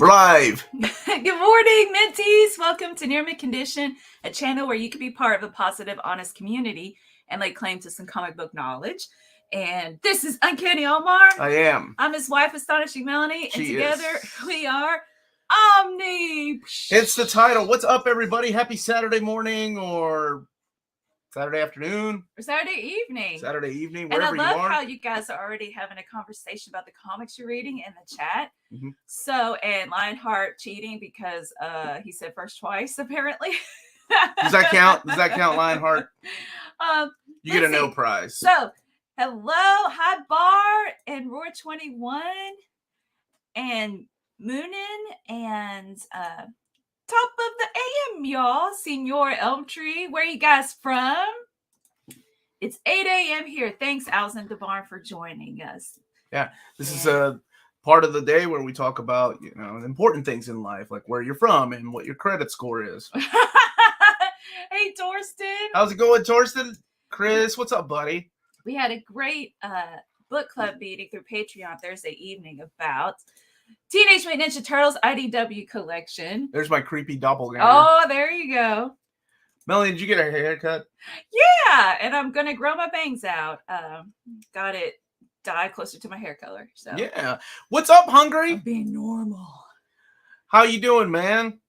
We're live. Good morning, Minties. Welcome to Near Mid Condition, a channel where you can be part of a positive, honest community and lay claim to some comic book knowledge. And this is Uncanny Omar. I am. I'm his wife, Astonishing Melanie, and together we are Omni. It's the title. What's up, everybody? Happy Saturday morning or Saturday afternoon. Or Saturday evening. Saturday evening, wherever you are. And I love how you guys are already having a conversation about the comics you're reading in the chat. Mm-hmm. So, and Lionheart cheating because he said first twice, apparently. Does that count? Does that count, Lionheart? You get a no prize. So, hello, hi Bar and Roar21 and Moonin and top of the AM, y'all. Senor Elmtree, where you guys from? It's 8 a.m. here. Thanks, Alison DeBarn, for joining us. Yeah, this is a part of the day where we talk about, important things in life, like where you're from and what your credit score is. Hey, Torsten. How's it going, Torsten? Chris, what's up, buddy? We had a great book club meeting through Patreon Thursday evening about Teenage Mutant Ninja Turtles IDW collection. There's my creepy doppelganger. Oh, there you go. Melanie, did you get a haircut? Yeah, and I'm going to grow my bangs out. Got it dyed closer to my hair color. So yeah. What's up, Hungry? I'm being normal. How you doing, man?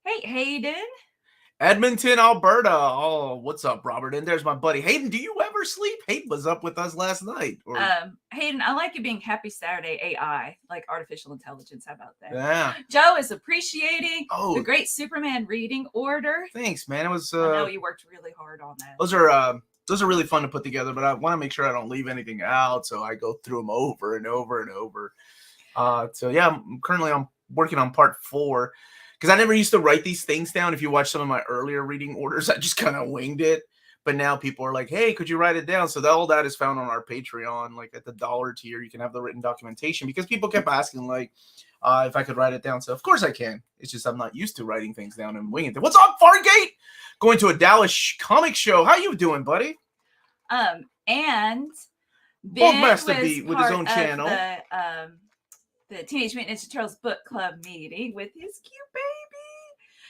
Hey, Hayden. Edmonton, Alberta. Oh, what's up, Robert? And there's my buddy Hayden. Do you ever sleep? Hayden was up with us last night. Hayden, I like it being Happy Saturday AI, like artificial intelligence. How about that? Yeah. Joe is appreciating the great Superman reading order. Thanks, man. It was. I know you worked really hard on that. Those are really fun to put together, but I want to make sure I don't leave anything out, so I go through them over and over and over. So yeah, I'm working on part 4. Because I never used to write these things down. If you watch some of my earlier reading orders, I just kind of winged it. But now people are like, hey, could you write it down? So all that is found on our Patreon. Like at the $1 tier, you can have the written documentation. Because people kept asking, like, if I could write it down. So, of course, I can. It's just I'm not used to writing things down and winging it. What's up, Fargate? Going to a Dallas comic show. How you doing, buddy? And Ben Master was Beat with his own channel. The Teenage Mutant Ninja Turtles book club meeting with his cute baby.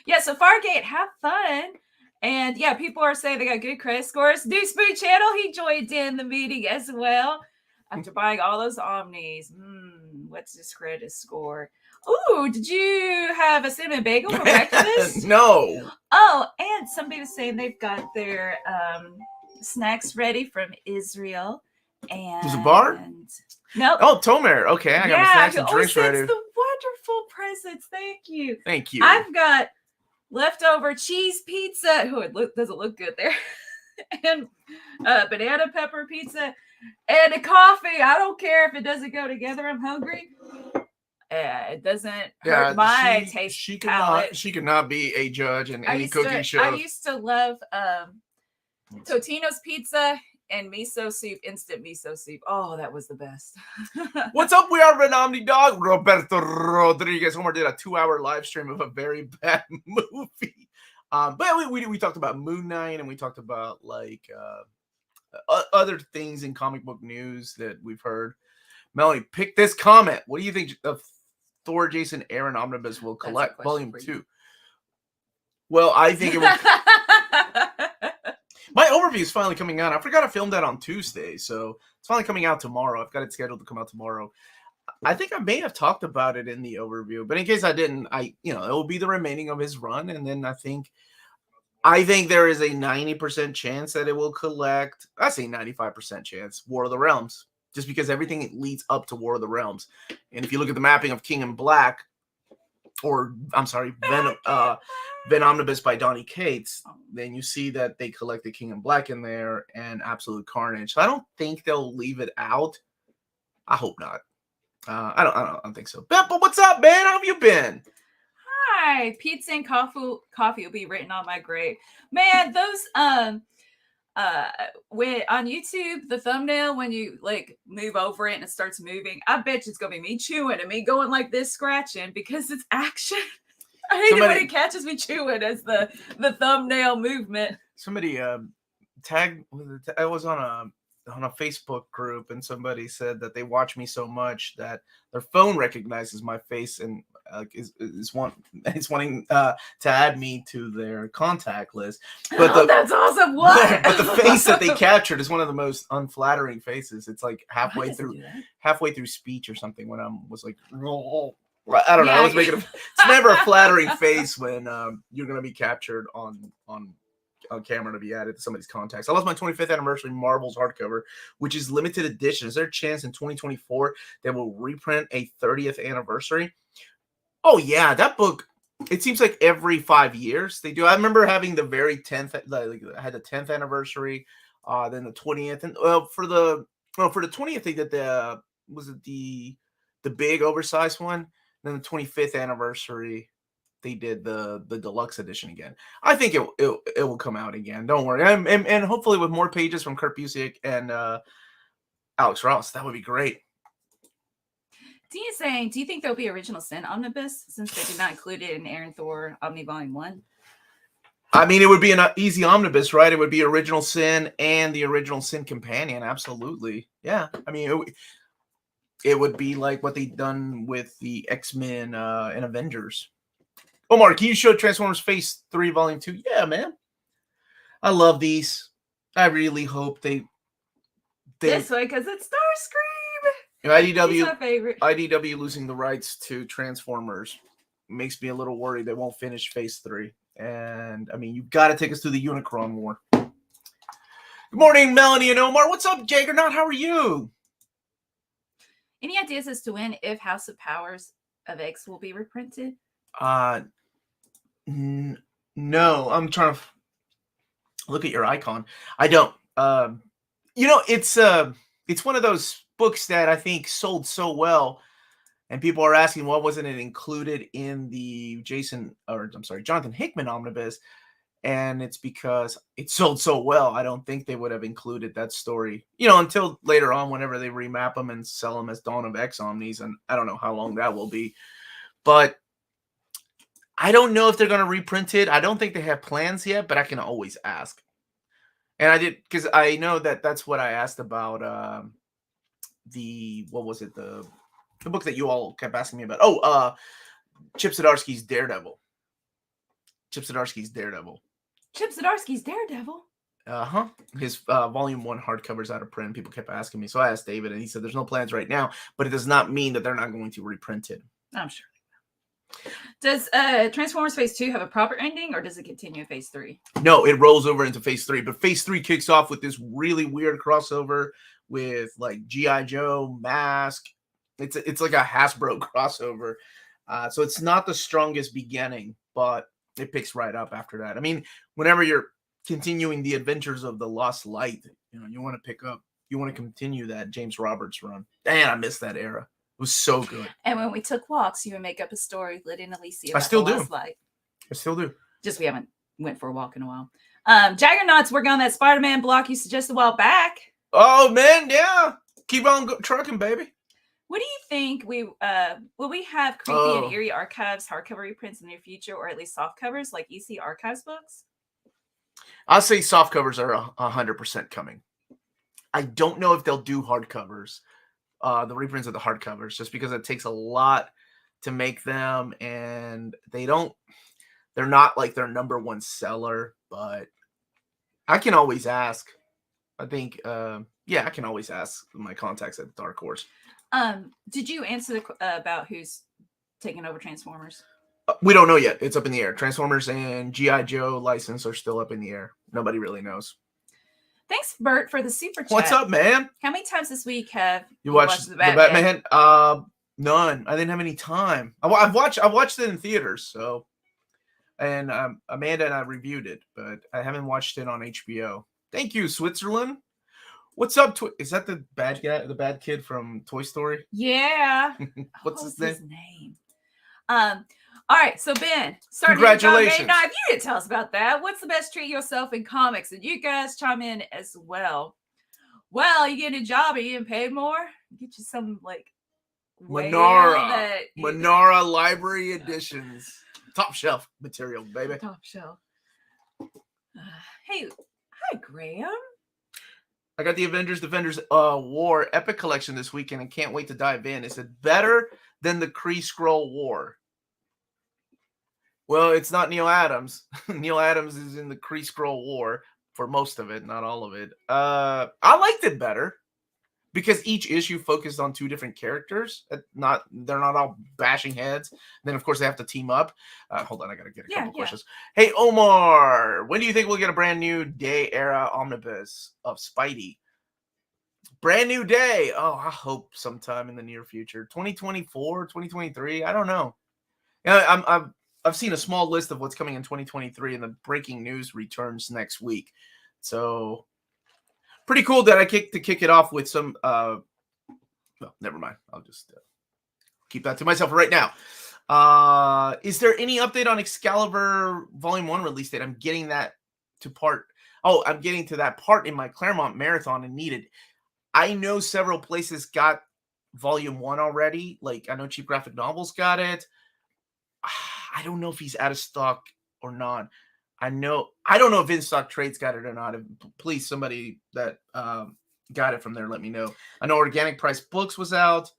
Yeah, so Fargate, have fun. And yeah, people are saying they got good credit scores. Deuce Boo Channel, he joined in the meeting as well. After buying all those Omnis. What's his credit score? Ooh, did you have a cinnamon bagel for breakfast? No. Oh, and somebody was saying they've got their snacks ready from Israel. And was it Bar? Nope. Oh, Tomer. Okay, I got my snacks and drinks ready. The wonderful presents. Thank you. Thank you. I've got leftover cheese pizza. Oh, doesn't look good there. And banana pepper pizza and a coffee. I don't care if it doesn't go together. I'm hungry. It doesn't hurt my taste palate. She could not be a judge in any cooking show. I used to love Totino's pizza and miso soup, instant miso soup. Oh, that was the best. What's up? We are Red Omni Dog. Roberto Rodriguez. Omar did a 2-hour live stream of a very bad movie. But we talked about Moon Knight and we talked about like other things in comic book news that we've heard. Melanie, pick this comment. What do you think of Thor, Jason Aaron Omnibus will collect Volume 2? Well, I think it will. My overview is finally coming out. I forgot to film that on Tuesday, so it's finally coming out tomorrow. I've got it scheduled to come out tomorrow. I think I may have talked about it in the overview, but in case I didn't, it will be the remaining of his run, and then I think there is a 90% chance that it will collect. I say 95% chance. War of the Realms, just because everything leads up to War of the Realms, and if you look at the mapping of King in Black, or I'm sorry, Ven Omnibus by Donny Cates, then you see that they collected King in Black in there and Absolute Carnage. So I don't think they'll leave it out. I hope not. I don't think so. But what's up, man? How have you been? Hi. Pizza and coffee will be written on my grave. Man, those when on YouTube, the thumbnail, when you like move over it and it starts moving, I bet you it's gonna be me chewing and me going like this, scratching, because it's action. I hate it when it catches me chewing as the thumbnail movement. Somebody tagged. I was on a Facebook group, and somebody said that they watch me so much that their phone recognizes my face, and is wanting to add me to their contact list. But that's awesome. What? but the face that they captured is one of the most unflattering faces. It's like halfway through speech or something when I was like, I don't know. I was making it's never a flattering face when you're gonna be captured on camera to be added to somebody's contacts. I lost my 25th anniversary Marvel's hardcover, which is limited edition. Is there a chance in 2024 they will reprint a 30th anniversary? Oh yeah, that book. It seems like every 5 years they do. I remember having the very 10th, like I had the 10th anniversary, then the 20th, and for the 20th they did the big oversized one. Then the 25th anniversary, they did the deluxe edition again. I think it will come out again. Don't worry, and hopefully with more pages from Kurt Busiek and Alex Ross. That would be great. Tina's saying, do you think there'll be Original Sin Omnibus since they did not include it in Aaron Thor Omni Volume 1? I mean, it would be an easy omnibus, right? It would be Original Sin and the Original Sin Companion. Absolutely. Yeah. I mean, it would be like what they've done with the X-Men and Avengers. Omar, can you show Transformers Phase 3 Volume 2? Yeah, man. I love these. I really hope they this way, because it's Starscream. IDW, He's my favorite. IDW losing the rights to Transformers makes me a little worried they won't finish Phase 3. And, I mean, you've got to take us through the Unicron War. Good morning, Melanie and Omar. What's up, Jaggernaut? How are you? Any ideas as to when, if House of Powers of X will be reprinted? No. I'm trying to look at your icon. I don't. It's one of those books that I think sold so well, and people are asking why wasn't it included in the Jonathan Hickman omnibus, and it's because it sold so well. I don't think they would have included that story, until later on whenever they remap them and sell them as Dawn of X Omnis, and I don't know how long that will be, but I don't know if they're going to reprint it. I don't think they have plans yet, but I can always ask. And I did, because I know that's what I asked about the book that you all kept asking me about. Chip Zdarsky's Daredevil. Chip Zdarsky's Daredevil. His volume 1 hardcover's out of print. People kept asking me. So I asked David, and he said there's no plans right now, but it does not mean that they're not going to reprint it. I'm sure. Does Transformers Phase 2 have a proper ending, or does it continue in Phase 3? No, it rolls over into Phase 3, but Phase 3 kicks off with this really weird crossover with like G.I. Joe, Mask. It's like a Hasbro crossover. So it's not the strongest beginning, but it picks right up after that. I mean, whenever you're continuing the adventures of the Lost Light, you want to continue that James Roberts run. Man, I miss that era. It was so good. And when we took walks, you would make up a story, Lydia and Alicia. I still do. I still do. Just we haven't went for a walk in a while. Jaggernauts working on that Spider-Man block you suggested a while back. Oh man, yeah. Keep on trucking, baby. What do you think? Will we have creepy and eerie archives hardcover reprints in the near future, or at least soft covers like EC Archives books? I'll say soft covers are 100% coming. I don't know if they'll do hardcovers. The reprints of the hardcovers, just because it takes a lot to make them, and they're not like their number one seller, but I can always ask. I think, I can always ask my contacts at Dark Horse. Did you answer about who's taking over Transformers? We don't know yet. It's up in the air. Transformers and G.I. Joe license are still up in the air. Nobody really knows. Thanks, Bert, for the super chat. What's up, man? How many times this week have you watched the Batman? None. I didn't have any time. I watched it in theaters, so, and Amanda and I reviewed it, but I haven't watched it on HBO. Thank you, Switzerland. What's up? Is that the bad guy, the bad kid from Toy Story? Yeah. What's his name? All right, so Ben, congratulations. Now, if you didn't tell us about that, what's the best treat yourself in comics? And you guys chime in as well. Well, you get a job, are you getting paid more? Get you some like Manara Library Editions. Top shelf material, baby. Top shelf. Hey, hi, Graham. I got the Avengers Defenders War Epic Collection this weekend and can't wait to dive in. Is it better than the Kree Skrull War? Well, it's not Neil Adams. Neil Adams is in the Kree Skrull War for most of it, not all of it. I liked it better because each issue focused on two different characters. They're not all bashing heads. Then of course they have to team up. Hold on, I gotta get a couple questions. Hey Omar, when do you think we'll get a brand new Day era omnibus of Spidey? Brand new day. Oh, I hope sometime in the near future. 2024, 2023. I don't know. Yeah, I've seen a small list of what's coming in 2023, and the breaking news returns next week. So pretty cool that I kick it off with some. Well, never mind. I'll just keep that to myself right now. Is there any update on Excalibur Volume 1 release date? I'm getting that to part. Oh, I'm getting to that part in my Claremont marathon and needed. I know several places got Volume 1 already. Like, I know Cheap Graphic Novels got it. I don't know if he's out of stock or not. I don't know if In Stock Trades got it or not. Please, somebody that got it from there, let me know. I know Organic Price Books was out,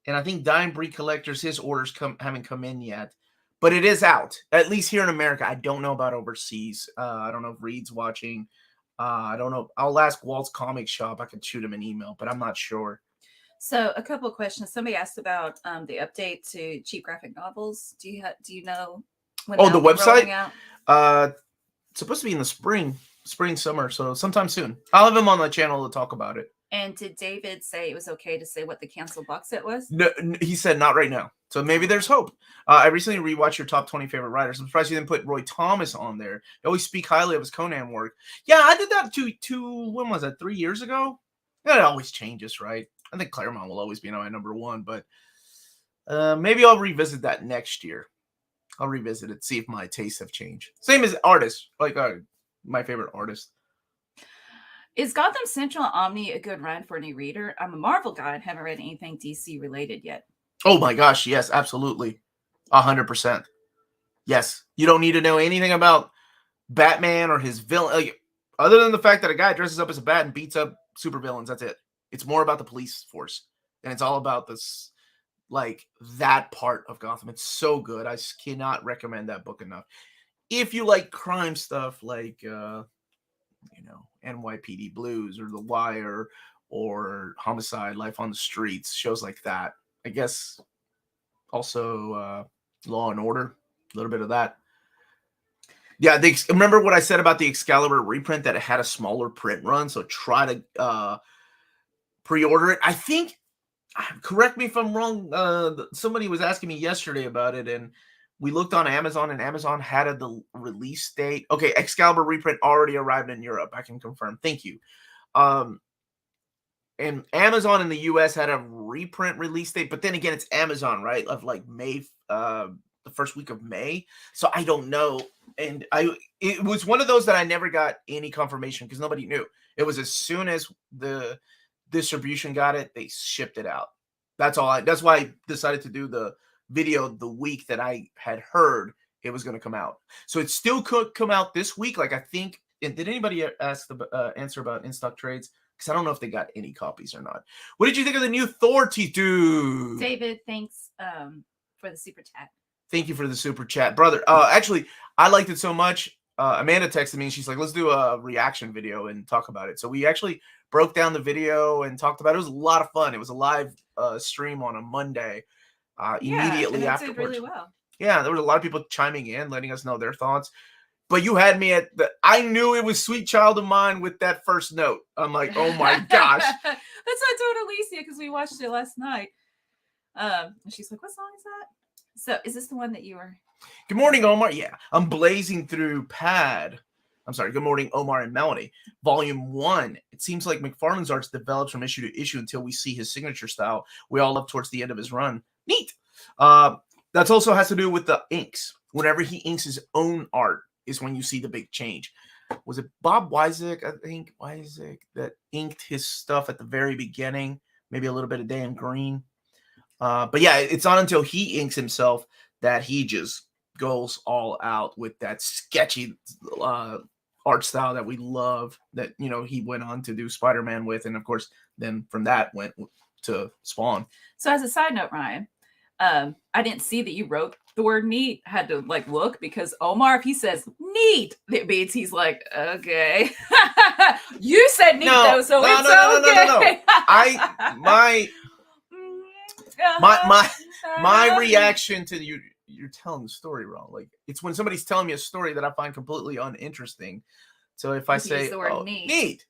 and I think Dying Breed Collectors, his orders haven't come in yet. But it is out, at least here in America. I don't know about overseas. I don't know if Reed's watching. I don't know. I'll ask Walt's Comic Shop. I can shoot him an email, but I'm not sure. So a couple of questions. Somebody asked about the update to Cheap Graphic Novels. Do you know when the website? It's supposed to be in the spring, summer, so sometime soon. I'll have him on the channel to talk about it. And did David say it was okay to say what the canceled box set was? No, he said not right now. So maybe there's hope. I recently rewatched your top 20 favorite writers. I'm surprised you didn't put Roy Thomas on there. You always speak highly of his Conan work. Yeah, I did that when was that, 3 years ago? Yeah, it always changes, right? I think Claremont will always be my number one, but maybe I'll revisit that next year. I'll revisit it, see if my tastes have changed. Same as artists, like my favorite artist. Is Gotham Central Omni a good run for a new reader? I'm a Marvel guy and haven't read anything DC related yet. Oh my gosh, yes, absolutely. 100%. Yes. You don't need to know anything about Batman or his villain. Like, other than the fact that a guy dresses up as a bat and beats up supervillains, that's it. It's more about the police force. And it's all about this, like, that part of Gotham. It's so good. I cannot recommend that book enough. If you like crime stuff like, NYPD Blues or The Wire or Homicide, Life on the Streets, shows like that. I guess also Law and Order, a little bit of that. Yeah, remember what I said about the Excalibur reprint, that it had a smaller print run, so try to pre-order it. I think, correct me if I'm wrong, somebody was asking me yesterday about it, and we looked on Amazon, and Amazon had the release date. Okay, Excalibur reprint already arrived in Europe. I can confirm. Thank you. And Amazon in the US had a reprint release date, but then again, it's Amazon, right? Of like May, the first week of May. So I don't know. And it was one of those that I never got any confirmation because nobody knew. It was as soon as the distribution got it, they shipped it out. That's why I decided to do the video the week that I had heard it was going to come out. So it still could come out this week. Like, I think, and did anybody answer about in-stock trades? Because I don't know if they got any copies or not. What did you think of the new Thor T2? David, thanks for the super chat. Thank you for the super chat, brother. Actually, I liked it so much. Amanda texted me and she's like, let's do a reaction video and talk about it. So we actually broke down the video and talked about it. It was a lot of fun. It was a live stream on a Monday. Immediately afterwards. Did really well. Yeah, there was a lot of people chiming in, letting us know their thoughts. But you had me I knew it was Sweet Child of Mine with that first note. I'm like, oh my gosh. That's what I told Alicia because we watched it last night. And she's like, what song is that? So is this the one that you were? Good morning, Omar. Yeah, I'm blazing through Good morning, Omar and Melanie. Volume 1. It seems like McFarlane's arts develops from issue to issue until we see his signature style we all love towards the end of his run. Neat. That also has to do with the inks. Whenever he inks his own art is when you see the big change. Was it Bob Wyzek, I think, that inked his stuff at the very beginning? Maybe a little bit of Dan Green. But yeah, it's not until he inks himself that he just goes all out with that sketchy art style that we love, that, he went on to do Spider-Man with. And of course, then from that went to Spawn. So as a side note, Ryan, I didn't see that you wrote the word neat. I had to like look because Omar, if he says neat, it means he's like, okay. You said neat though, so it's okay. My reaction to you're telling the story wrong. Like, it's when somebody's telling me a story that I find completely uninteresting. So if I say the word neat,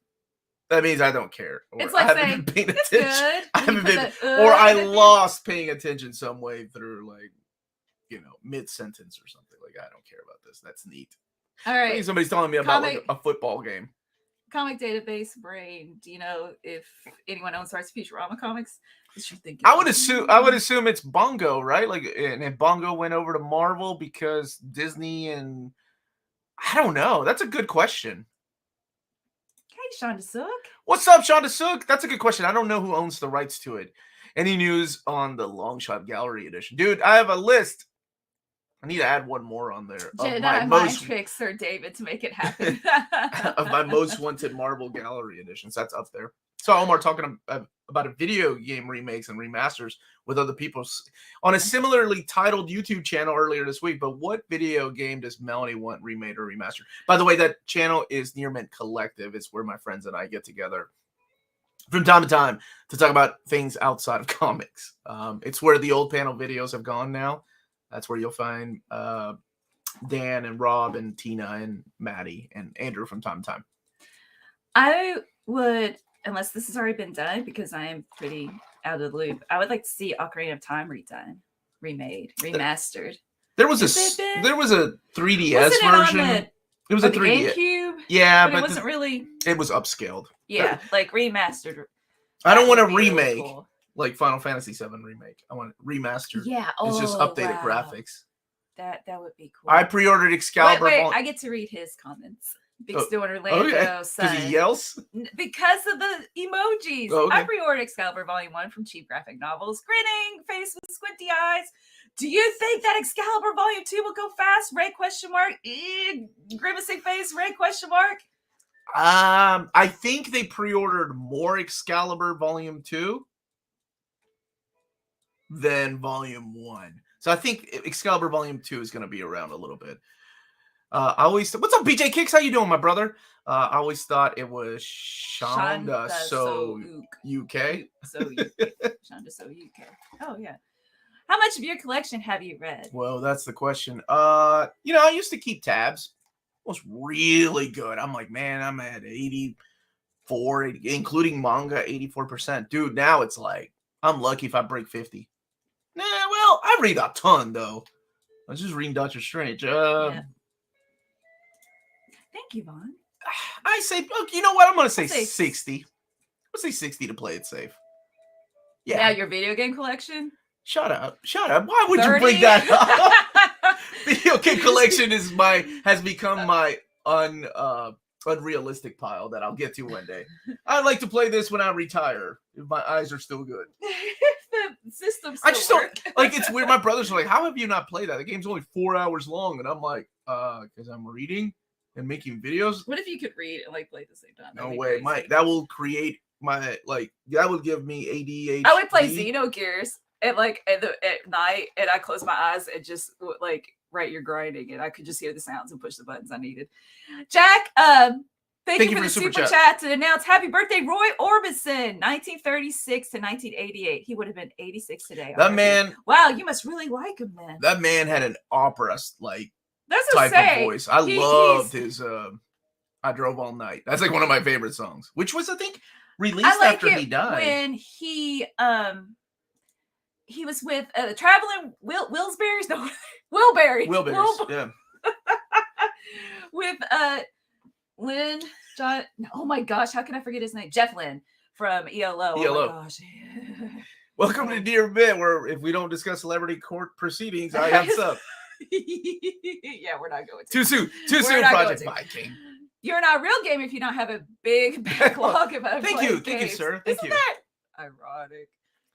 that means I don't care. Or it's like I haven't been paying attention. Good. I haven't been, or I lost paying attention some way through, like, mid-sentence or something. Like, I don't care about this. That's neat. All right. Like somebody's telling me about like a football game. Comic database brain. Do you know if anyone owns rights to Futurama comics? I would assume it's Bongo, right? Like, and Bongo went over to Marvel because Disney and I don't know. That's a good question. Hey, Shonda Sook. What's up, Shonda Sook? That's a good question. I don't know who owns the rights to it. Any news on the Long Shot Gallery edition? Dude, I have a list. I need to add one more on there. Jedi mind tricks Sir David to make it happen. Of my most wanted Marvel Gallery editions. That's up there. So Omar talking about a video game remakes and remasters with other people on a similarly titled YouTube channel earlier this week. But what video game does Melanie want remade or remastered? By the way, that channel is Near Mint Collective. It's where my friends and I get together from time to time to talk about things outside of comics. It's where the old panel videos have gone now. That's where you'll find Dan and Rob and Tina and Maddie and Andrew from time to time. I would, unless this has already been done, because I am pretty out of the loop, I would like to see Ocarina of Time redone, remade, remastered. There was a 3DS version. It was a 3DS. GameCube. Yeah, but it wasn't really. It was upscaled. Yeah, like remastered. I don't want a remake. Cool. Like Final Fantasy VII remake. I want it remastered. Yeah. It's just updated graphics. That would be cool. I pre-ordered Excalibur. Wait, I get to read his comments. Big Stu and Orlando, son. Because he yells? Because of the emojis. Oh, okay. I pre-ordered Excalibur Volume 1 from Cheap Graphic Novels. Grinning face with squinty eyes. Do you think that Excalibur Volume 2 will go fast? Ray question mark. Grimacing face, Ray question mark. I think they pre-ordered more Excalibur Volume 2 than Volume 1. So I think Excalibur Volume 2 is going to be around a little bit. What's up, BJ Kicks? How you doing, my brother? I always thought it was Shonda So UK. Shonda So UK. Oh, yeah. How much of your collection have you read? Well, that's the question. I used to keep tabs. It was really good. I'm like, man, I'm at 84, including manga, 84%. Dude, now it's like, I'm lucky if I break 50. Nah, well, I read a ton, though. I was just reading Doctor Strange. Yeah. Thank you, Vaughn. I say, look, you know what? I'm going to say 60. I'll say 60 to play it safe. Yeah. Now your video game collection? Shut up. Why would 30? You bring that up? Video game collection has become my unrealistic pile that I'll get to one day. I'd like to play this when I retire, if my eyes are still good. The system I just don't, like, it's weird. My brothers are like, how have you not played that? The game's only 4 hours long. And I'm like, because I'm reading and making videos. What if you could read and like play at the same time? No way. That will create that will give me ADHD. I would play Xenogears at night, and I close my eyes and just like write your grinding, and I could just hear the sounds and push the buttons I needed. Jack, thank you for the super chat to announce happy birthday, Roy Orbison, 1936 to 1988. He would have been 86 today. That man. Wow, you must really like him, then. That man had an opera That's type of voice. I loved his I Drove All Night. That's like one of my favorite songs, which was, I think, released after he died. When he was with Traveling Wilburys. No, Wilburys. Yeah. With Lynn John. Oh my gosh, how can I forget his name? Jeff Lynne from ELO. Oh my gosh. Welcome to Dear Bit, where if we don't discuss celebrity court proceedings, I have stuff. Yeah, we're not going to. Too soon, Project Viking. You're not a real gamer if you don't have a big backlog of Thank you, sir. Isn't that ironic?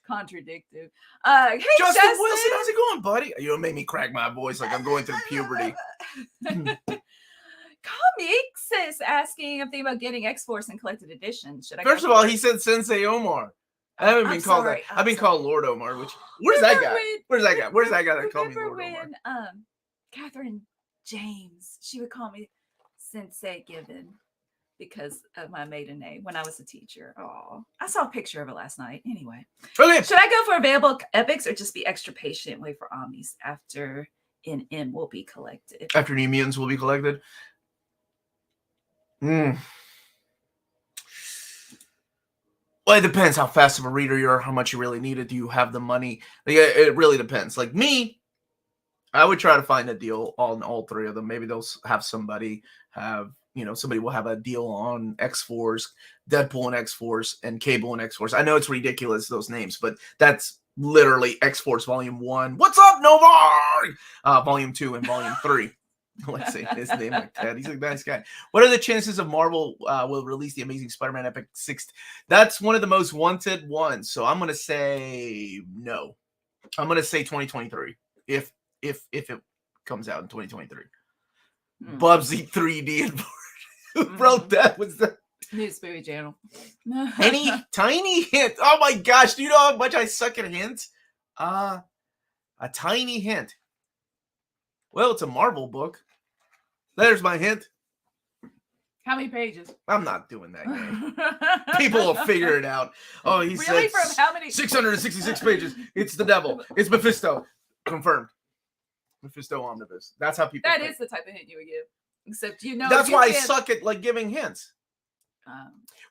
Contradictive. Hey, Justin Wilson, how's it going, buddy? You'll make me crack my voice like I'm going through puberty. Comics is asking if they about getting X-Force and collected editions. First of all, he said Sensei Omar. I haven't I'm been called sorry, that. I've been I'm called Lord Omar. Where's that guy? Where's that guy? Where's that guy that called me Remember Lord Omar? when Catherine James, she would call me Sensei Given because of my maiden name when I was a teacher. Oh, I saw a picture of it last night. Anyway, Okay. should I go for available epics or just be extra patient, wait for Omnis after NM will be collected? After New Mutants will be collected. Well, it depends how fast of a reader you are, how much you really need it. Do you have the money? Like, it really depends. Like me, I would try to find a deal on all three of them. Maybe they'll have somebody have, somebody will have a deal on X-Force, Deadpool and X-Force, and Cable and X-Force. I know it's ridiculous, those names, but that's literally X-Force Volume 1. What's up, Novar? Volume 2 and Volume 3. Let's say his name like that. He's a nice guy. What are the chances of Marvel will release the Amazing Spider-Man Epic 6? That's one of the most wanted ones. So I'm going to say no. I'm going to say 2023. If it comes out in 2023. Bubsy 3D and bro, that was the New Spirit Channel. any tiny hint. Oh my gosh, do you know how much I suck at hints? A tiny hint. Well, it's a Marvel book. There's my hint. How many pages? I'm not doing that game. People will figure it out. Oh, he really? said From how many? 666 pages. It's the devil. It's Mephisto. Confirmed. Mephisto Omnibus. That's how people That think. is the type of hint you would give. Except That's why I suck at like giving hints.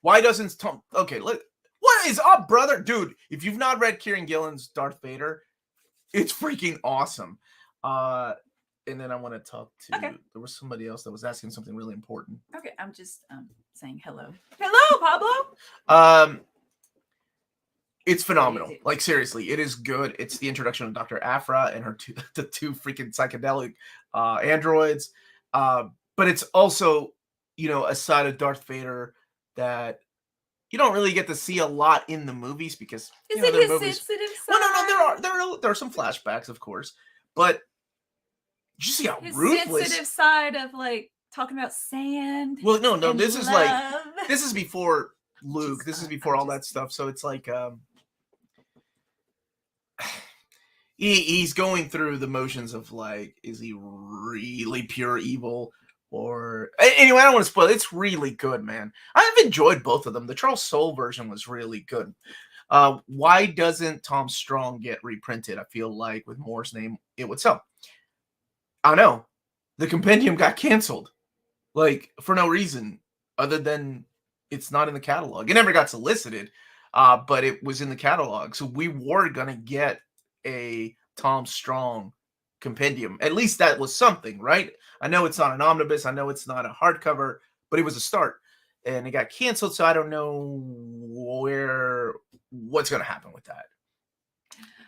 Why doesn't Tom? Okay, look. What is up, brother? Dude, if you've not read Kieran Gillen's Darth Vader, it's freaking awesome. And then I want to talk to. Okay. There was somebody else that was asking something really important. Okay, I'm just saying hello. Hello, Pablo. It's phenomenal. Like seriously, it is good. It's the introduction of Dr. Aphra and her the two freaking psychedelic androids. But it's also, a side of Darth Vader that you don't really get to see a lot in the movies because is it his sensitive side? Well, no, there are some flashbacks, of course, but did you see how his ruthless sensitive side of like talking about sand? Well, no, this love. is like this is before Luke. This is before all that stuff. So it's like he's going through the motions of like, is he really pure evil? Or anyway, I don't want to spoil it. It's really good, man. I've enjoyed both of them. The Charles Soule version was really good. Why doesn't Tom Strong get reprinted? I feel like with Moore's name, it would sell. I don't know. The compendium got canceled, like for no reason other than it's not in the catalog. It never got solicited, but it was in the catalog. So we were gonna get a Tom Strong compendium. At least that was something, right? I know it's not an omnibus. I know it's not a hardcover, but it was a start. And it got canceled, so I don't know what's going to happen with that.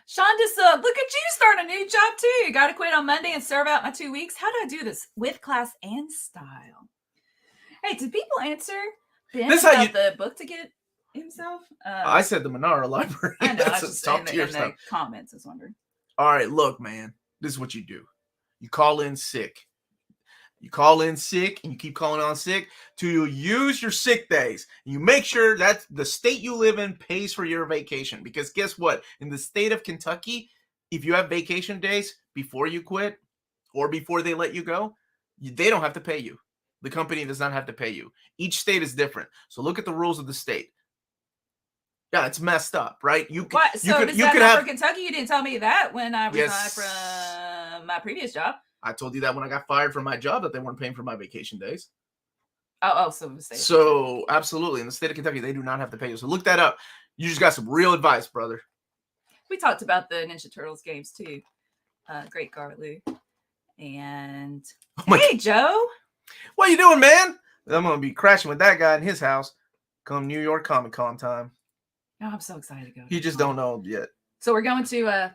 Shonda, look at you starting a new job too. Got to quit on Monday and serve out my 2 weeks. How do I do this with class and style? Hey, did people answer Ben about the book to get himself? I said the Monara Library. I know. That's I was just top in tier the stuff. Comments. I was wondering. All right, look, man. This is what you do. You call in sick. You call in sick and you keep calling on sick till you use your sick days. You make sure that the state you live in pays for your vacation. Because guess what? In the state of Kentucky, if you have vacation days before you quit or before they let you go, they don't have to pay you. The company does not have to pay you. Each state is different. So look at the rules of the state. Yeah, it's messed up, right? You could have for Kentucky. You didn't tell me that when I resigned from my previous job. I told you that when I got fired from my job that they weren't paying for my vacation days. So absolutely, in the state of Kentucky, they do not have to pay you. So look that up. You just got some real advice, brother. We talked about the Ninja Turtles games too. Great Garloo. And hey, Joe. What are you doing, man? I'm gonna be crashing with that guy in his house come New York Comic Con time. Oh, I'm so excited to go. You just don't know yet. So we're going to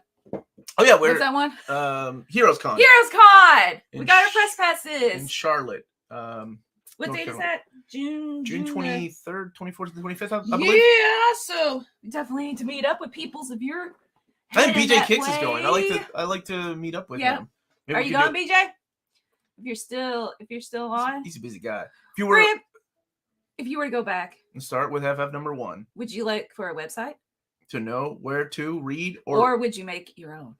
what's that one? Heroes Con. Heroes Con. We got our press passes in Charlotte. What date is that? June 23rd, 24th, and 25th, I believe. Yeah, so we definitely need to meet up with peoples of your. I think BJ Kicks is going. I like to meet up with him. Maybe are you going, BJ? If you're still on, he's a busy guy. If you were to go back and start with FF number 1, would you like for a website? to know where to read or would you make your own?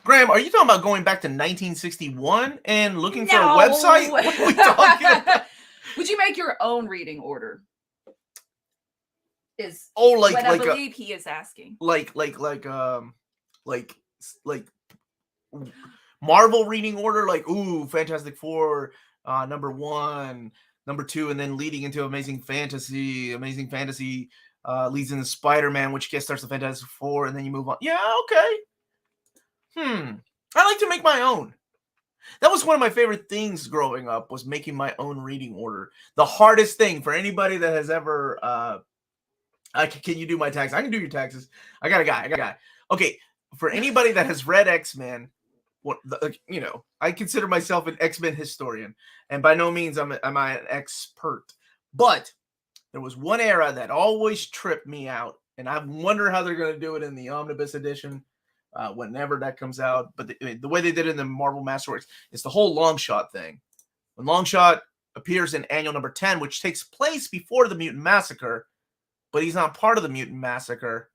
Graham, are you talking about going back to 1961 and looking for a No. website? What are we talking about? Would you make your own reading order? Is like what I believe he is asking. Like Marvel reading order, like Fantastic Four, number 1, number 2, and then leading into Amazing Fantasy. Amazing Fantasy leads into Spider-Man, which gets starts the Fantastic Four, and then you move on. Yeah, okay. I like to make my own. That was one of my favorite things growing up, was making my own reading order. The hardest thing for anybody that has ever can you do my taxes? I can do your taxes. I got a guy. Okay, for anybody that has read X-Men, I consider myself an X-Men historian, and by no means am I an expert. But there was one era that always tripped me out, and I wonder how they're going to do it in the Omnibus edition whenever that comes out. But the way they did it in the Marvel Masterworks, it's the whole Longshot thing. When Longshot appears in annual number 10, which takes place before the Mutant Massacre, but he's not part of the Mutant Massacre.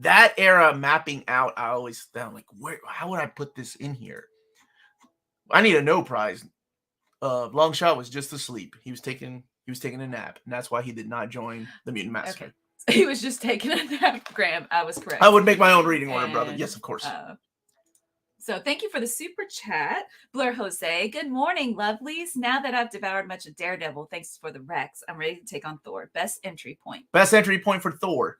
That era mapping out, I always found like, how would I put this in here? I need a no prize. Longshot was just asleep. He was taking a nap, and that's why he did not join the Mutant Massacre. Okay. So he was just taking a nap, Graham. I was correct. I would make my own reading order, brother. Yes, of course. So thank you for the super chat. Blur Jose, good morning, lovelies. Now that I've devoured much of Daredevil, thanks for the Rex, I'm ready to take on Thor. Best entry point. Best entry point for Thor.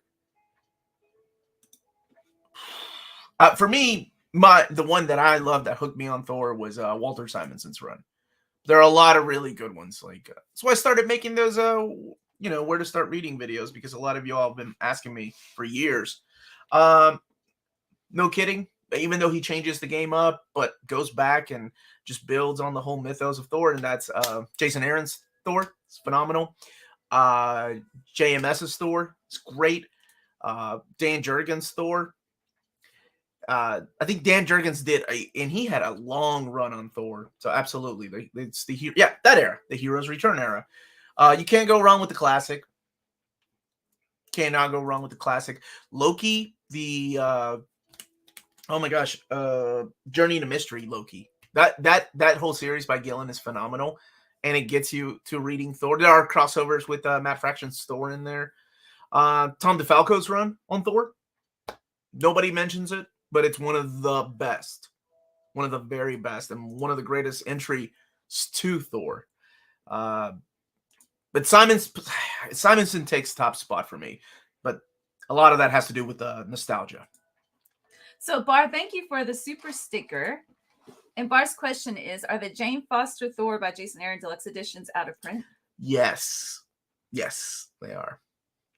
For me, the one that I loved that hooked me on Thor was Walter Simonson's run. There are a lot of really good ones. That's why I started making those, where to start reading videos, because a lot of you all have been asking me for years. No kidding. Even though he changes the game up, but goes back and just builds on the whole mythos of Thor, and that's Jason Aaron's Thor. It's phenomenal. JMS's Thor. It's great. Dan Jurgens' Thor. I think Dan Jurgens did, and he had a long run on Thor. So absolutely, it's that era, the Heroes Return era. You can't go wrong with the classic. Cannot go wrong with the classic. Loki, oh my gosh, Journey into Mystery Loki. That whole series by Gillen is phenomenal, and it gets you to reading Thor. There are crossovers with Matt Fraction's Thor in there. Tom DeFalco's run on Thor. Nobody mentions it, but it's one of the best. One of the very best, and one of the greatest entries to Thor. But Simonson takes top spot for me, but a lot of that has to do with nostalgia. So, Bar, thank you for the super sticker. And Bar's question is, are the Jane Foster Thor by Jason Aaron Deluxe Editions out of print? Yes. Yes, they are.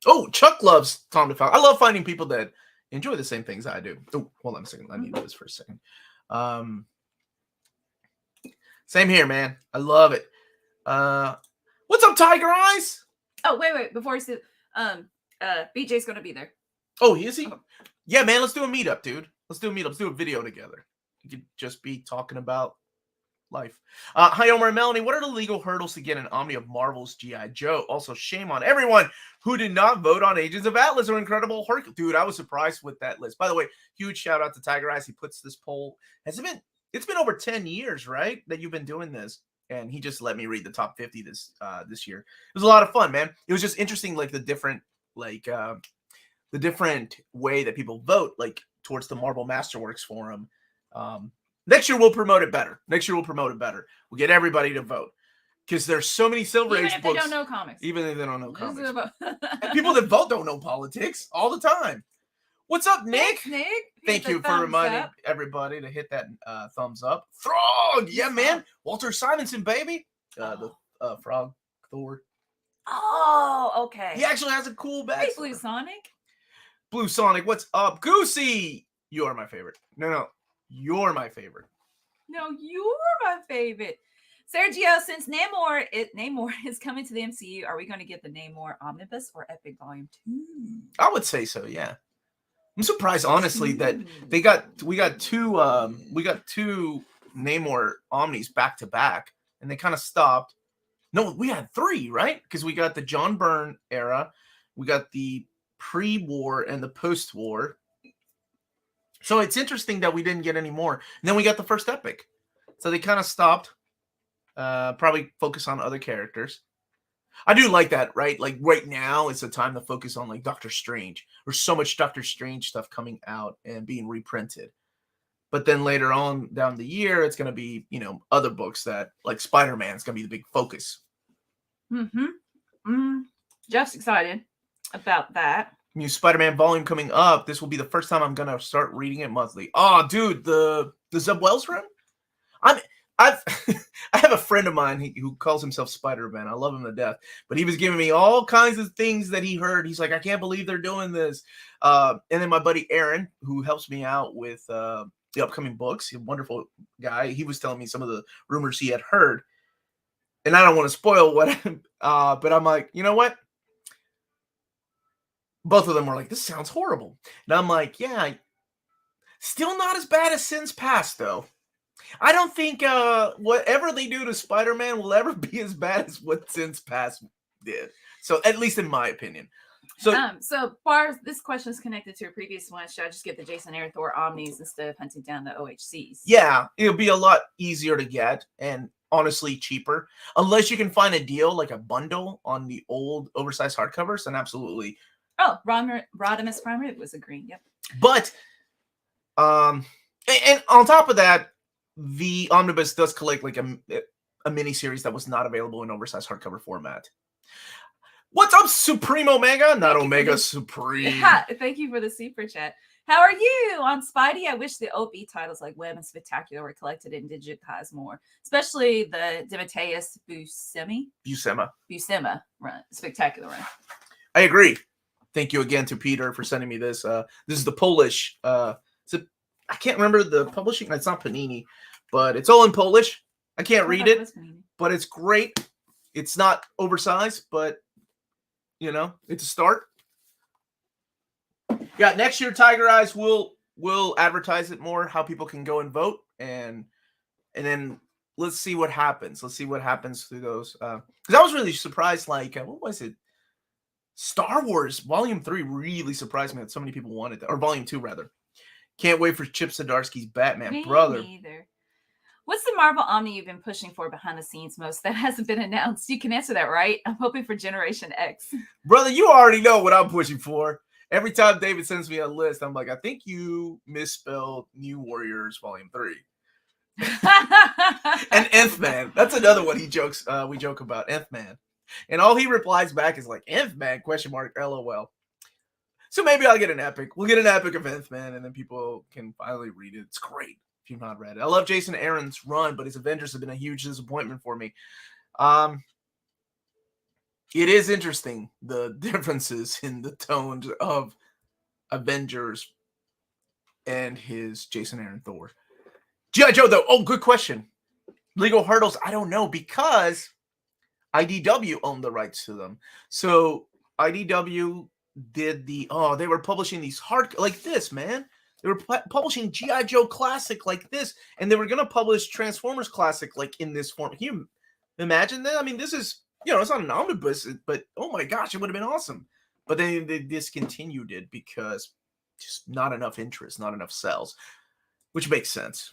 Oh, Chuck loves Tom DeFalco. I love finding people that enjoy the same things I do. Oh, hold on a second. Let me do this for a second. Same here, man. I love it. What's up, Tiger Eyes? Oh, wait. Before you say, BJ's going to be there. Oh, is he? Yeah, man, let's do a meetup, dude. Let's do a meetup. Let's do a video together. You could just be talking about life. Hi, Omar and Melanie. What are the legal hurdles to get an Omni of Marvel's G.I. Joe? Also, shame on everyone who did not vote on Agents of Atlas or Incredible Hulk. Dude, I was surprised with that list. By the way, huge shout out to Tiger Eyes. He puts this poll. It's been over 10 years, right, that you've been doing this. And he just let me read the top 50 this year. It was a lot of fun, man. It was just interesting, like the different way that people vote, like towards the Marvel Masterworks forum. Next year we'll promote it better. We'll get everybody to vote, because there's so many Silver Age books. Even if they don't know comics. Even if they don't know comics. And people that vote don't know politics all the time. What's up, Nick? Thanks, Nick. Thank you for reminding everybody to hit that thumbs up. Frog! Yeah, man. Walter Simonson, baby. The Frog Thor. Oh, okay. He actually has a cool backstory. Hey, Blue Sonic. Blue Sonic, what's up? Goosey! You are my favorite. No. You're my favorite. No, you're my favorite. Sergio, since Namor is coming to the MCU, are we going to get the Namor Omnibus or Epic Volume 2? I would say so, yeah. I'm surprised, honestly, that we got two Namor Omnis back to back, and they kind of stopped. No, we had 3, right? Because we got the John Byrne era, We got the pre-war and the post-war. So it's interesting that we didn't get any more. And then we got the first epic. So they kind of stopped. Probably focus on other characters. I do like that, right? Like right now it's a time to focus on like Doctor Strange. There's so much Doctor Strange stuff coming out and being reprinted. But then later on down the year, it's going to be, other books that like Spider-Man is going to be the big focus. Jeff's excited about that. New Spider-Man volume coming up. This will be the first time I'm going to start reading it monthly. Oh, dude, the Zeb Wells run? I have a friend of mine who calls himself Spider-Man. I love him to death. But he was giving me all kinds of things that he heard. He's like, I can't believe they're doing this. And then my buddy Aaron, who helps me out with the upcoming books, he's a wonderful guy. He was telling me some of the rumors he had heard. And I don't want to spoil what, but I'm like, you know what? Both of them were like, this sounds horrible. And I'm like, yeah, still not as bad as Sins Past, though. I don't think whatever they do to Spider-Man will ever be as bad as what Sins Past did. So, at least in my opinion. So far, this question is connected to a previous one. Should I just get the Jason Aaron Thor Omnis instead of hunting down the OHCs? Yeah, it'll be a lot easier to get and honestly cheaper. Unless you can find a deal, like a bundle on the old oversized hardcovers, then absolutely. Oh, Rodimus Prime Rib was a green, yep. But, and on top of that, the Omnibus does collect like a mini series that was not available in oversized hardcover format. What's up, Supremo Manga? Not Omega Supreme. Yeah, thank you for the super chat. How are you? On Spidey, I wish the OB titles like Web and Spectacular were collected and digitized more, especially the Demetrius Buscema run, Spectacular run. I agree. Thank you again to Peter for sending me this. This is the Polish. I can't remember the publishing. It's not Panini, but it's all in Polish. I can't read it, but it's great. It's not oversized, but it's a start. Yeah, next year Tiger Eyes will advertise it more, how people can go and vote, and then let's see what happens. Let's see what happens through those. Because I was really surprised. Like, what was it? Star Wars Volume 3 really surprised me that so many people wanted that, or Volume 2 rather. Can't wait for Chip Zdarsky's Batman, me brother. Neither. What's the Marvel Omni you've been pushing for behind the scenes most that hasn't been announced? You can answer that, right? I'm hoping for Generation X. Brother, you already know what I'm pushing for. Every time David sends me a list, I'm like, I think you misspelled New Warriors Volume 3. And Nth Man. That's another one he jokes. We joke about Nth Man. And all he replies back is like, Nth Man, ? LOL. So maybe I'll get an epic. We'll get an epic of Nth Man, and then people can finally read it. It's great if you've not read it. I love Jason Aaron's run, but his Avengers have been a huge disappointment for me. It is interesting, the differences in the tones of Avengers and his Jason Aaron Thor. G.I. Joe, though. Oh, good question. Legal hurdles, I don't know, because IDW owned the rights to them. So IDW did they were publishing these like this, man. They were publishing G.I. Joe Classic like this, and they were going to publish Transformers Classic like in this form. Can you imagine that? I mean, this is, it's not an omnibus, but oh my gosh, it would have been awesome. But then they discontinued it because just not enough interest, not enough sales, which makes sense.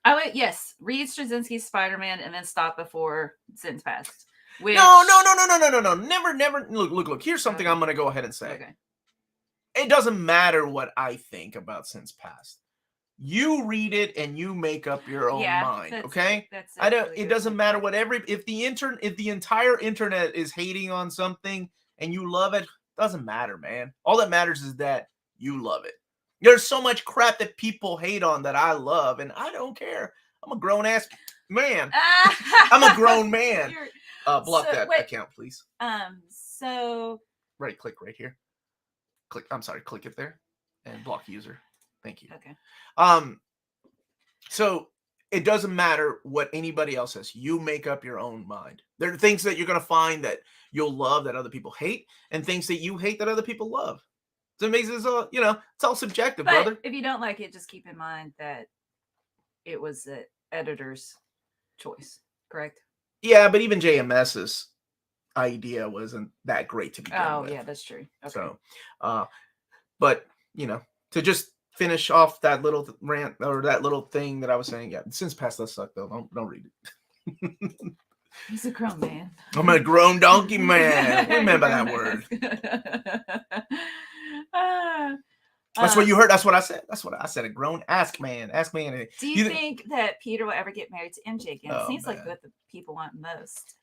I would, yes, read Straczynski's Spider-Man and then stop before Sins Past. Which... No. Never. Look. Here's something I'm going to go ahead and say. Okay. It doesn't matter what I think about Sins Past. You read it and you make up your own mind, okay? It doesn't matter what if the entire internet is hating on something and you love it, doesn't matter, man. All that matters is that you love it. There's so much crap that people hate on that I love, and I don't care. I'm a grown ass man. I'm a grown man. Block that account, please. So right click right here. Click it there and block user. Thank you. Okay. So it doesn't matter what anybody else says. You make up your own mind. There are things that you're going to find that you'll love that other people hate, and things that you hate that other people love. So it makes it all, it's all subjective, but brother. If you don't like it, just keep in mind that it was the editor's choice, correct? Yeah, but even JMS's, idea wasn't that great to begin with. Yeah, that's true. Okay. So, but to just finish off that little rant or that little thing that I was saying, yeah, Since Past does suck though. Don't read it. He's a grown man. I'm a grown donkey man. Remember that word. That's what you heard. That's what I said. That's what I said. A grown ask man. Ask man. Do you think that Peter will ever get married to MJ again? It seems man. like what the people want most.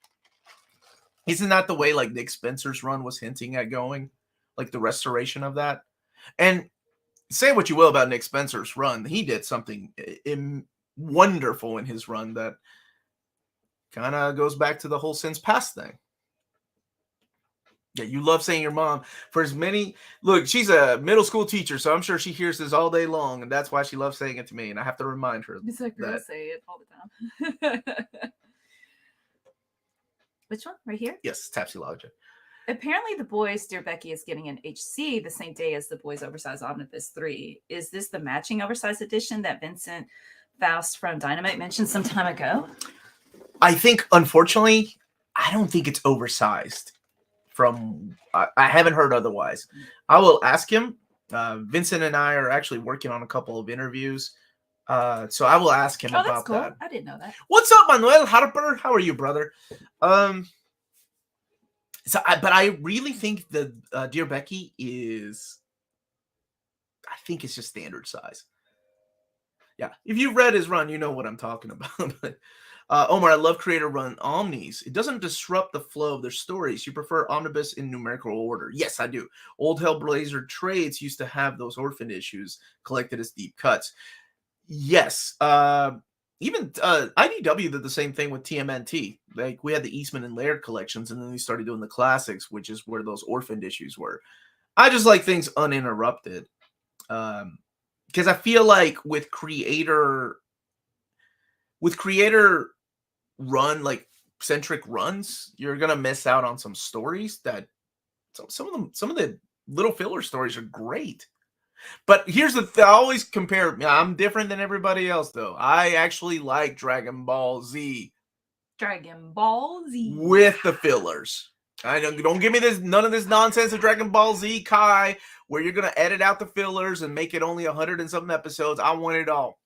Isn't that the way like Nick Spencer's run was hinting at going? Like the restoration of that? And say what you will about Nick Spencer's run. He did something wonderful in his run that kind of goes back to the whole Since Past thing. Yeah, you love saying your mom for as many. Look, she's a middle school teacher, so I'm sure she hears this all day long, and that's why she loves saying it to me. And I have to remind her. It's like girls say it all the time. Which one? Right here? Yes, Tapsilogia. Apparently, the boys' Dear Becky is getting an HC the same day as the boys' oversized Omnibus 3. Is this the matching oversized edition that Vincent Faust from Dynamite mentioned some time ago? I think, unfortunately, I don't think it's oversized. I haven't heard otherwise. I will ask him. Vincent and I are actually working on a couple of interviews. So I will ask him about that's cool. that. I didn't know that. What's up, Manuel Harper? How are you, brother? But I really think the Dear Becky is, I think it's just standard size. Yeah, if you've read his run, you know what I'm talking about. But Omar, I love creator run omnis. It doesn't disrupt the flow of their stories. You prefer omnibus in numerical order? Yes, I do. Old Hellblazer trades used to have those orphan issues collected as deep cuts. Yes. Even IDW did the same thing with TMNT. Like we had the Eastman and Laird collections, and then they started doing the classics, which is where those orphaned issues were. I just like things uninterrupted. Because I feel like with creator run, like centric runs, you're gonna miss out on some stories that some of the little filler stories are great. But here's the thing, I always compare. I'm different than everybody else, though. I actually like Dragon Ball Z. Dragon Ball Z with the fillers. I don't give me none of this nonsense of Dragon Ball Z Kai, where you're gonna edit out the fillers and make it only 100 and something episodes. I want it all.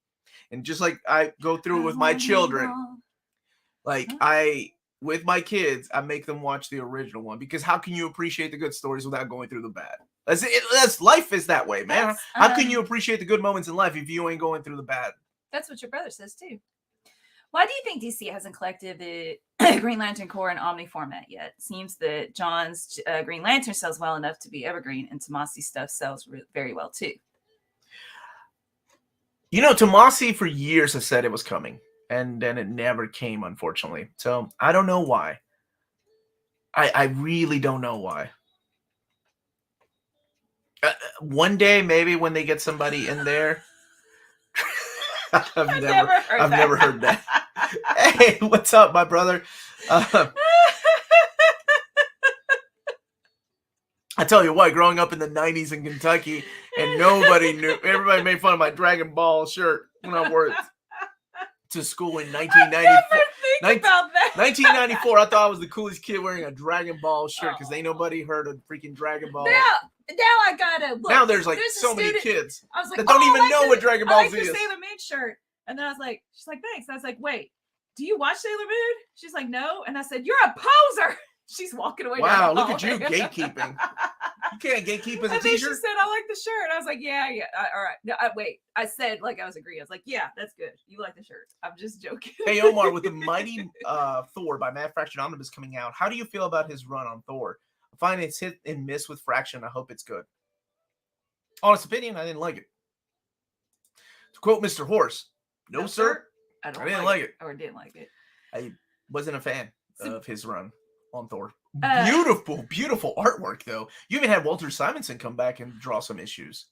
And just like I go through with my children, with my kids, I make them watch the original one, because how can you appreciate the good stories without going through the bad? That's life is that way, man. How can you appreciate the good moments in life if you ain't going through the bad? That's what your brother says too. Why do you think DC hasn't collected the Green Lantern Corps in Omni format yet? It seems that John's Green Lantern sells well enough to be evergreen, and Tomasi's stuff sells very well too. Tomasi for years has said it was coming, and then it never came, unfortunately. So I don't know why. I really don't know why. One day, maybe when they get somebody in there. I've never heard that. Hey, what's up, my brother? I tell you what, growing up in the 90s in Kentucky, and nobody knew. Everybody made fun of my Dragon Ball shirt when I wore it to school in 1994. I thought I was the coolest kid wearing a Dragon Ball shirt, because ain't nobody heard of freaking Dragon Ball. Now I gotta look. Now there's so many kids I was like, that don't even know what Dragon Ball Z is. Sailor Moon shirt. And then she's like, thanks. And I was like, wait, do you watch Sailor Moon? She's like, no. And I said, you're a poser. She's walking away. Wow, look at you gatekeeping. You can't gatekeep as a teacher. She said, I like the shirt. And I was like, yeah. All right. No, wait. I said, like, I was agreeing. I was like, yeah, that's good. You like the shirt. I'm just joking. Hey, Omar, with the mighty Thor by Mad Fraction Omnibus coming out, how do you feel about his run on Thor? I find it's hit and miss with Fraction. I hope it's good. Honest opinion, I didn't like it. To quote Mr. Horse, no, sir. I didn't like it. Or didn't like it. I wasn't a fan of his run on Thor. Beautiful artwork, though. You even had Walter Simonson come back and draw some issues.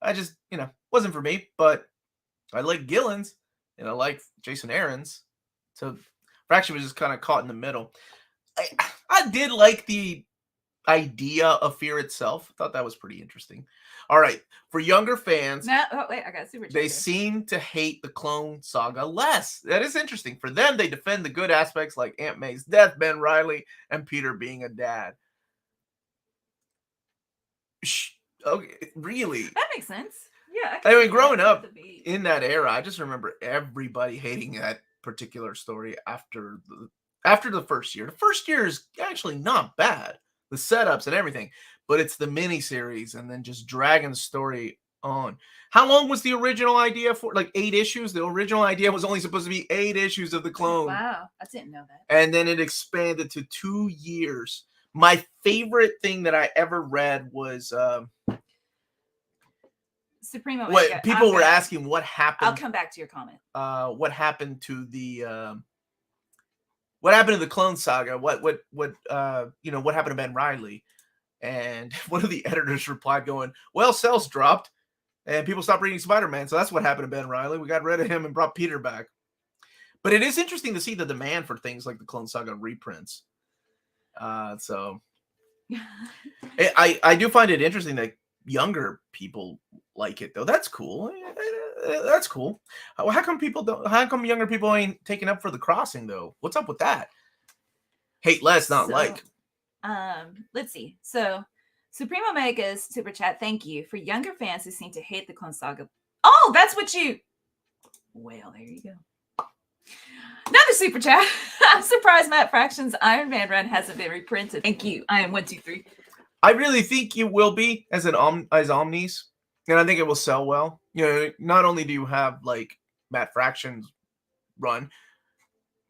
I just, wasn't for me, but I like Gillen's and I like Jason Aaron's. So Fraction was just kind of caught in the middle. I did like the idea of fear itself. I thought that was pretty interesting. All right, for younger fans, wait, I got super. they seem to hate the Clone Saga less. That is interesting. For them, they defend the good aspects like Aunt May's death, Ben Reilly, and Peter being a dad. Okay, really? That makes sense. Yeah. I mean, growing up in that era, I just remember everybody hating that particular story after the first year. The first year is actually not bad, the setups and everything, but it's the miniseries and then just dragging the story on. How long was the original idea for? Like 8 issues? The original idea was only supposed to be 8 issues of the clone. Wow, I didn't know that. And then it expanded to 2 years. My favorite thing that I ever read was Supremo. what people were asking what happened. I'll come back to your comment. What happened to the what happened to the Clone Saga? What happened to Ben Reilly? And one of the editors replied going, well, sales dropped and people stopped reading Spider-Man. So that's what happened to Ben Reilly. We got rid of him and brought Peter back. But it is interesting to see the demand for things like the Clone Saga reprints. So I do find it interesting that younger people like it, though. That's cool. That's cool. How come younger people ain't taking up for The Crossing, though? What's up with that? Hate less, not like. Let's see. So Supremo Mega's super chat, thank you. For younger fans who seem to hate the Clone Saga. Oh, that's what you. Well, there you go. Another super chat. I'm surprised Matt Fraction's Iron Man run hasn't been reprinted. Thank you. I am 123. I really think it will be as Omnis, and I think it will sell well. Not only do you have like Matt Fraction's run,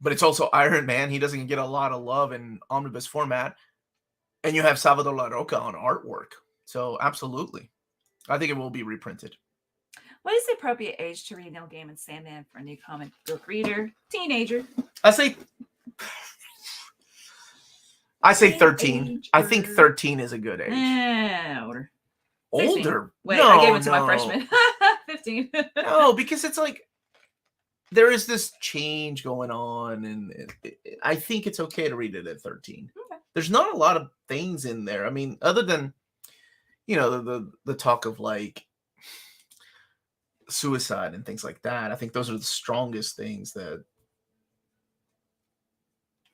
but it's also Iron Man. He doesn't get a lot of love in omnibus format, and you have Salvador La Roca on artwork. So absolutely, I think it will be reprinted. What is the appropriate age to read Neil Gaiman's Sandman for a new comic book reader? Teenager. I say 13. I think 13 is a good age. Older. Older? Wait, I gave it to my freshman. 15. No, because it's like there is this change going on, and I think it's okay to read it at 13. Okay. There's not a lot of things in there. I mean, other than the talk of like suicide and things like that. I think those are the strongest things that.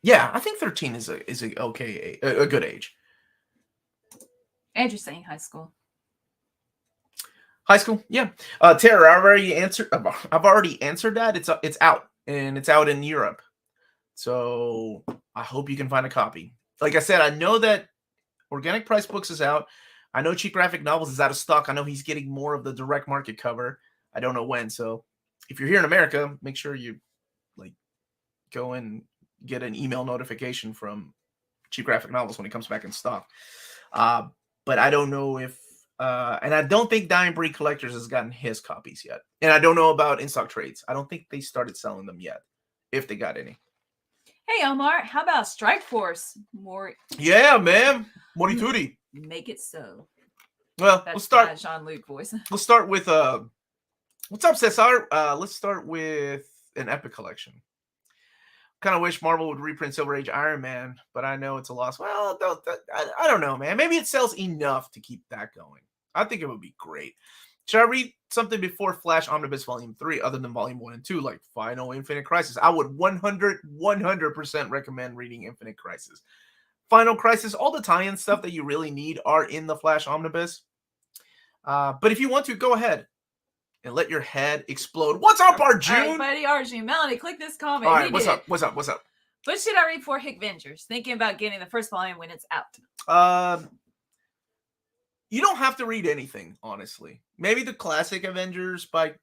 Yeah, I think 13 is a okay a good age. Andrew's saying high school. High school, yeah. Tara, I've already answered that. It's out, and it's out in Europe. So I hope you can find a copy. Like I said, I know that Organic Price Books is out. I know Cheap Graphic Novels is out of stock. I know he's getting more of the direct market cover. I don't know when. So if you're here in America, make sure you go and get an email notification from Cheap Graphic Novels when it comes back in stock. But I don't know if, and I don't think Dying Breed Collectors has gotten his copies yet. And I don't know about in-stock trades. I don't think they started selling them yet, if they got any. Hey, Omar, how about Strike Force? Yeah, man. Morituri. Make it so. Well, That's we'll start. Jean-Luc voice. We'll start with, what's up, Cesar? Let's start with an Epic collection. Kind of wish Marvel would reprint Silver Age Iron Man, but I know it's a loss. Well, I don't know, man. Maybe it sells enough to keep that going. I think it would be great. Should I read something before Flash Omnibus Volume 3 other than Volume 1 and 2, like Final Infinite Crisis? I would 100% recommend reading Infinite Crisis. Final Crisis, all the tie-in stuff that you really need are in the Flash Omnibus. But if you want to, go ahead and let your head explode. What's up, Arjun? All right, buddy, Arjun. Melanie, click this comment. All right, what's up? What's up? What should I read for Hickvengers? Thinking about getting the first volume when it's out. You don't have to read anything, honestly. Maybe the classic Avengers by,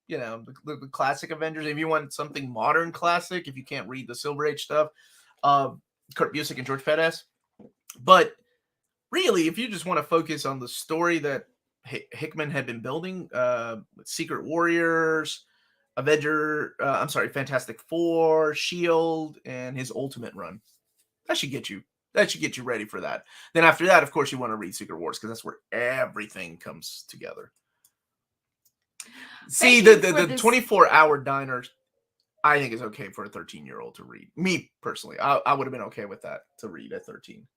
the classic Avengers. If you want something modern classic, if you can't read the Silver Age stuff, Kurt Busiek and George Perez. But really, if you just want to focus on the story that Hickman had been building, with Secret Warriors, Fantastic Four, Shield, and his Ultimate run, that should get you ready for that. Then after that, of course, you want to read Secret Wars because that's where everything comes together. See, the 24-hour diner, I think is okay for a 13-year-old to read. Me personally, I would have been okay with that to read at 13.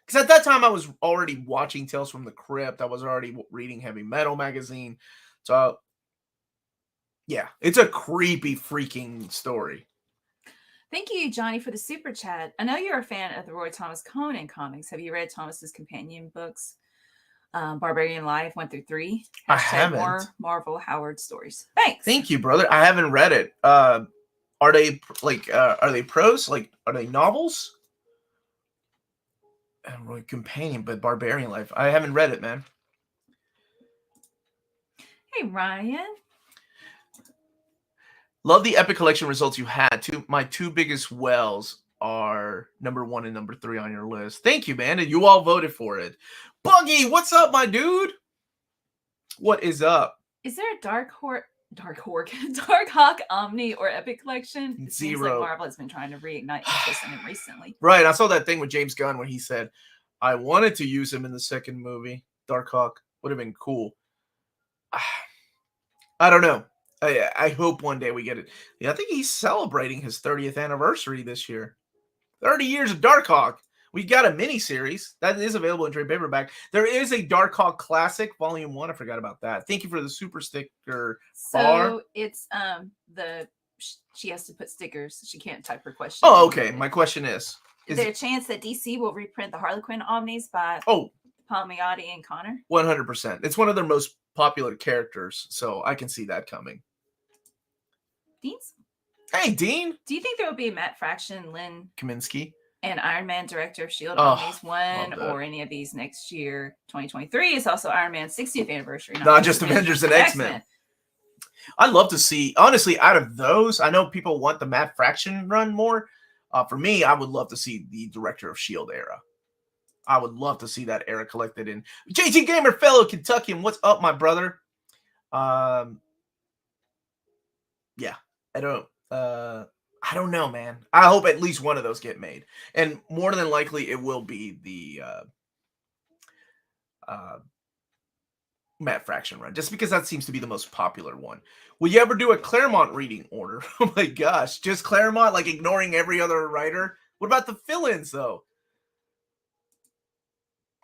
Because at that time I was already watching Tales from the Crypt. I was already reading Heavy Metal magazine. So yeah, it's a creepy freaking story. Thank you, Johnny, for the super chat. I know you're a fan of the Roy Thomas Conan comics. Have you read Thomas's companion books, Barbarian Life 1 through 3? I Hashtag haven't. more Marvel Howard stories. Thanks. Thank you, brother. I haven't read it. Are they prose? Like, are they novels? And Roy Companion, but Barbarian Life. I haven't read it, man. Hey, Ryan. Love the Epic Collection results you had. My two biggest wells are number 1 and number 3 on your list. Thank you, man. And you all voted for it. Buggy, what's up, my dude? What is up? Is there a Dark Hawk Omni or Epic Collection? It seems like Zero. Marvel has been trying to reignite interest in him recently. Right. I saw that thing with James Gunn where he said, I wanted to use him in the second movie. Dark Hawk would have been cool. I don't know. I hope one day we get it. Yeah, I think he's celebrating his 30th anniversary this year. 30 years of Dark Hawk. We got a mini-series that is available in trade paperback. There is a Dark Hawk Classic, Volume 1. I forgot about that. Thank you for the super sticker. So it's she has to put stickers. She can't type her question. Oh, okay. My question is there a chance that DC will reprint the Harlequin Omnis by Palmiotti and Connor? 100%. It's one of their most popular characters, so I can see that coming. Dean's? Hey, Dean. Do you think there will be a Matt Fraction, Lynn Kaminsky, and Iron Man director of S.H.I.E.L.D. Omnis 1 or any of these next year? 2023 is also Iron Man's 60th anniversary. Not just Avengers and X-Men. I'd love to see, honestly, out of those, I know people want the Matt Fraction run more. For me, I would love to see the director of S.H.I.E.L.D. era. I would love to see that era collected in. JT Gamer, fellow Kentuckian, what's up, my brother? Yeah, I don't know, man. I hope at least one of those get made, and more than likely, it will be the Matt Fraction run, just because that seems to be the most popular one. Will you ever do a Claremont reading order? Oh my gosh, just Claremont, like ignoring every other writer? What about the fill-ins though?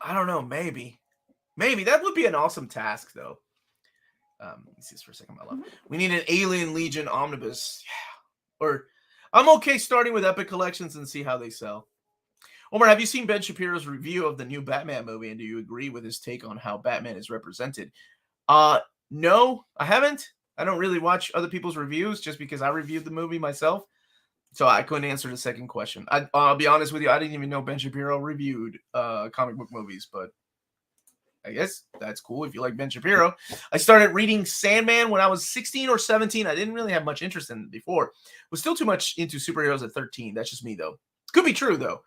I don't know. Maybe that would be an awesome task though. Let me see this for a second, my love. We need an Alien Legion omnibus. Yeah. Or I'm okay starting with Epic Collections and see how they sell. Omar, have you seen Ben Shapiro's review of the new Batman movie, and do you agree with his take on how Batman is represented? No, I haven't. I don't really watch other people's reviews just because I reviewed the movie myself. So I couldn't answer the second question. I'll be honest with you. I didn't even know Ben Shapiro reviewed comic book movies, but I guess that's cool if you like Ben Shapiro. I started reading Sandman when I was 16 or 17. I didn't really have much interest in it before. Was still too much into superheroes at 13. That's just me, though. Could be true, though.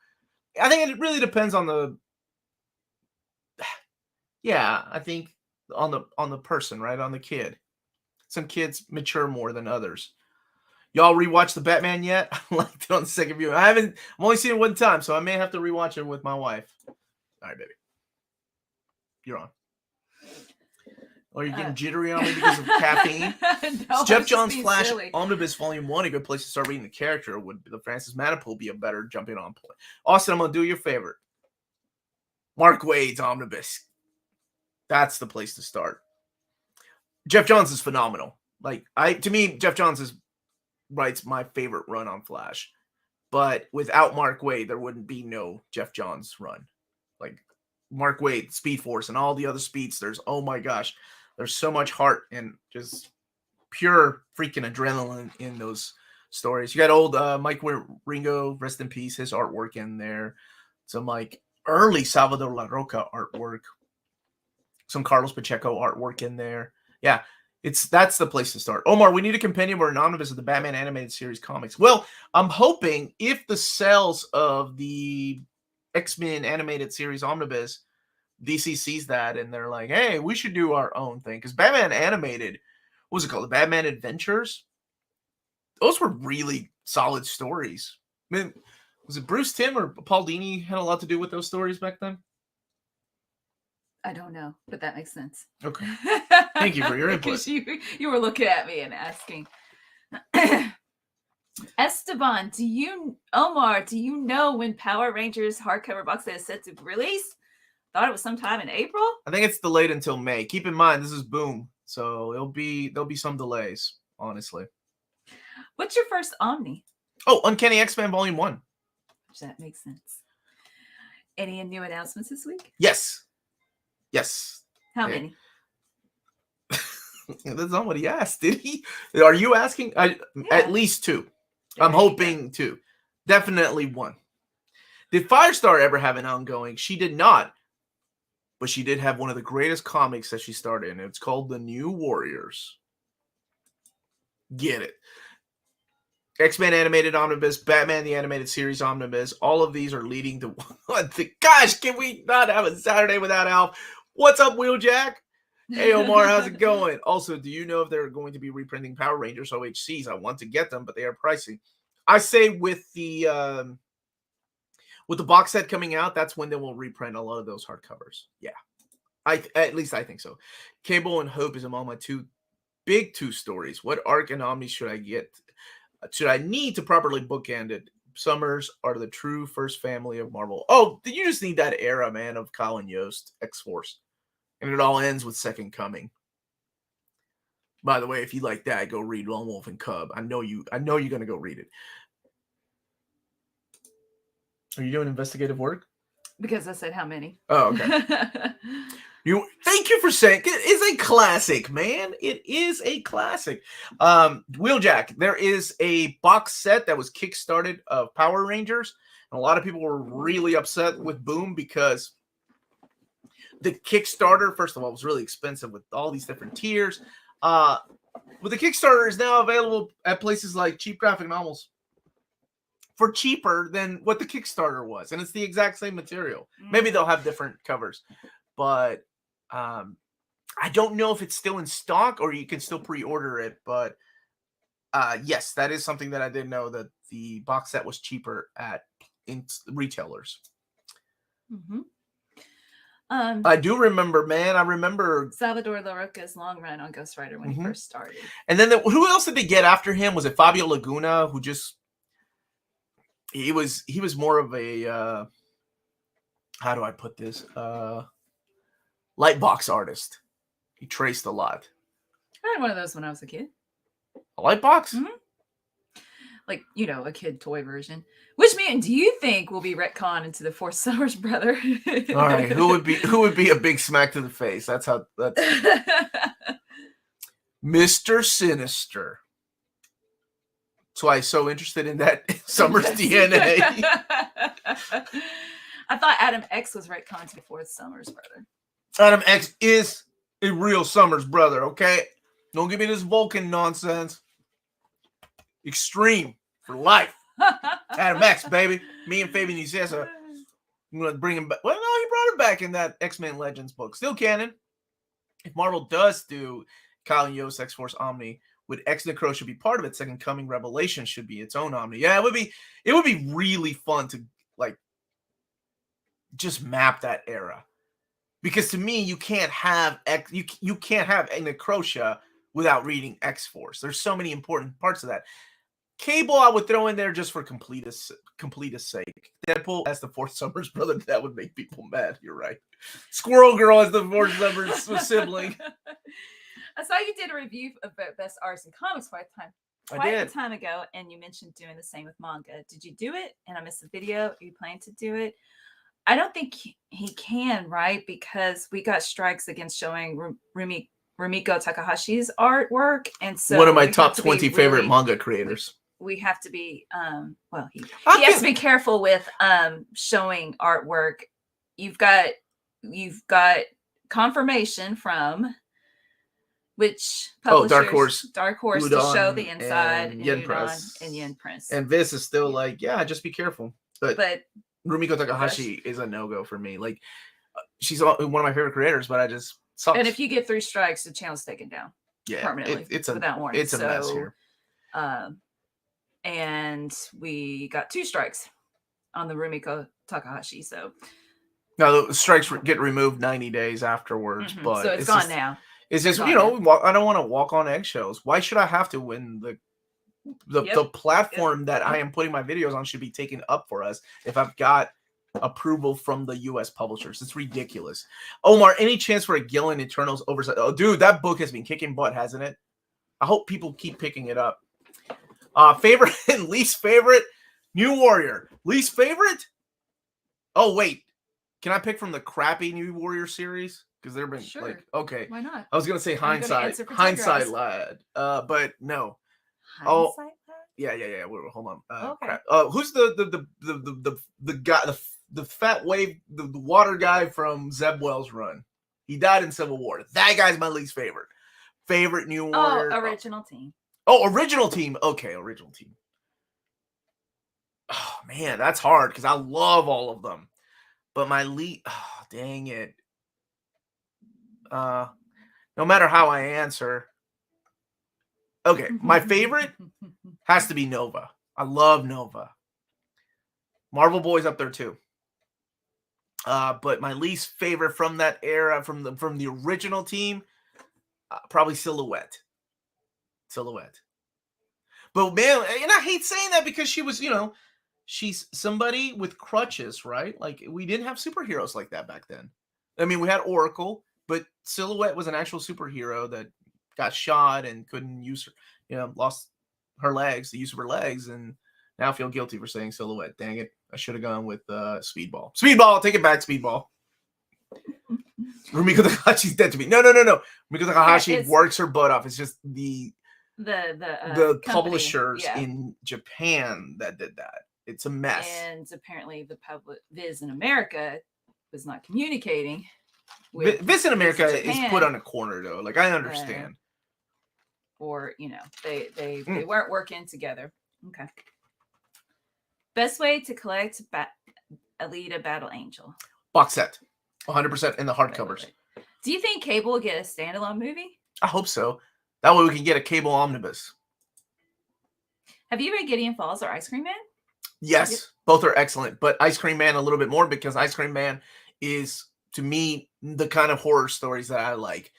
I think it really depends on the... Yeah, I think on the person, right? On the kid. Some kids mature more than others. Y'all rewatch the Batman yet? I liked it on the second view. I'm only seen it one time, so I may have to rewatch it with my wife. All right, baby. You're on. Or are you getting jittery on me because of caffeine? No, Jeff Johns' Flash silly. Omnibus Volume 1 a good place to start reading the character? Would the Francis Manipool be a better jumping on point? Austin, I'm going to do you a favor. Mark Waid's Omnibus. That's the place to start. Jeff Johns is phenomenal. To me, Jeff Johns writes my favorite run on Flash. But without Mark Waid, there wouldn't be no Jeff Johns run. Mark Waid, Speed Force, and all the other speedsters. Oh my gosh. There's so much heart and just pure freaking adrenaline in those stories. You got old Mike Ringo, rest in peace, his artwork in there. Some early Salvador La Roca artwork. Some Carlos Pacheco artwork in there. Yeah, that's the place to start. Omar, we need a compendium or an omnibus of the Batman animated series comics. Well, I'm hoping if the sales of the X-Men animated series omnibus, DC sees that and they're like, hey, we should do our own thing. Because Batman animated, what was it called? The Batman Adventures? Those were really solid stories. I mean, was it Bruce Timm or Paul Dini had a lot to do with those stories back then? I don't know, but that makes sense. Okay. Thank you for your input. Because you were looking at me and asking. Esteban, Omar, do you know when Power Rangers hardcover box set is set to release? Thought it was sometime in April. I think it's delayed until May. Keep in mind, this is Boom, so there'll be some delays, honestly. What's your first Omni? Oh, Uncanny X-Men Volume 1. That makes sense. Any new announcements this week? Yes. How many? That's not what he asked, did he? Are you asking? At least 2. I'm hoping 2. Definitely 1. Did Firestar ever have an ongoing? She did not. But she did have one of the greatest comics that she started, and it's called The New Warriors. Get it. X-Men Animated Omnibus, Batman the Animated Series Omnibus. All of these are leading to one thing. Gosh, can we not have a Saturday without Alf? What's up, Wheeljack? Hey, Omar, how's it going? Also, do you know if they're going to be reprinting Power Rangers OHCs? I want to get them, but they are pricey. I say with the box set coming out, that's when they will reprint a lot of those hardcovers. Yeah, at least I think so. Cable and Hope is among my big two stories. What arc and Omni should I get? Should I need to properly bookend it? Summers are the true first family of Marvel. Oh, you just need that era, man, of Colin Yost, X-Force. And it all ends with Second Coming. By the way, if you like that, go read Lone Wolf and Cub. I know you're gonna go read it. Are you doing investigative work? Because I said how many. Oh, okay. Thank you for saying it is a classic, man. It is a classic. Wheeljack, there is a box set that was kickstarted of Power Rangers. And a lot of people were really upset with Boom because the Kickstarter, first of all, was really expensive with all these different tiers. But the Kickstarter is now available at places like Cheap Graphic Novels for cheaper than what the Kickstarter was. And it's the exact same material. Maybe they'll have different covers. But I don't know if it's still in stock or you can still pre-order it. But yes, that is something that I didn't know, that the box set was cheaper in retailers. Mm-hmm. I do remember, man. I remember Salvador Larroca's long run on Ghost Rider when he first started. And then who else did they get after him? Was it Fabio Laguna, who just he was more of a how do I put this? Light box artist. He traced a lot. I had one of those when I was a kid. A light box? Mm-hmm. Like, a kid toy version. Which mutant do you think will be retconned into the Fourth Summers brother? All right, who would be a big smack to the face? That's Mr. Sinister. That's why I'm so interested in that Summers DNA. I thought Adam X was retconned to the Fourth Summers brother. Adam X is a real Summers brother, okay? Don't give me this Vulcan nonsense. Extreme for life. Adam X, baby. Me and Fabian Nicieza. I'm going to bring him back. Well, no, he brought him back in that X-Men Legends book. Still canon. If Marvel does do Colin Yost X-Force Omni, would X Necrosha be part of it? Second Coming Revelation should be its own Omni. Yeah, it would be really fun to just map that era. Because to me, you can't have you can't have a Necrosha without reading X-Force. There's so many important parts of that. Cable, I would throw in there just for completest sake. Deadpool as the Fourth Summers brother, that would make people mad. You're right. Squirrel Girl as the Fourth Summers sibling. I saw you did a review of Best Artists in Comics quite a time ago, and you mentioned doing the same with manga. Did you do it? And I missed the video. Are you planning to do it? I don't think he can, right? Because we got strikes against showing Rumiko Takahashi's artwork, and so one of my top 20 favorite manga creators. We have to be he has to be careful with showing artwork. You've got confirmation from which publishers? Dark Horse to show the inside, and Yen Press. And Viz is still just be careful. But Rumiko Takahashi is a no-go for me. She's one of my favorite creators, but I just sucks. And if you get 3 strikes, the channel's taken down permanently. It's without warning. It's a mess here. And we got 2 strikes on the Rumiko Takahashi. So now the strikes get removed 90 days afterwards, but so it's gone now. It's just I don't want to walk on eggshells. Why should I have to win the the platform that I am putting my videos on should be taken up for us if I've got approval from the U.S. publishers. It's ridiculous. Omar, any chance for a Gillen Eternals oversight? Oh, dude, that book has been kicking butt, hasn't it? I hope people keep picking it up. Favorite and least favorite? New Warrior. Least favorite? Oh, wait. Can I pick from the crappy New Warrior series? Because they've been like, okay. Why not? I was going to say hindsight lad. But no. Hindsight lad? Yeah. Wait, hold on. Okay. Crap. Who's the guy, the fat wave, the water guy from Zeb Wells' run? He died in Civil War. That guy's my least favorite. Favorite New Warrior. Oh, original team. Oh, original team. Okay, original team. Oh man, that's hard because I love all of them. But my lead, oh, dang it. No matter how I answer. Okay, my favorite has to be Nova. I love Nova. Marvel Boy's up there too. But my least favorite from that era, from the original team, probably Silhouette. But man, and I hate saying that because she was, she's somebody with crutches, right? Like we didn't have superheroes like that back then. I mean, we had Oracle, but Silhouette was an actual superhero that got shot and couldn't use her, lost her legs, the use of her legs, and now I feel guilty for saying Silhouette. Dang it. I should have gone with Speedball. Speedball, take it back, Speedball. Rumiko Takahashi's dead to me. No. Rumiko Takahashi works her butt off. It's just the publishers in Japan that did that. It's a mess. And apparently the Viz in America was not communicating. Viz in America is put on a corner though. Like I understand. Or they weren't working together. Okay. Best way to collect Alita Battle Angel. Box set. 100% in the hardcovers. Do you think Cable will get a standalone movie? I hope so. That way we can get a Cable omnibus. Have you read Gideon Falls or Ice Cream Man? Yes, both are excellent. But Ice Cream Man a little bit more because Ice Cream Man is, to me, the kind of horror stories that I like.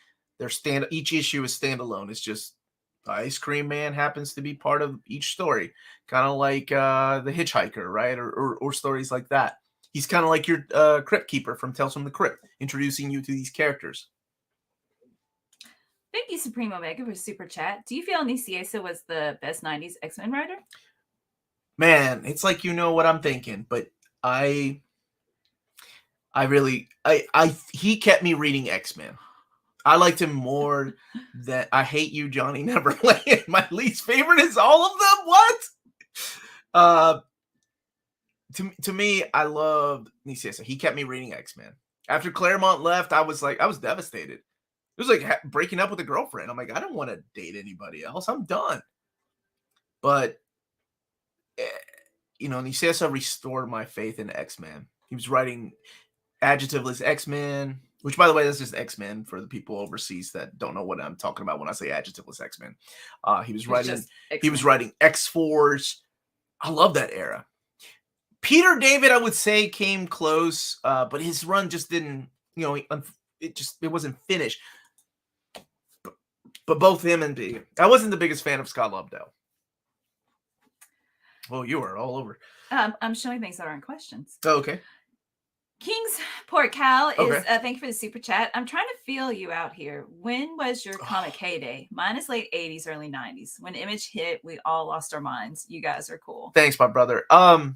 Each issue is standalone. It's just Ice Cream Man happens to be part of each story. Kind of like The Hitchhiker, right? Or stories like that. He's kind of like your Crypt Keeper from Tales from the Crypt, introducing you to these characters. Thank you, Supreme Omega, for Super Chat. Do you feel Nicieza was the best 90s X-Men writer? Man, it's like you know what I'm thinking, but he kept me reading X-Men. I liked him more than I Hate You, Johnny Neverland. My least favorite is all of them. What? To me, I loved Nicieza. He kept me reading X-Men. After Claremont left, I was devastated. It was like breaking up with a girlfriend. I'm like, I don't want to date anybody else. I'm done. But, Nicieza restored my faith in X-Men. He was writing adjectiveless X-Men, which, by the way, that's just X-Men for the people overseas that don't know what I'm talking about when I say adjectiveless X-Men. He was writing X-Force. I love that era. Peter David, I would say, came close, but his run just didn't, it wasn't finished. But both him and B. I wasn't the biggest fan of Scott Lobdell. Well, you were all over. I'm showing things that aren't questions. Oh, okay. King's Port Cal is thank you for the super chat. I'm trying to feel you out here. When was your comic heyday? Mine is late 80s, early 90s. When Image hit, we all lost our minds. You guys are cool. Thanks, my brother. To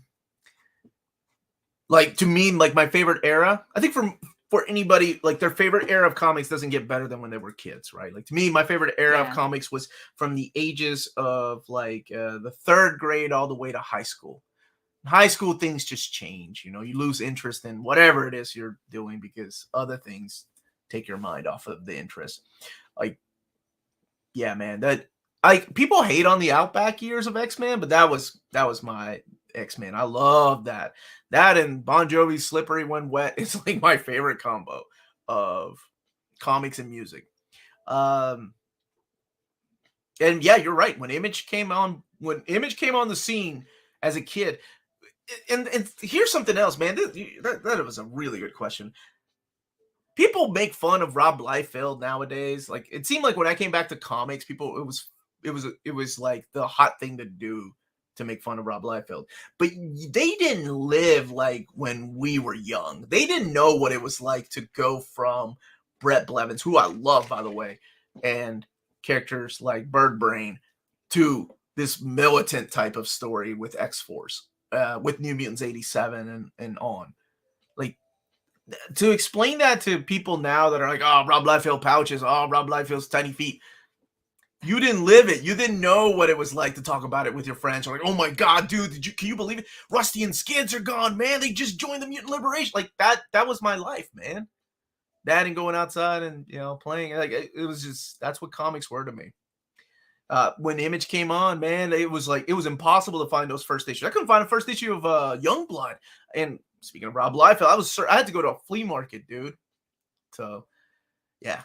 me, my favorite era, I think for anybody, their favorite era of comics doesn't get better than when they were kids, right? To me, my favorite era of comics was from the ages of the third grade all the way to high school. In high school, things just change. You lose interest in whatever it is you're doing because other things take your mind off of the interest. People hate on the Outback years of X-Men, but that was my X-Men. I love that. That and Bon Jovi's Slippery When Wet is my favorite combo of comics and music. And yeah, you're right. When Image came on the scene as a kid, and here's something else, man. That was a really good question. People make fun of Rob Liefeld nowadays. It seemed like when I came back to comics, it it was like the hot thing to do to make fun of Rob Liefeld. But they didn't live like when we were young. They didn't know what it was like to go from Brett Blevins, who I love, by the way, and characters like Birdbrain, to this militant type of story with X-Force, with New Mutants 87 and on. Like, to explain that to people now that are like, oh, Rob Liefeld pouches, oh, Rob Liefeld's tiny feet. You didn't live it. You didn't know what it was like to talk about it with your friends. You're like, oh my God, dude, can you believe it? Rusty and Skids are gone, man. They just joined the Mutant Liberation. Like, that was my life, man. That and going outside and, playing. Like, it was just, that's what comics were to me. When Image came on, man, it was impossible to find those first issues. I couldn't find a first issue of Youngblood. And speaking of Rob Liefeld, I had to go to a flea market, dude. So, yeah,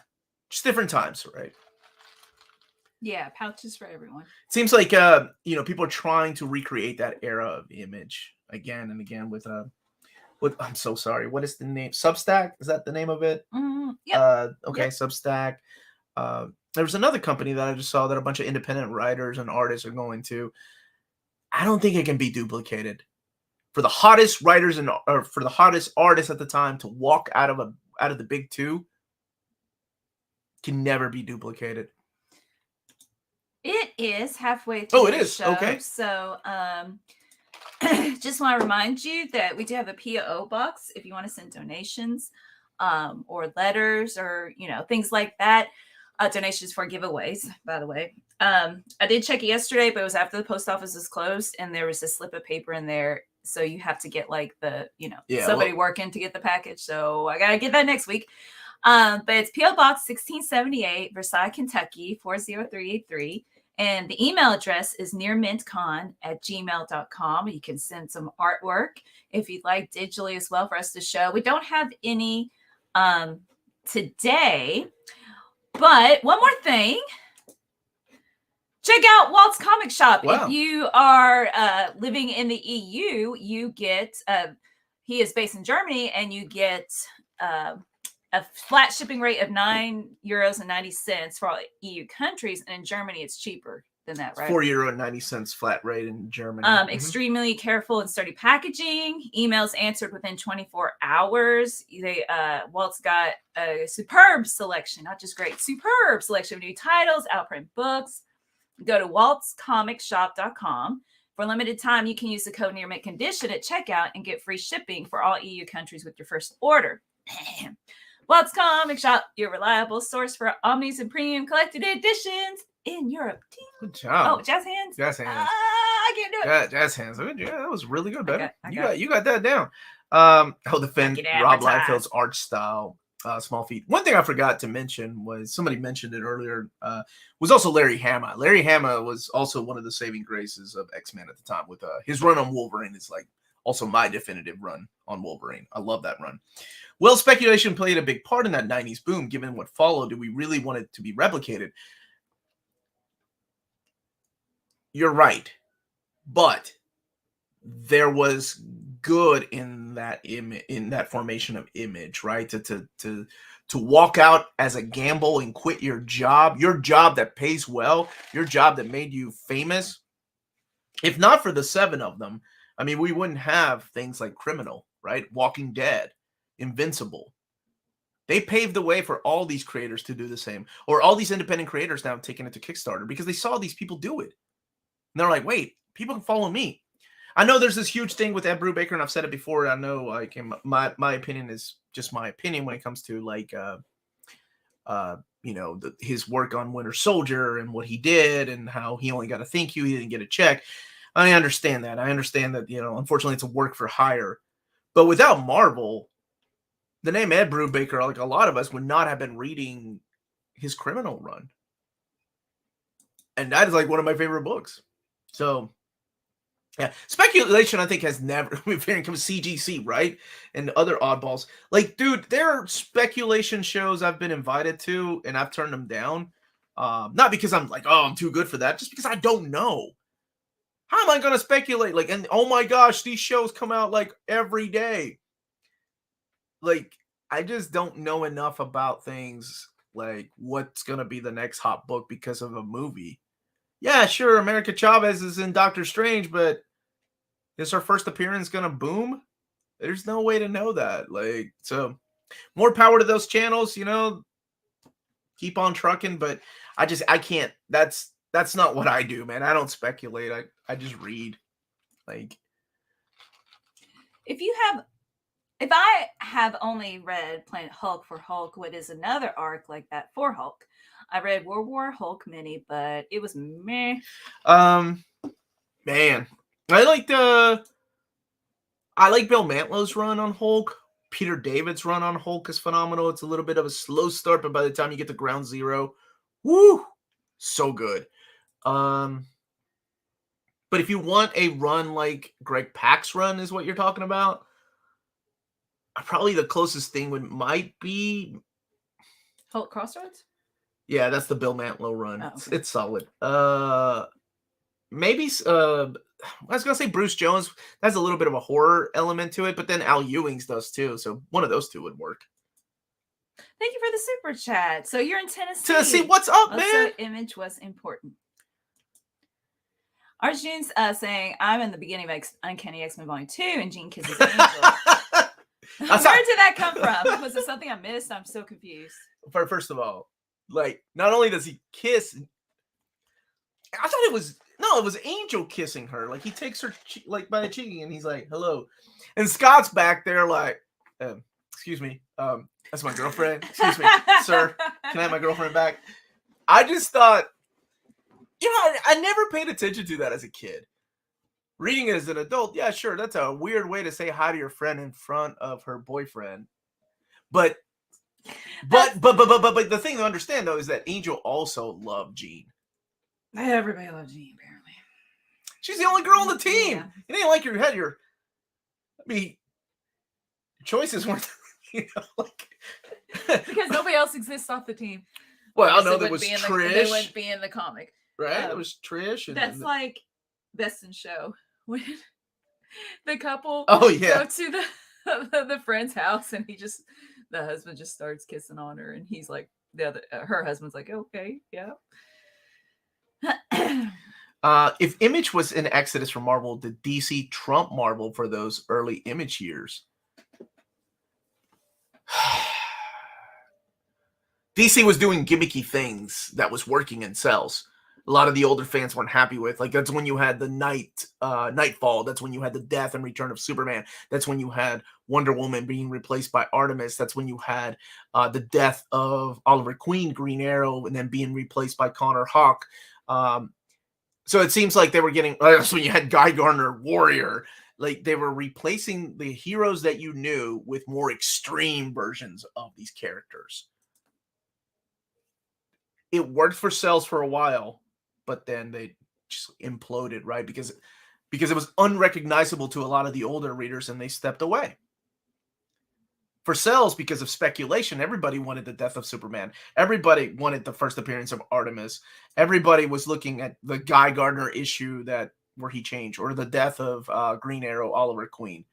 just different times, right? Yeah, pouches for everyone. It seems like people are trying to recreate that era of Image again and again with I'm so sorry. What is the name? Substack? Is that the name of it? Yeah. Okay, yep. Substack. There was another company that I just saw that a bunch of independent writers and artists are going to. I don't think it can be duplicated. For the hottest writers or for the hottest artists at the time to walk out of the big two can never be duplicated. It is halfway through. Oh, it is. Show, okay. So, just want to remind you that we do have a PO box if you want to send donations, or letters, or things like that. Donations for giveaways, by the way. I did check it yesterday, but it was after the post office was closed, and there was a slip of paper in there. So you have to get like the, somebody working to get the package. So I gotta get that next week. But it's PO Box 1678, Versailles, Kentucky 40383. And the email address is nearmintcon@gmail.com. You can send some artwork if you'd like digitally as well for us to show. We don't have any today, but one more thing. Check out Walt's Comic Shop. Wow. If you are living in the EU, you get, he is based in Germany, and you get a flat shipping rate of €9.90 for all EU countries. And in Germany, it's cheaper than that, right? €4.90 flat rate in Germany. Extremely careful and sturdy packaging. Emails answered within 24 hours. Walt's got a superb selection, not just great, superb selection of new titles, outprint books. Go to waltzcomicshop.com. For a limited time, you can use the code NearMintCondition at checkout and get free shipping for all EU countries with your first order. Walt's Comic Shop, your reliable source for omnis and premium collected editions in Europe. Good job. Oh, jazz hands. Jazz hands. I can't do it. Yeah, jazz hands. Yeah, that was really good, baby. You got that down. I'll defend Rob Liefeld's art style. Small feat. One thing I forgot to mention was, somebody mentioned it earlier, was also Larry Hama. Larry Hama was also one of the saving graces of X-Men at the time. With his run on Wolverine is like also my definitive run on Wolverine. I love that run. Well, speculation played a big part in that 90s boom. Given what followed, do we really want it to be replicated? You're right, but there was good in that formation of Image, right? To walk out as a gamble and quit your job that pays well, your job that made you famous. If not for the 7 of them, I mean, we wouldn't have things like Criminal, right? Walking Dead, Invincible. They paved the way for all these creators to do the same, or all these independent creators now taking it to Kickstarter because they saw these people do it. And they're like, wait, people can follow me. I know there's this huge thing with Ed Brubaker, and I've said it before. I know, like, my opinion is just my opinion when it comes to like, his work on Winter Soldier and what he did and how he only got a thank you, he didn't get a check. I understand that. Unfortunately, it's a work for hire. But without Marvel, the name Ed Brubaker, like a lot of us, would not have been reading his Criminal run, and that is like one of my favorite books. So. Yeah, speculation, I think, has never been come CGC, right? And other oddballs. Like, dude, there are speculation shows I've been invited to, and I've turned them down. Not because I'm like, oh, I'm too good for that, just because I don't know. How am I going to speculate? Like, and oh my gosh, these shows come out like every day. Like, I just don't know enough about things like what's going to be the next hot book because of a movie. yeah, sure, America Chavez is in Doctor Strange, but is her first appearance gonna boom? There's no way to know that. Like, so more power to those channels, keep on trucking, but I can't. That's not what I do, man. I don't speculate. I just read. Like, If I have only read Planet Hulk for Hulk, what is another arc like that for Hulk? I read World War Hulk mini, but it was meh. Man, I like Bill Mantlow's run on Hulk. Peter David's run on Hulk is phenomenal. It's a little bit of a slow start, but by the time you get to Ground Zero, woo, so good. But if you want a run like Greg Pak's run is what you're talking about, probably the closest thing might be Hulk Crossroads? Yeah, that's the Bill Mantlo run. Oh, okay. It's solid. Maybe I was gonna say Bruce Jones. That's a little bit of a horror element to it, but then Al Ewing's does too. So one of those two would work. Thank you for the super chat. So you're in Tennessee. Tennessee, what's up, man? Also, image was important. Arjun's saying, I'm in the beginning of Uncanny X-Men Volume 2, and Jean kisses Angel. Where did that come from? Was it something I missed? I'm so confused. First of all, like, not only does he kiss, I thought it was Angel kissing her. Like, he takes her like by the cheek and he's like, "Hello," and Scott's back there like, "Excuse me, that's my girlfriend. Excuse me, sir, can I have my girlfriend back?" I just thought, I never paid attention to that as a kid. Reading it as an adult, yeah, sure, that's a weird way to say hi to your friend in front of her boyfriend. But the thing to understand though is that Angel also loved Jean. Everybody loves Jean, apparently. She's the only girl on the team. Yeah. It ain't like your choices weren't, like because nobody else exists off the team. Well, I know there was Trish. They wouldn't be in the comic. Right? There was Trish. And that's like Best in Show. When the couple go to the friend's house and the husband just starts kissing on her and he's like, her husband's like, okay, yeah. If Image was in Exodus for Marvel, did DC trump Marvel for those early Image years? DC was doing gimmicky things that was working in cells. A lot of the older fans weren't happy with. Like, that's when you had the Nightfall. That's when you had the death and return of Superman. That's when you had Wonder Woman being replaced by Artemis. That's when you had the death of Oliver Queen, Green Arrow, and then being replaced by Connor Hawke. So it seems like they were getting, that's when you had Guy Gardner, Warrior. Like, they were replacing the heroes that you knew with more extreme versions of these characters. It worked for cells for a while, but then they just imploded, right? Because it was unrecognizable to a lot of the older readers and they stepped away. For cells, because of speculation, everybody wanted the death of Superman. Everybody wanted the first appearance of Artemis. Everybody was looking at the Guy Gardner issue where he changed, or the death of Green Arrow, Oliver Queen.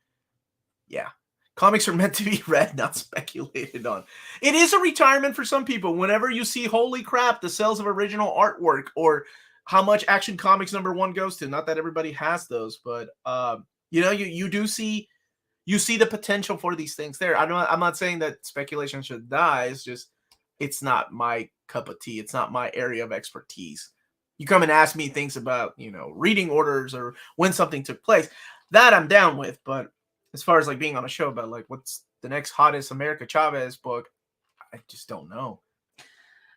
Yeah. Comics are meant to be read, not speculated on. It is a retirement for some people. Whenever you see, holy crap, the sales of original artwork, or how much Action Comics #1 goes to. Not that everybody has those, but you do see. You see the potential for these things there. I'm not saying that speculation should die. It's not my cup of tea. It's not my area of expertise. You come and ask me things about, reading orders or when something took place. That I'm down with. But as far as like being on a show about like what's the next hottest America Chavez book, I just don't know.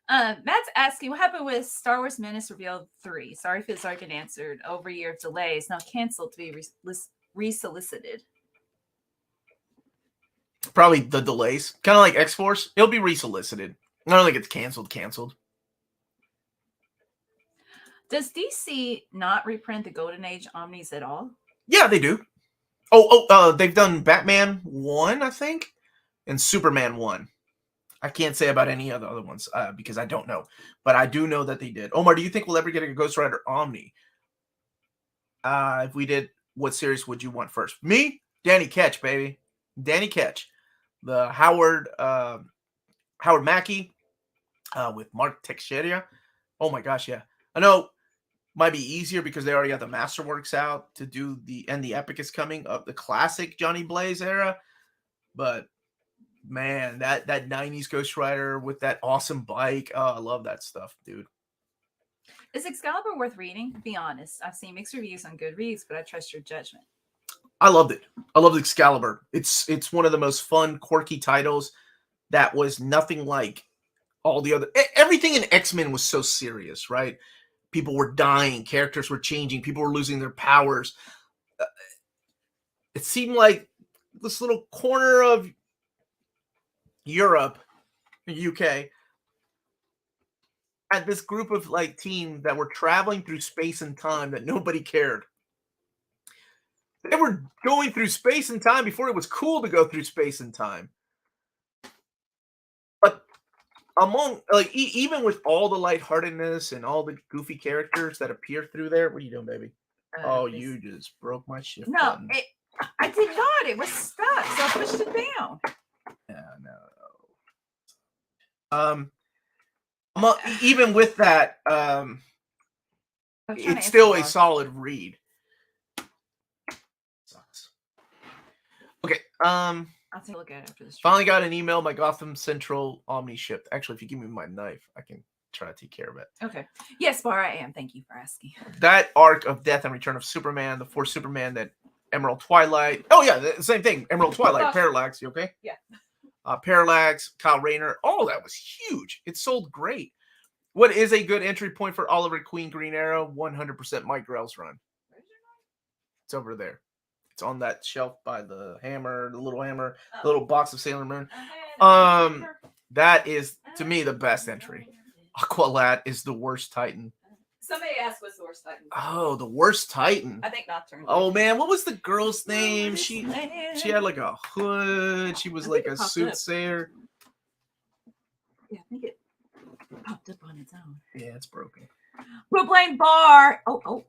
Matt's asking, what happened with Star Wars Menace Revealed 3? Sorry if it's already been answered. Over a year of delays, now canceled to be resolicited. Probably the delays. Kind of like X-Force. It'll be resolicited. I don't think it's canceled. Does DC not reprint the Golden Age Omnis at all? Yeah, they do. They've done Batman 1, I think, and Superman 1. I can't say about any other ones because I don't know. But I do know that they did. Omar, do you think we'll ever get a Ghost Rider Omni? If we did, what series would you want first? Me? Danny Ketch, baby. Danny Ketch. The Howard Mackie with Mark Teixeira. Oh my gosh, yeah. I know might be easier because they already got the Masterworks out to do the Epic is coming of the classic Johnny Blaze era. But man, that 90s Ghost Rider with that awesome bike. Oh, I love that stuff, dude. Is Excalibur worth reading? Be honest. I've seen mixed reviews on Goodreads, but I trust your judgment. I loved it. I loved Excalibur. It's one of the most fun, quirky titles that was nothing like all the other. Everything in X-Men was so serious, right? People were dying, characters were changing, people were losing their powers. It seemed like this little corner of Europe, UK, had this group of like team that were traveling through space and time that nobody cared. They were going through space and time before it was cool to go through space and time. But among like even with all the lightheartedness and all the goofy characters that appear through there, what are you doing, baby? You just broke my shift. No, button. I did not. It was stuck, so I pushed it down. Yeah, no. Even with that, it's still a solid read. Sucks. Okay. I'll take a look at it after this. Finally got an email. My Gotham Central Omni shipped. Actually, if you give me my knife, I can try to take care of it. Okay. Yes, Bar, I am. Thank you for asking. That arc of Death and Return of Superman, the fourth Superman that Emerald Twilight. Oh yeah, the same thing. Emerald Twilight, Parallax. You okay? Yeah. Parallax, Kyle Rayner. All that was huge. It sold great. What is a good entry point for Oliver Queen Green Arrow? 100% Mike Grell's run. It's over there. It's on that shelf by the hammer, the little hammer, the little box of Sailor Moon. That is, to me, the best entry. Aqualad is the worst Titan. Somebody asked what's the worst Titan. Oh, the worst Titan. I think Nocturne. Oh man, what was the girl's name? She had like a hood. She was like a soothsayer. Yeah, I think it popped up on its own. Yeah, it's broken. We'll blame Bar. Oh, what?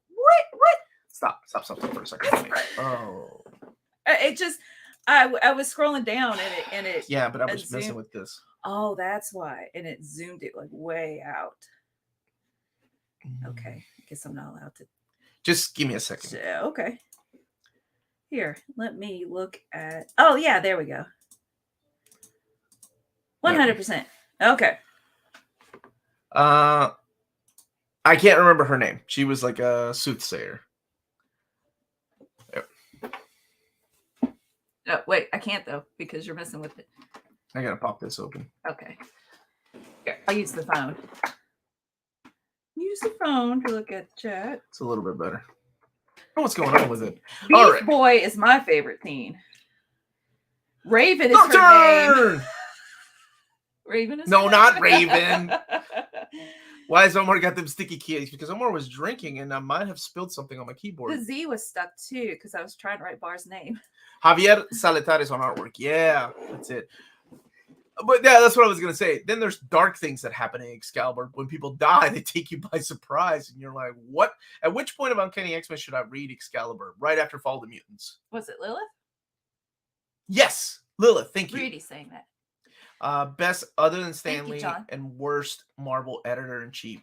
Stop for a second. Oh. It just, I was scrolling down and it. Yeah, but I was messing with this. Oh, that's why. And it zoomed it like way out. Okay, I guess I'm not allowed to. Just give me a second. Okay. Here, let me look at. Oh, yeah, there we go. 100%. Okay. I can't remember her name. She was like a soothsayer. Oh, wait, I can't though because you're messing with it. I gotta pop this open. Okay. Here, I'll use the phone. Use the phone to look at the chat. It's a little bit better. I don't know what's going on with it. Beef Boy is my favorite teen. Raven is her name. Raven is no, not Raven. Why has Omar got them sticky keys? Because Omar was drinking and I might have spilled something on my keyboard. The Z was stuck too because I was trying to write Bar's name. Javier Saletares on artwork. Yeah, that's it. But yeah, that's what I was gonna say. Then there's dark things that happen in Excalibur. When people die, they take you by surprise, and you're like, "What?" At which point of Uncanny X-Men should I read Excalibur? Right after Fall of the Mutants. Was it Lilith? Yes, Lilith. Thank you. Rudy's saying that. Best other than Stanley you, and worst Marvel editor-in-chief.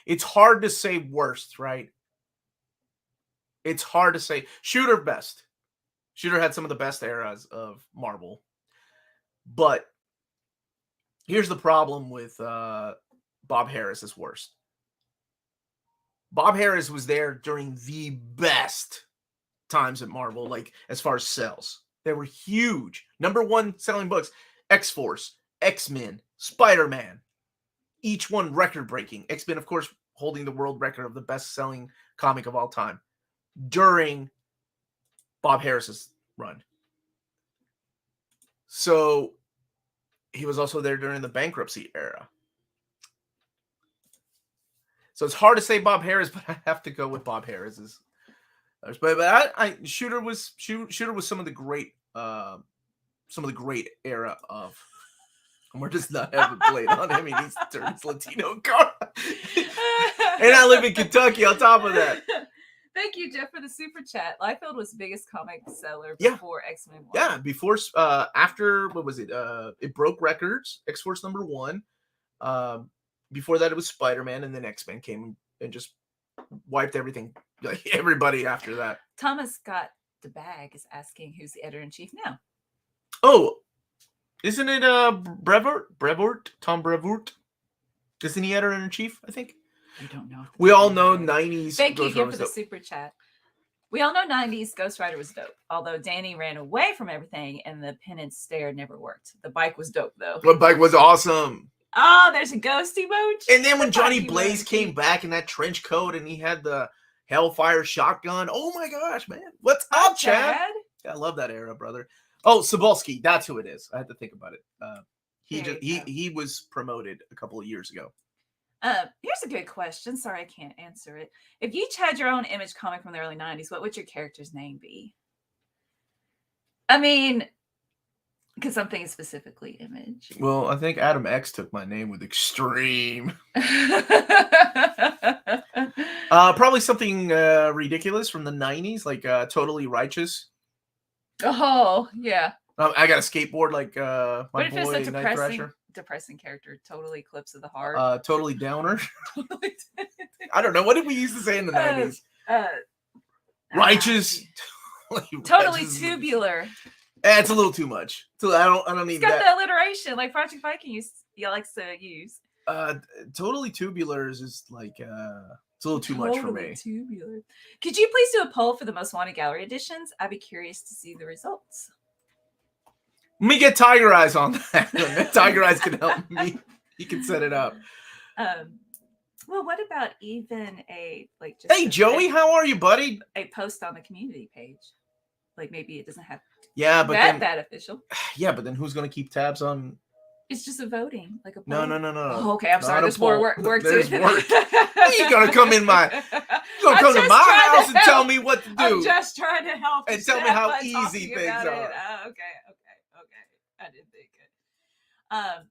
It's hard to say worst, right? It's hard to say. Shooter best. Shooter had some of the best eras of Marvel. But here's the problem with Bob Harris is worst. Bob Harris was there during the best times at Marvel, like as far as sales. They were huge. Number one selling books. X-Force, X-Men, Spider-Man. Each one record-breaking. X-Men, of course, holding the world record of the best-selling comic of all time during Bob Harris's run. So he was also there during the bankruptcy era. So it's hard to say Bob Harris, but I have to go with Bob Harris's. But Shooter was some of the great era of. And we're just not having played on him. He needs to turn his Latino card. And I live in Kentucky on top of that. Thank you, Jeff, for the super chat. Liefeld was the biggest comic seller before X-Men 1. Yeah, before, after, what was it? It broke records. X-Force #1. before that, it was Spider-Man, and then X-Men came and just wiped everything, like everybody after that. Thomas got the bag is asking who's the editor-in-chief now. Oh, isn't it Brevoort? Tom Brevoort? Isn't he editor-in-chief, I think? I don't know. We all know 90s. Thank you Ghost again Rider for the was dope. super chat. We all know 90s Ghost Rider was dope. Although Danny ran away from everything and the penance stare never worked. The bike was dope though. The bike was awesome. Oh, there's a ghost emoji. And then when Johnny Bike Blaze emoji. came back in that trench coat and he had the Hellfire shotgun. Oh my gosh, man. What's Hi, up, Chad? I love that era, brother. Oh, Cebulski. That's who it is. I had to think about it. He was promoted a couple of years ago. Here's a good question. Sorry, I can't answer it. If you each had your own Image comic from the early 90s, what would your character's name be? I mean, because I'm thinking specifically Image. Well, I think Adam X took my name with Extreme. Probably something ridiculous from the 90s, like Totally Righteous. Oh, yeah. I got a skateboard like my What if boy it's a Night Thrasher. depressing character? Totally Eclipse of the Heart. Totally Downer. I don't know. What did we used to say in the 90s? Righteous. Totally Righteous. Tubular. It's a little too much. So I don't need It's got that. the alliteration like Project Viking likes to use. Totally Tubular is just like it's a little too much for me. Tubular. Could you please do a poll for the most wanted gallery editions? I'd be curious to see the results. Let me get Tiger Eyes on that. Tiger Eyes can help me. He can set it up. Well, what about even a like? Just Hey, Joey, how are you, buddy? A post on the community page, like maybe it doesn't have. Yeah, but that official. Yeah, but then who's gonna keep tabs on? It's just a voting, like a No. poll. Oh, okay, I'm sorry. Not There's more work. There's to work. You gonna come in my? You gonna come to my house and tell me what to do? I'm just trying to help. And tell me how by easy talking things about are. it. Okay. I didn't think it.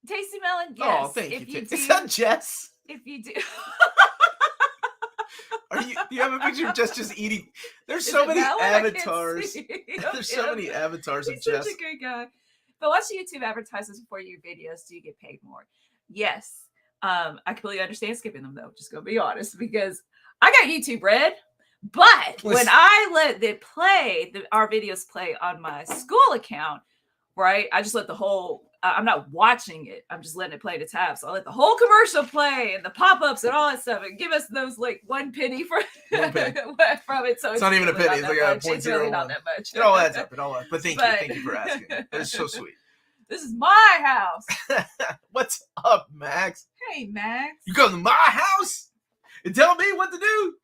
Tasty Melon. Yes. Oh, thank if you. do, Is that Jess? If you do. Do you have a picture of Jess just eating? There's Is so it many that one? I can't avatars. see. There's so many avatars of He's Jess. such a good guy. But watch YouTube advertisements before your videos. Do you get paid more? Yes. I completely understand skipping them though. Just gonna be honest, because I got YouTube Red. But when I let it play, our videos play on my school account, right? I just let the whole. I'm not watching it. I'm just letting it play the tab. So I let the whole commercial play and the pop-ups and all that stuff and give us those like 1 penny from it. So it's not even a penny. It's like a 0.01. It's really not that much. It all adds up. But thank you for asking. That's so sweet. This is my house. What's up, Max? Hey, Max. You come to my house and tell me what to do.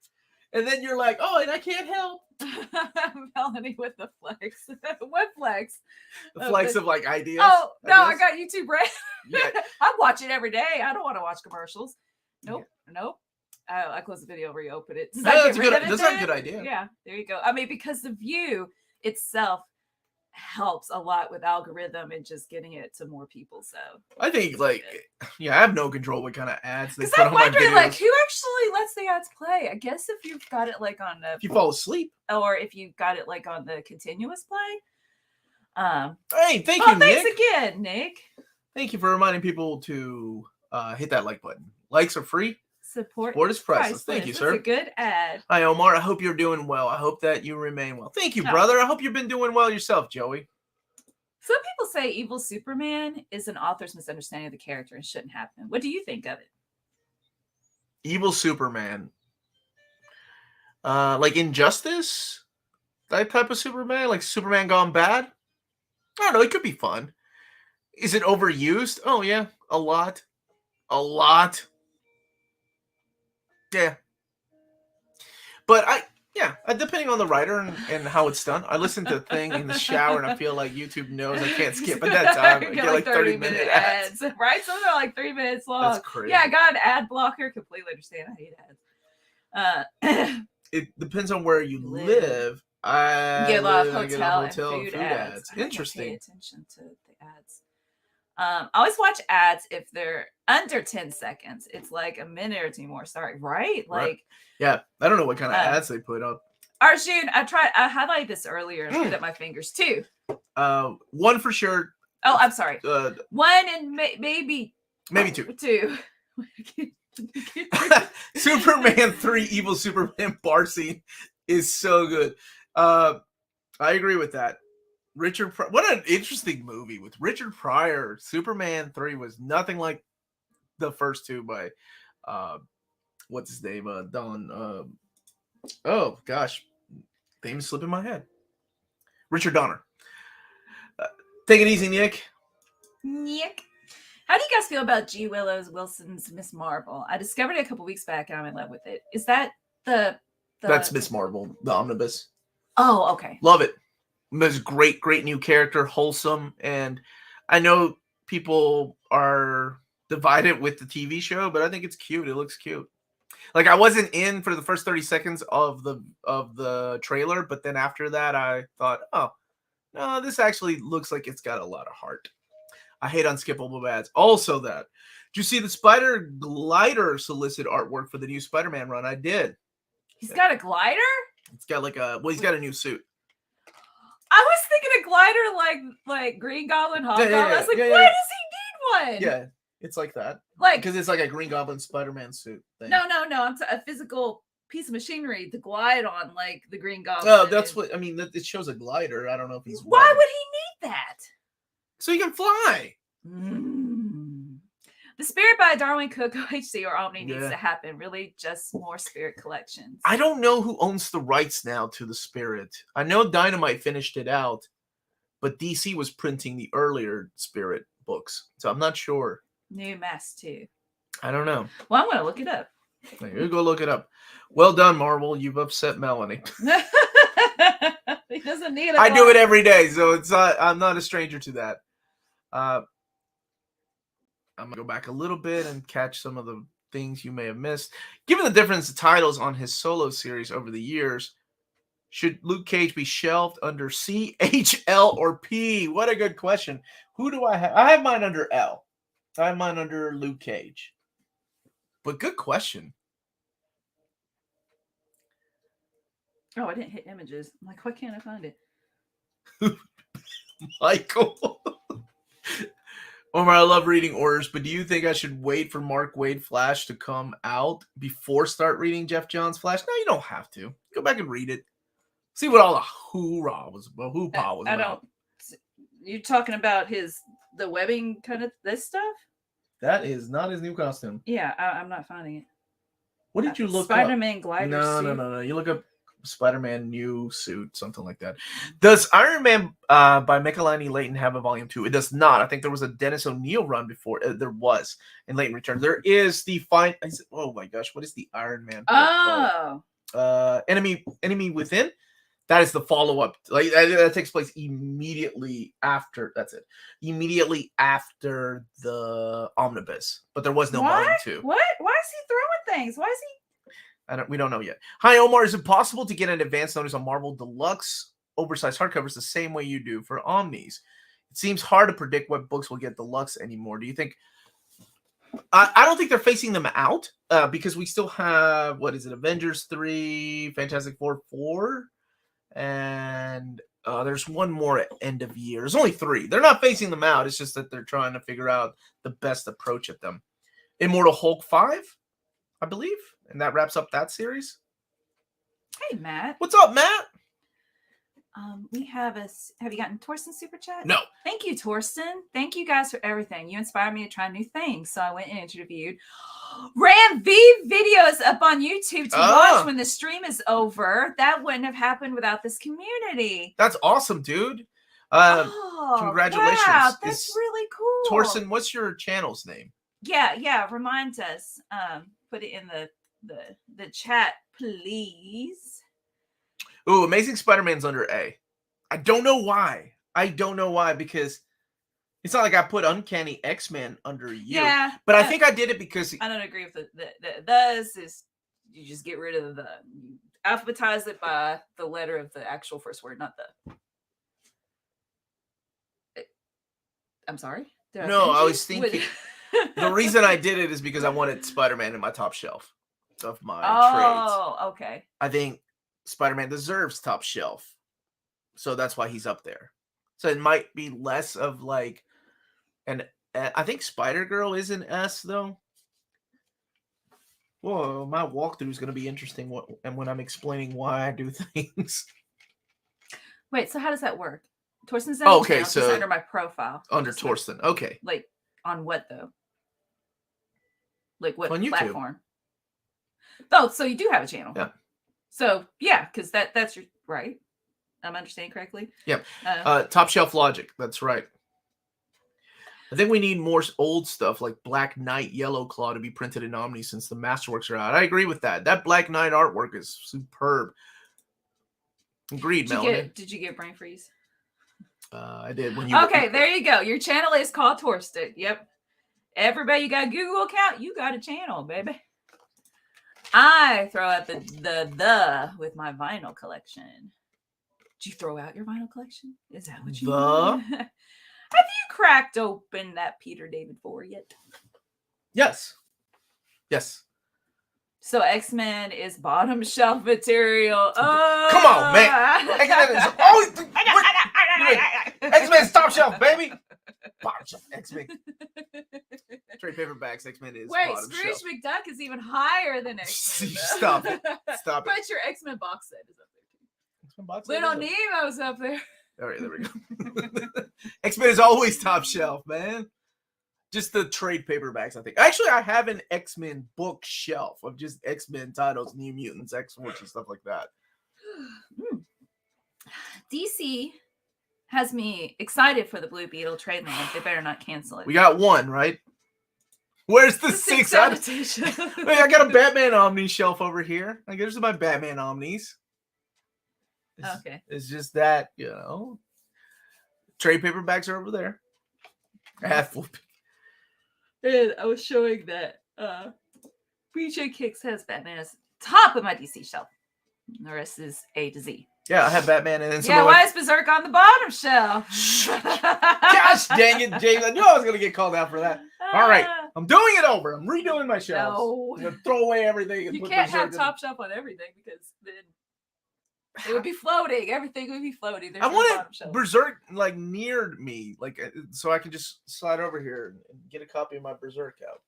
And then you're like, oh, and I can't help. Melanie with the flex. What flex? The flex of like ideas. Oh, no, I got YouTube Red. Yeah. I watch it every day. I don't want to watch commercials. Nope. I close the video, reopen it. That's a good idea. Yeah, there you go. I mean, because the view itself helps a lot with algorithm and just getting it to more people. So I think I have no control what kind of ads they because put I'm on my wondering videos. like who actually lets the ads play. I guess if you've got it like on the if you fall asleep or if you've got it like on the continuous play. Hey, thank you, Nick. Thanks again, Nick. Thank you for reminding people to hit that like button. Likes are free. Support is priceless. Thank you, sir. That's a good ad. Hi, Omar. I hope you're doing well. I hope that you remain well. Thank you, brother. I hope you've been doing well yourself, Joey. Some people say Evil Superman is an author's misunderstanding of the character and shouldn't happen. What do you think of it? Evil Superman. Like Injustice? That type of Superman? Like Superman gone bad? I don't know. It could be fun. Is it overused? Oh, yeah. A lot. Yeah. But depending on the writer and how it's done. I listen to Thing in the shower and I feel like YouTube knows I can't skip at that time. I get like 30-minute ads. Right? Some are like 3 minutes long. That's crazy. Yeah, I got an ad blocker. Completely understand. I hate ads. It depends on where you live. I get a lot of hotel and food ads. Interesting. Pay attention to the ads. I always watch ads if they're under 10 seconds. It's like a minute or two more. Sorry, right? Like, yeah, I don't know what kind of ads they put up. Arjun, I highlighted this earlier and put up my fingers too. One for sure. Oh, I'm sorry. One and maybe Maybe 2. 2. Superman 3 Evil Superman bar scene is so good. I agree with that. What an interesting movie with Richard Pryor. Superman 3 was nothing like the first 2 by what's his name? Don. Oh gosh, name is slipping my head. Richard Donner. Take it easy, Nick. Nick. How do you guys feel about G. Wilson's Miss Marvel? I discovered it a couple weeks back and I'm in love with it. Is that the That's Miss Marvel, the Omnibus. Oh, okay. Love it. It's great new character, wholesome, and I know people are divided with the TV show, but I think it's cute. It looks cute. Like I wasn't in for the first 30 seconds of the trailer, but then after that I thought, oh, no, this actually looks like it's got a lot of heart. I hate unskippable ads. Also that. Did you see the Spider Glider solicit artwork for the new Spider-Man run? I did. He's got a glider? It's got he's got a new suit. I was thinking a glider like Green Goblin, Hobgoblin. I was like, why does he need one? Yeah, it's like that. Like, because it's like a Green Goblin Spider-Man suit thing. No. I'm a physical piece of machinery to glide on, like the Green Goblin. Oh, that's what I mean. It shows a glider. I don't know if he's. Why would he need that? So he can fly. The Spirit by Darwin Cook OHC or Omni needs to happen. Really, just more Spirit collections. I don't know who owns the rights now to the Spirit. I know Dynamite finished it out, but DC was printing the earlier Spirit books, so I'm not sure. New Mask 2. I don't know. Well, I'm gonna look it up. You go look it up. Well done, Marvel. You've upset Melanie. He doesn't need it. I do it every day, so it's not. I'm not a stranger to that. I'm gonna go back a little bit and catch some of the things you may have missed. Given the difference of titles on his solo series over the years, should Luke Cage be shelved under C, H, L, or P? What a good question. Who do I have? I have mine under L. I have mine under Luke Cage. But good question. Oh, I didn't hit images. I'm like, why can't I find it? Michael. Omar, I love reading orders, but do you think I should wait for Mark Waid Flash to come out before start reading Jeff Johns Flash? No, you don't have to. Go back and read it. See what all the hoorah was about. Hoopah was about. You're talking about the webbing kind of this stuff? That is not his new costume. Yeah, I'm not finding it. What did you look Spider-Man up? glider suit? No. You look up Spider-Man new suit, something like that. Does Iron Man by Melanie Layton have a volume 2? It does not. I think there was a Dennis O'Neil run before. There was in Layton Returns. There is the oh my gosh, what is the Iron Man? Enemy Within. That is the follow-up. Like that takes place immediately after. That's it. Immediately after the Omnibus, but there was no volume 2. What? Why is he throwing things? Why is he? We don't know yet. Hi, Omar. Is it possible to get an advance notice on Marvel Deluxe oversized hardcovers the same way you do for Omnis? It seems hard to predict what books will get Deluxe anymore. Do you think? I don't think they're phasing them out because we still have, what is it, Avengers 3, Fantastic Four 4, and there's one more at end of year. There's only 3. They're not phasing them out. It's just that they're trying to figure out the best approach at them. Immortal Hulk 5, I believe. And that wraps up that series. Hey, Matt. What's up, Matt? We have you gotten Torsten's super chat? No. Thank you, Torsten. Thank you guys for everything. You inspired me to try new things. So I went and interviewed Ram V videos up on YouTube to watch when the stream is over. That wouldn't have happened without this community. That's awesome, dude. Congratulations. Wow, that's really cool. Torsten, what's your channel's name? Yeah. Remind us. Put it in the chat, please. Ooh, Amazing Spider-Man's under A. I don't know why. Because it's not like I put Uncanny X-Men under U. Yeah. But I think I did it because I don't agree with the is you just get rid of you alphabetize it by the letter of the actual first word, not the. I'm sorry? I was thinking the reason I did it is because I wanted Spider-Man in my top shelf of my trades. Oh, okay. I think Spider-Man deserves top shelf. So that's why he's up there. So it might be less of like an I think Spider Girl is an S though. Whoa, my walkthrough is going to be interesting. And when I'm explaining why I do things. Wait, so how does that work? Torsten's Oh, okay, just so under my profile. Under Torsten, okay. Like on what though? Like what on YouTube. platform? Oh, so you do have a channel. Yeah. So yeah, because that's your right. I'm understanding correctly. Yeah. Top Shelf Logic. That's right. I think we need more old stuff like Black Knight, Yellow Claw to be printed in Omni since the Masterworks are out. I agree with that. That Black Knight artwork is superb. Agreed, Melanie. Did you get brain freeze? I did. When you okay, there you go. Your channel is called Torsten. Yep. Everybody, you got a Google account, you got a channel, baby. I throw out the with my vinyl collection. Did you throw out your vinyl collection? Is that what you mean? Have you cracked open that Peter David 4 yet? Yes. Yes. So X-Men is bottom shelf material. Oh, come on, man! X-Men is always X-Men's top shelf, baby. Bottom shelf X-Men. Trade paperbacks. X-Men is bottom Scrooge shelf. McDuck is even higher than X-Men. Stop it! Stop it! But your X-Men box set is up there too. X-Men box Little Nemo's up there. All right, there we go. X-Men is always top shelf, man. Just the trade paperbacks, I think. Actually, I have an X-Men bookshelf of just X-Men titles, New Mutants, X-Force, and stuff like that. DC has me excited for the Blue Beetle trade line. They better not cancel it. We got one, right? Where's the six adaptation? Wait, I got a Batman Omni shelf over here. Like, there's my Batman Omnis. Okay. It's just that, trade paperbacks are over there. Half full. And I was showing that BJ Kicks has Batman as top of my DC shelf. The rest is A to Z. Yeah, I have Batman and then some. Yeah, why is Berserk on the bottom shelf? Gosh dang it, James. I knew I was going to get called out for that. All right. I'm doing it over. I'm redoing my shelves. No. I'm going to throw away everything. And you put can't Berserk have top shelf on everything because then it would be floating. Everything would be floating. There's I no want shelf. Berserk like near me, like so I can just slide over here and get a copy of my Berserk out.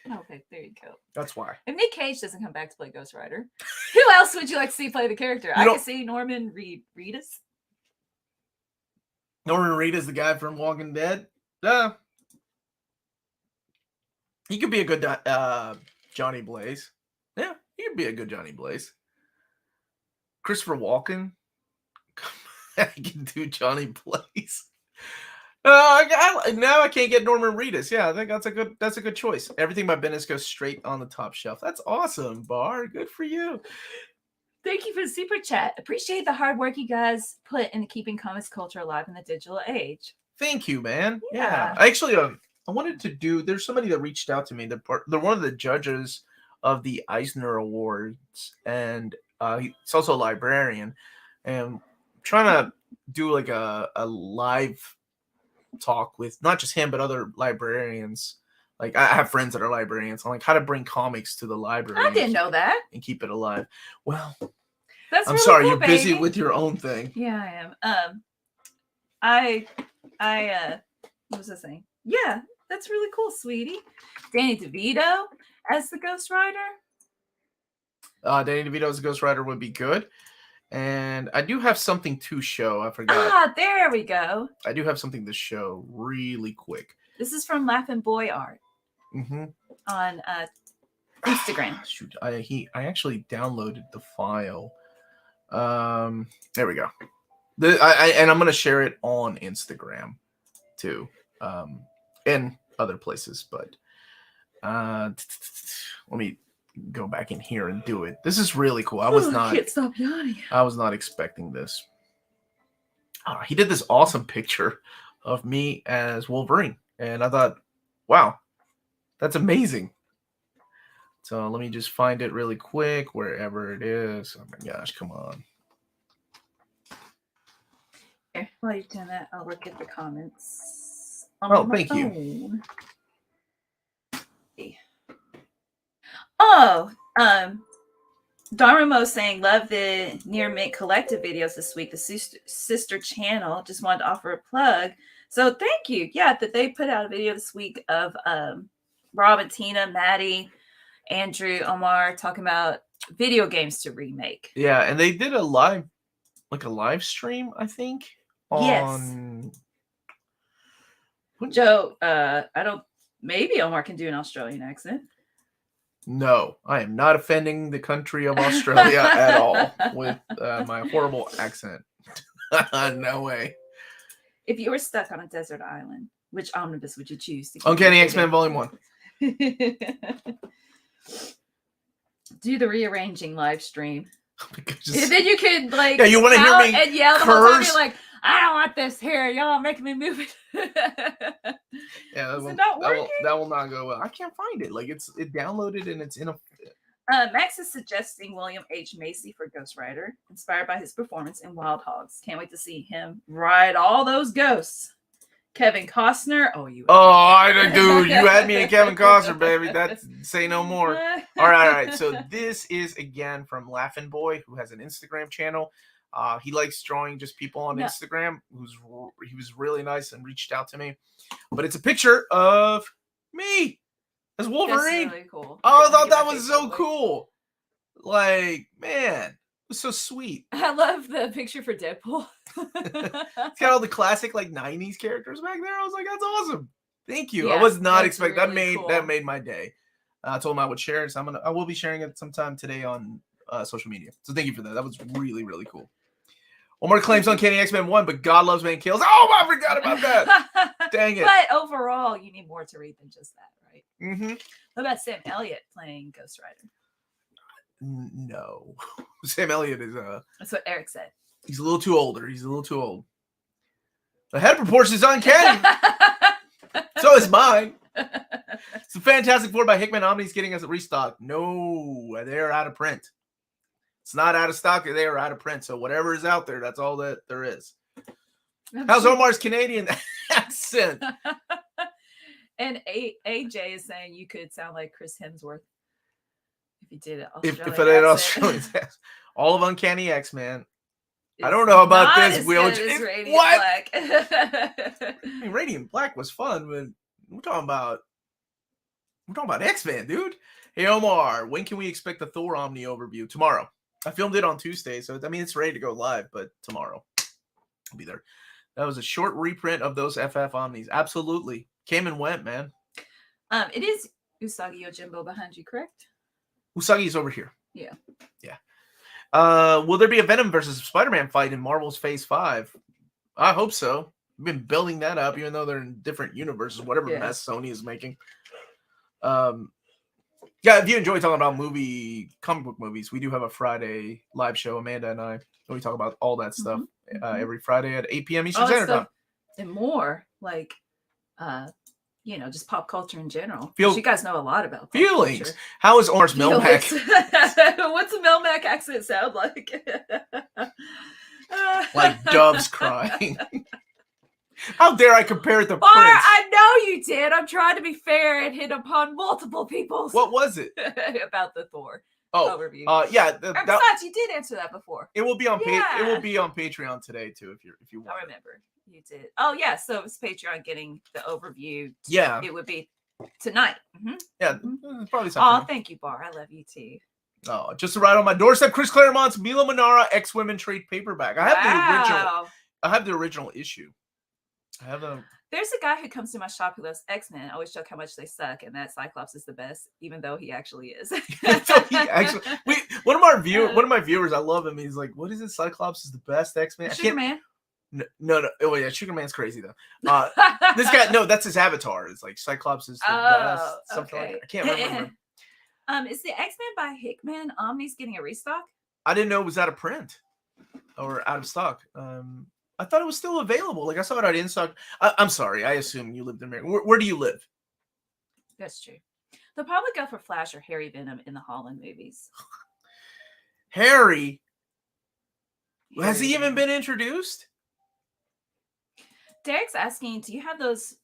Okay, there you go. That's why. If Nick Cage doesn't come back to play Ghost Rider, who else would you like to see play the character? I can see Norman Reedus. Norman Reedus, the guy from Walking Dead. He could be a good Johnny Blaze. Yeah, he could be a good Johnny Blaze. Christopher Walken. I can do Johnny Blaze. Now I can't get Norman Reedus. Yeah, I think that's a good choice. Everything by Bendis goes straight on the top shelf. That's awesome, Bar. Good for you. Thank you for the super chat. Appreciate the hard work you guys put into keeping comics culture alive in the digital age. Thank you, man. Yeah. Actually, I wanted to do. There's somebody that reached out to me. They're one of the judges of the Eisner Awards, and he's also a librarian. And I'm trying to do like a live talk with not just him but other librarians. Like I have friends that are librarians on like how to bring comics to the library. I didn't know that. And keep it alive. Well, that's I'm really sorry, cool, you're busy baby. with your own thing. Yeah, I am. What was I saying? Yeah, that's really cool, sweetie. Danny DeVito as the Ghost Rider. Danny DeVito as the Ghost Rider would be good. And I do have something to show. I forgot. There we go. I do have something to show really quick. This is from Laughing Boy Art on Instagram. Shoot, I actually downloaded the file. There we go. And I'm going to share it on Instagram too, and other places. But let me go back in here and do it. This is really cool. I can't stop yawning. I was not expecting this. He did this awesome picture of me as Wolverine, and I thought, wow, that's amazing. So let me just find it really quick wherever it is. Oh my gosh, come on. Here, while you're doing that, I'll look at the comments. Thank you. Darmo saying, love the Near Mint collective videos this week. The sister channel just wanted to offer a plug. So thank you. Yeah, that they put out a video this week of Rob and Tina, Maddie, Andrew, Omar talking about video games to remake. Yeah, and they did a live stream, I think. Yes. Joe, maybe Omar can do an Australian accent. No, I am not offending the country of Australia at all with my horrible accent. No way. If you were stuck on a desert island, which omnibus would you choose? Uncanny X-Men Volume 1. Do the rearranging live stream. Just, and then you could you want to hear me and yell the whole time. You're like, I don't want this here. Y'all making me move it. Yeah, that will not go well. I can't find it. Like it downloaded and it's in a. Max is suggesting William H. Macy for Ghost Rider, inspired by his performance in Wild Hogs. Can't wait to see him ride all those ghosts. Kevin Costner. Dude, you had me in Kevin Costner, baby. That's say no more. All right. So this is again from Laughin' Boy, who has an Instagram channel. He likes drawing just people on Instagram. He was really nice and reached out to me. But it's a picture of me as Wolverine. That's really cool. I thought that was so cool. Like, man, it was so sweet. I love the picture for Deadpool. It's got all the classic 90s characters back there. I was like, that's awesome. Thank you. Yeah, I was not expecting really that made my day. I told him I would share it, so I will be sharing it sometime today on social media. So thank you for that. That was really, really cool. Omar claims Uncanny X-Men 1, but God Loves Man Kills. Oh, I forgot about that. Dang it. But overall, you need more to read than just that, right? Mm-hmm. What about Sam Elliott playing Ghost Rider? No. Sam Elliott is That's what Eric said. He's a little too older. He's a little too old. The head proportion is uncanny. So is mine. It's a Fantastic Four by Hickman. Omni's getting us a restock. No, they're out of print. It's not out of stock. They are out of print. So whatever is out there, that's all that there is. How's Omar's Canadian accent? And AJ is saying you could sound like Chris Hemsworth if you did it. If it ain't Australian, all of Uncanny X, man. I don't know about this, Will. What? Black. I mean, Radiant Black was fun, but we're talking about X-Men, dude. Hey, Omar, when can we expect the Thor Omni overview? Tomorrow. I filmed it on Tuesday, so I mean it's ready to go live, but tomorrow I'll be there. That was a short reprint of those FF Omnis. Absolutely. Came and went, man. It is Usagi Yojimbo behind you, correct? Usagi's over here. Yeah. Will there be a Venom versus Spider-Man fight in Marvel's Phase 5? I hope so. I've been building that up, even though they're in different universes, whatever mess Sony is making. Yeah, if you enjoy talking about comic book movies, we do have a Friday live show, Amanda and I. We talk about all that stuff every Friday at 8 p.m. Eastern Standard Time. And more, just pop culture in general. You guys know a lot about feelings. Culture. How is Omar's Melmac? What's a Melmac accent sound like? Like doves crying. How dare I compare it to Prince? I know you did. I'm trying to be fair and hit upon multiple people's. What was it? About the Thor overview. Yeah. Besides, you did answer that before. It will be on it will be on Patreon today too, if you want. I remember you did. Oh yeah, so it's Patreon getting the overview. Yeah, it would be tonight. Mm-hmm. Yeah, probably something. Oh, thank you, Bar. I love you too. Oh, just right on my doorstep, Chris Claremont's Mila Manara X-Women trade paperback. I have the original issue. There's a guy who comes to my shop who loves X-Men. I always joke how much they suck, and that Cyclops is the best, even though he actually is. One of my viewers, I love him. He's like, "What is it? Cyclops is the best X-Men." Sugar Man. No. Oh yeah, Sugar Man's crazy though. This guy, no, that's his avatar. It's like Cyclops is the best. Something like that. I can't remember. Is the X-Men by Hickman Omni's getting a restock? I didn't know it was out of print or out of stock. I thought it was still available. Like I saw it out in stock. I'm sorry. I assume you lived in America. Where do you live? That's true. They'll probably go for Flash or Harry Venom in the Holland movies. Harry? Has he even been introduced? Derek's asking, do you have those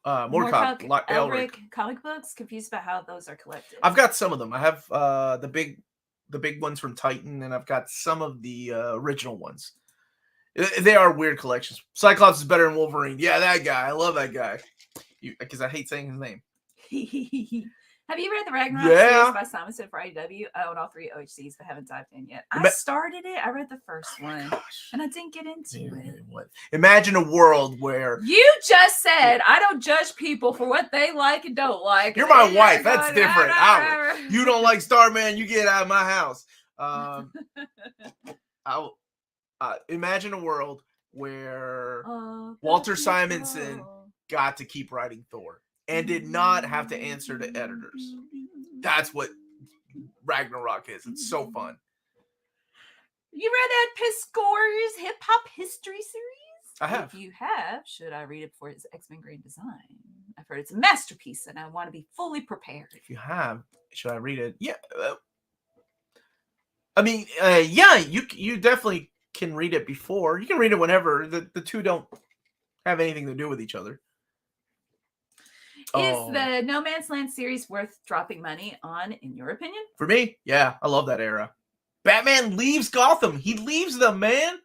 Elric comic books? Confused about how those are collected. I've got some of them. I have the big ones from Titan, and I've got some of the original ones. They are weird collections. Cyclops is better than Wolverine. Yeah, that guy. I love that guy. Because I hate saying his name. Have you read the Ragnarok Yeah. series by Simonson for IDW? I own all 3 OHCs, but haven't dived in yet. I started it. I read the first one, and I didn't get into it. What? Imagine a world where you just said I don't judge people for what they like and don't like. You're my wife. That's different. You don't like Starman, you get out of my house. Imagine a world where Walter Simonson got to keep writing Thor and did not have to answer to editors. That's what Ragnarok is. It's so fun. You read Ed Piscor's Hip Hop History series? I have. If you have, should I read it for its X-Men Green design? I've heard it's a masterpiece, and I want to be fully prepared. If you have, should I read it? Yeah. I mean, yeah, you definitely can read it before. You can read it whenever. The two don't have anything to do with each other. Is the No Man's Land series worth dropping money on, in your opinion? For me, yeah, I love that era. Batman leaves Gotham. He leaves them, man.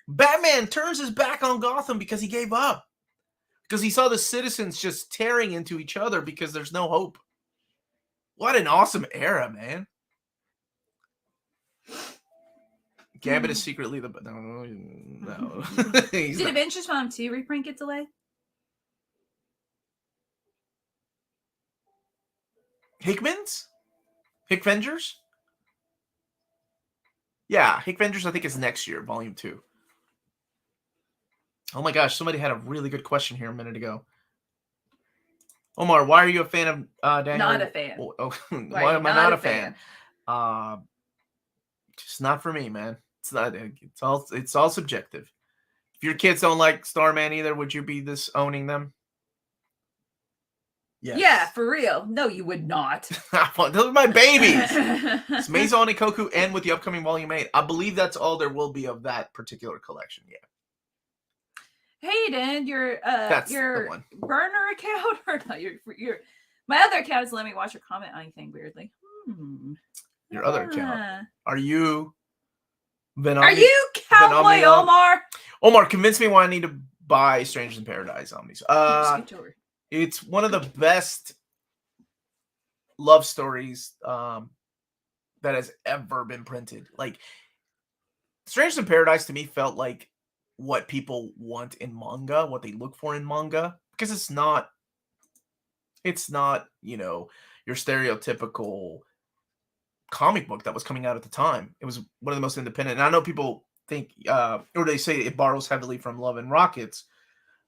Batman turns his back on Gotham because he gave up. Because he saw the citizens just tearing into each other because there's no hope. What an awesome era, man. Gambit is secretly the... No. Did Avengers Volume 2 reprint get delayed? Hickvengers? Yeah, Hickvengers I think is next year, Volume 2. Oh my gosh, somebody had a really good question here a minute ago. Omar, why are you a fan of Daniel? Not a fan. Why am I not a fan? Just not for me, man. It's not. It's all subjective. If your kids don't like Starman either, would you be owning them? Yes. Yeah, for real. No, you would not. Those are my babies. It's Maison and Koku, and with the upcoming Volume 8. I believe that's all there will be of that particular collection. Yeah. Hayden, your burner account, or not your my other account is letting me watch or comment on anything weirdly. Your other account. Are you Cowboy Omar? Omar, convince me why I need to buy Strangers in Paradise Omnis. It's one of the best love stories that has ever been printed. Like, Strangers in Paradise to me felt like what people want in manga, what they look for in manga, because it's not, your stereotypical comic book that was coming out at the time. It was one of the most independent. And I know people think, or they say it borrows heavily from Love and Rockets,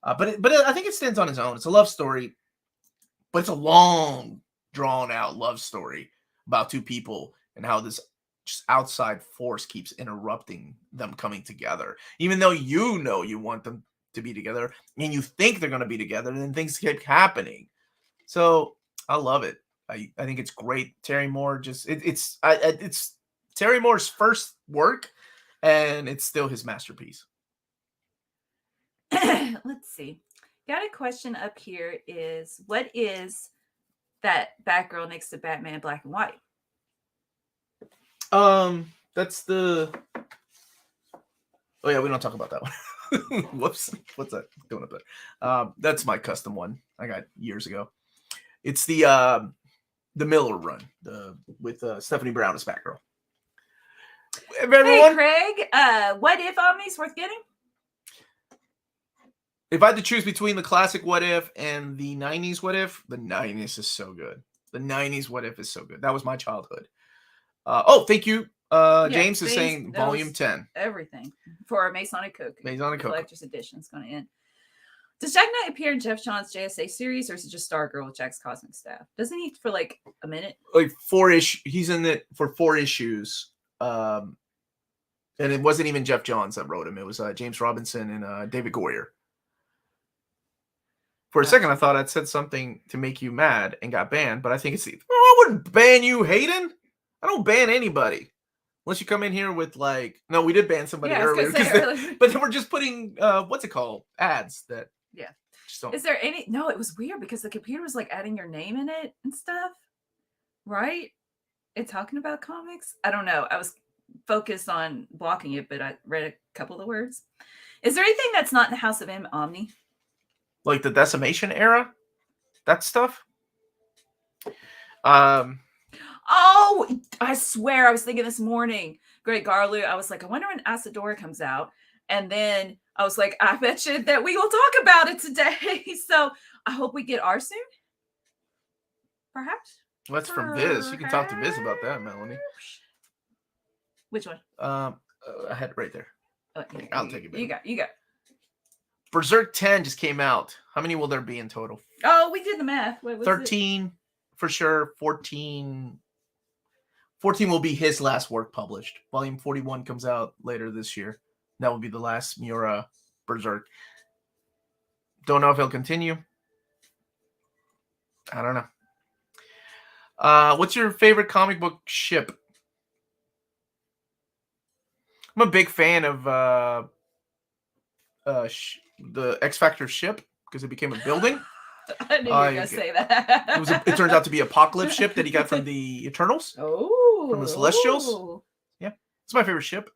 but I think it stands on its own. It's a love story, but it's a long, drawn out love story about two people and how this just outside force keeps interrupting them coming together, even though you want them to be together and you think they're going to be together, and then things keep happening. So I love it. I think it's great. Terry Moore it's Terry Moore's first work, and it's still his masterpiece. Let's see. Got a question up here. Is what is that Batgirl next to Batman Black and White? That's the... Oh yeah, we don't talk about that one. Whoops. What's that doing up there? That's my custom one I got years ago. It's the Miller run, with Stephanie Brown as Batgirl. Hey Craig, what if Omni's worth getting? If I had to choose between the classic What If and the 90s What If, the 90s is so good. The 90s What If is so good. That was my childhood. Thank you. James is saying Volume 10. Everything for Masonic Cook. Masonic Cook. Collector's Edition is going to end. Does Jack Knight appear in Jeff Johns' JSA series, or is it just Stargirl with Jack's cosmic staff? Doesn't he for like a minute? Like 4 issues. He's in it for 4 issues. And it wasn't even Jeff Johns that wrote him. It was James Robinson and David Goyer. For a second, I thought I'd said something to make you mad and got banned, but I think I wouldn't ban you, Hayden. I don't ban anybody. Unless you come in here with no, we did ban somebody earlier. But then we're just putting, what's it called? Ads that. Yeah. Is there any, no, it was weird because the computer was like adding your name in it and stuff. Right? And talking about comics. I don't know. focus on blocking it, but I read a couple of words. Is there anything that's not in the House of M Omni? Like the Decimation era, that stuff. Oh, I swear I was thinking this morning, Greg Garlu, I was like, I wonder when Asadora comes out. And then I was like, I bet you that we will talk about it today. So I hope we get ours soon. Perhaps. That's from Viz. You can talk to Viz about that, Melanie. Which one? I had it right there. I'll take it back. You got. Berserk 10 just came out. How many will there be in total? Oh, we did the math. 13 for sure. 14 will be his last work published. Volume 41 comes out later this year. That will be the last Miura Berserk. Don't know if he'll continue. I don't know. What's your favorite comic book ship? I'm a big fan of the X Factor ship because it became a building. I knew you were going to say that. It turns out to be Apocalypse ship that he got from the Eternals. Oh. From the Celestials. Yeah. It's my favorite ship.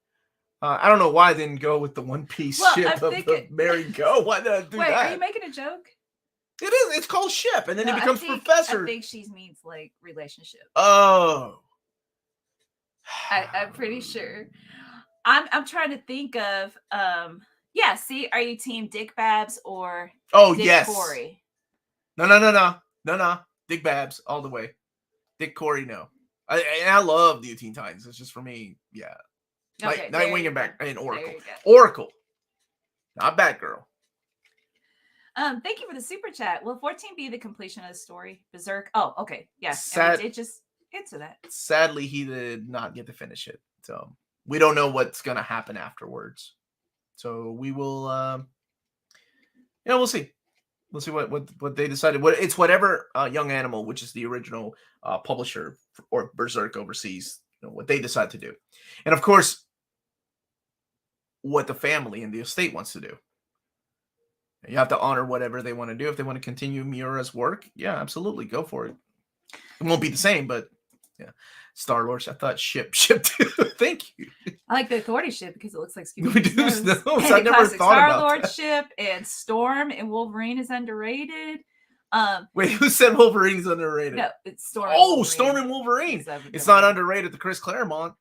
I don't know why I didn't go with the One Piece ship of the Mary Go. Why did I do that? Wait, are you making a joke? It is. It's called ship, and then it becomes professor. I think she means like relationship. Oh. I'm pretty sure. I'm trying to think of yeah, see, are you team Dick Babs or Dick Corey? No. Dick Babs all the way. Dick Corey, no. I love the Teen Titans. It's just for me, yeah. Okay, Nightwing and Oracle. Oracle. Not Batgirl. Thank you for the super chat. Will 14 be the completion of the story? Berserk. Oh, okay. Yeah. It just answer that. Sadly, he did not get to finish it. So we don't know what's gonna happen afterwards. So we will we'll see. We'll see what they decided. It's whatever Young Animal, which is the original publisher or Berserk overseas, what they decide to do. And of course, what the family and the estate wants to do. You have to honor whatever they want to do. If they want to continue Miura's work, yeah, absolutely, go for it. It won't be the same, but yeah. Star-Lord, I thought ship too. Thank you. I like the Authority ship because it looks like Scooby-Doo's nose. I never thought about Star-Lord ship and Storm and Wolverine is underrated. Wait, who said Wolverine is underrated? No, it's Storm. Oh, Storm and Wolverine. It's not underrated. The Chris Claremont.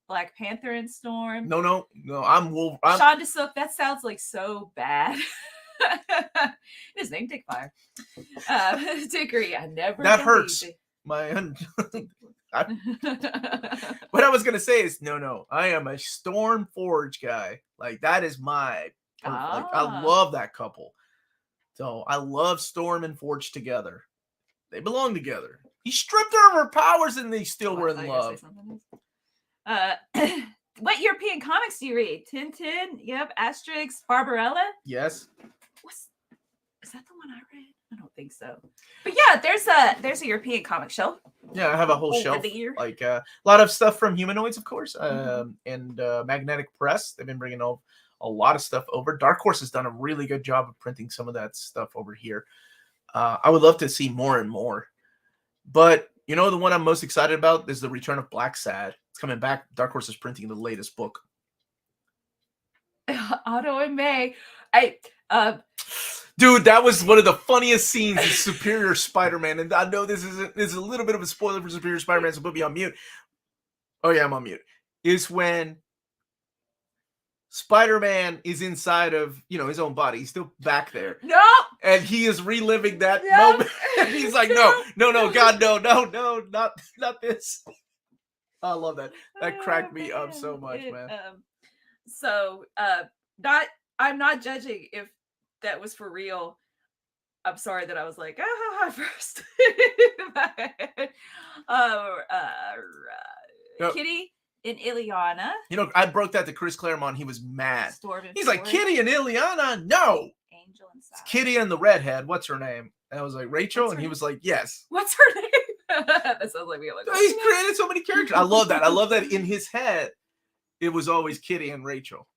Black Panther and Storm. No. I'm Wolverine. Sean DeSook, that sounds like so bad. His name Dick Fire. Dickory, I never. That hurts. What I was gonna say is no. I am a Storm Forge guy. Like that is my. Like I love that couple. So I love Storm and Forge together. They belong together. He stripped her of her powers and they still were in love. What European comics do you read? Tintin? Yep. Asterix? Barbarella? Yes. Is that the one I read? I don't think so. But yeah, there's a European comic shelf. Yeah, I have a whole shelf. Like a lot of stuff from Humanoids, of course, and Magnetic Press. They've been bringing a lot of stuff over. Dark Horse has done a really good job of printing some of that stuff over here. I would love to see more and more. But the one I'm most excited about is the return of Black Sad. It's coming back. Dark Horse is printing the latest book. Otto and May. Dude, that was one of the funniest scenes in Superior Spider-Man. And I know this is a little bit of a spoiler for Superior Spider-Man, so put me on mute. Oh, yeah, I'm on mute. Is when Spider-Man is inside of, his own body. He's still back there. No! And he is reliving that moment. And he's like, no, God, no, not this. I love that. That cracked me up so much, man. I'm not judging if that was for real. I'm sorry that I was like, first. Kitty and Ileana. I broke that to Chris Claremont. He was mad. He's like, Kitty and Ileana? No. Angel and Sally. Kitty and the redhead. What's her name? And I was like, Rachel? And he was like, yes. What's her name? That sounds like we have He's created so many characters. I love that. I love that in his head, it was always Kitty and Rachel.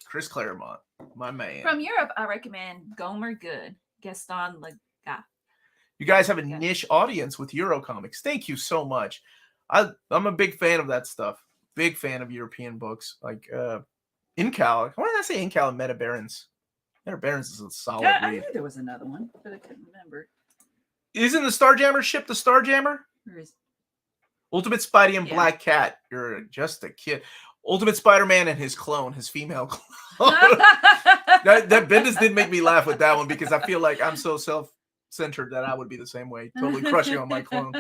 Chris Claremont, my man. From Europe, I recommend Gomer Good, Gaston Lega. You guys have a niche audience with Euro comics. Thank you so much. I'm a big fan of that stuff. big fan of European books like Incal. Why did I say Incal and Meta Barons? Meta Barons is a solid I read. knew there was another one, but I couldn't remember. Isn't the Starjammer ship the Starjammer? Where is Ultimate Spidey and Yeah. Black Cat. You're just a kid. Ultimate Spider-Man and his clone, his female clone. that Bendis did make me laugh with that one because I feel like I'm so self-centered that I would be the same way, totally crushing on my clone,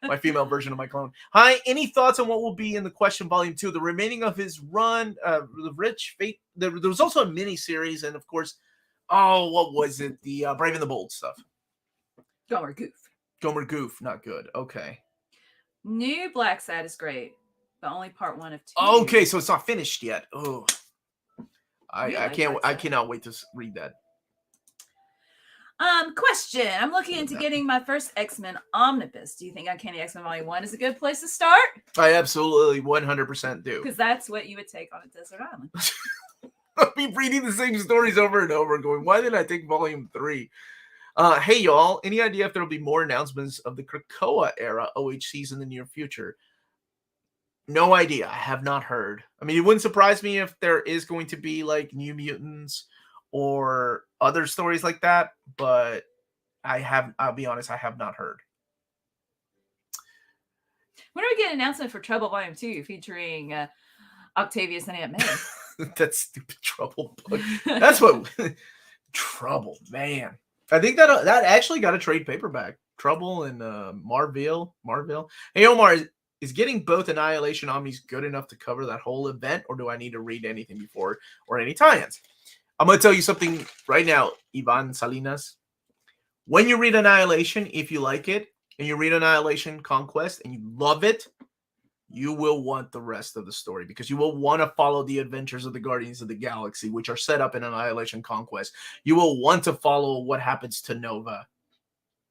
my female version of my clone. Hi, any thoughts on what will be in the Question Volume 2? The remaining of his run, the Rich Fate. There was also a mini series, and of course, what was it? The Brave and the Bold stuff. Gomer Goof. Not good. Okay. New Black Sad is great, but only part 1 of 2. Okay, so it's not finished yet. Oh, I cannot wait to read that. Question. I'm looking into getting my first X-Men Omnibus. Do you think Uncanny X-Men Volume 1 is a good place to start? I absolutely 100% do. Because that's what you would take on a desert island. I'll be reading the same stories over and over and going, why did I take Volume 3? Hey, y'all, any idea if there will be more announcements of the Krakoa era OHCs in the near future? No idea. I have not heard. I mean, it wouldn't surprise me if there is going to be like New Mutants or other stories like that, but I'll be honest, I have not heard. When do we get an announcement for Trouble Volume 2 featuring Octavius and Aunt May? That stupid Trouble book. That's what Trouble, man. I think that actually got a trade paperback. Trouble and Marville. Hey, Omar, is getting both Annihilation Omnis good enough to cover that whole event, or do I need to read anything before or any tie-ins? I'm going to tell you something right now, Ivan Salinas. When you read Annihilation, if you like it, and you read Annihilation Conquest, and you love it, you will want the rest of the story because you will want to follow the adventures of the Guardians of the Galaxy, which are set up in Annihilation Conquest. You will want to follow what happens to Nova.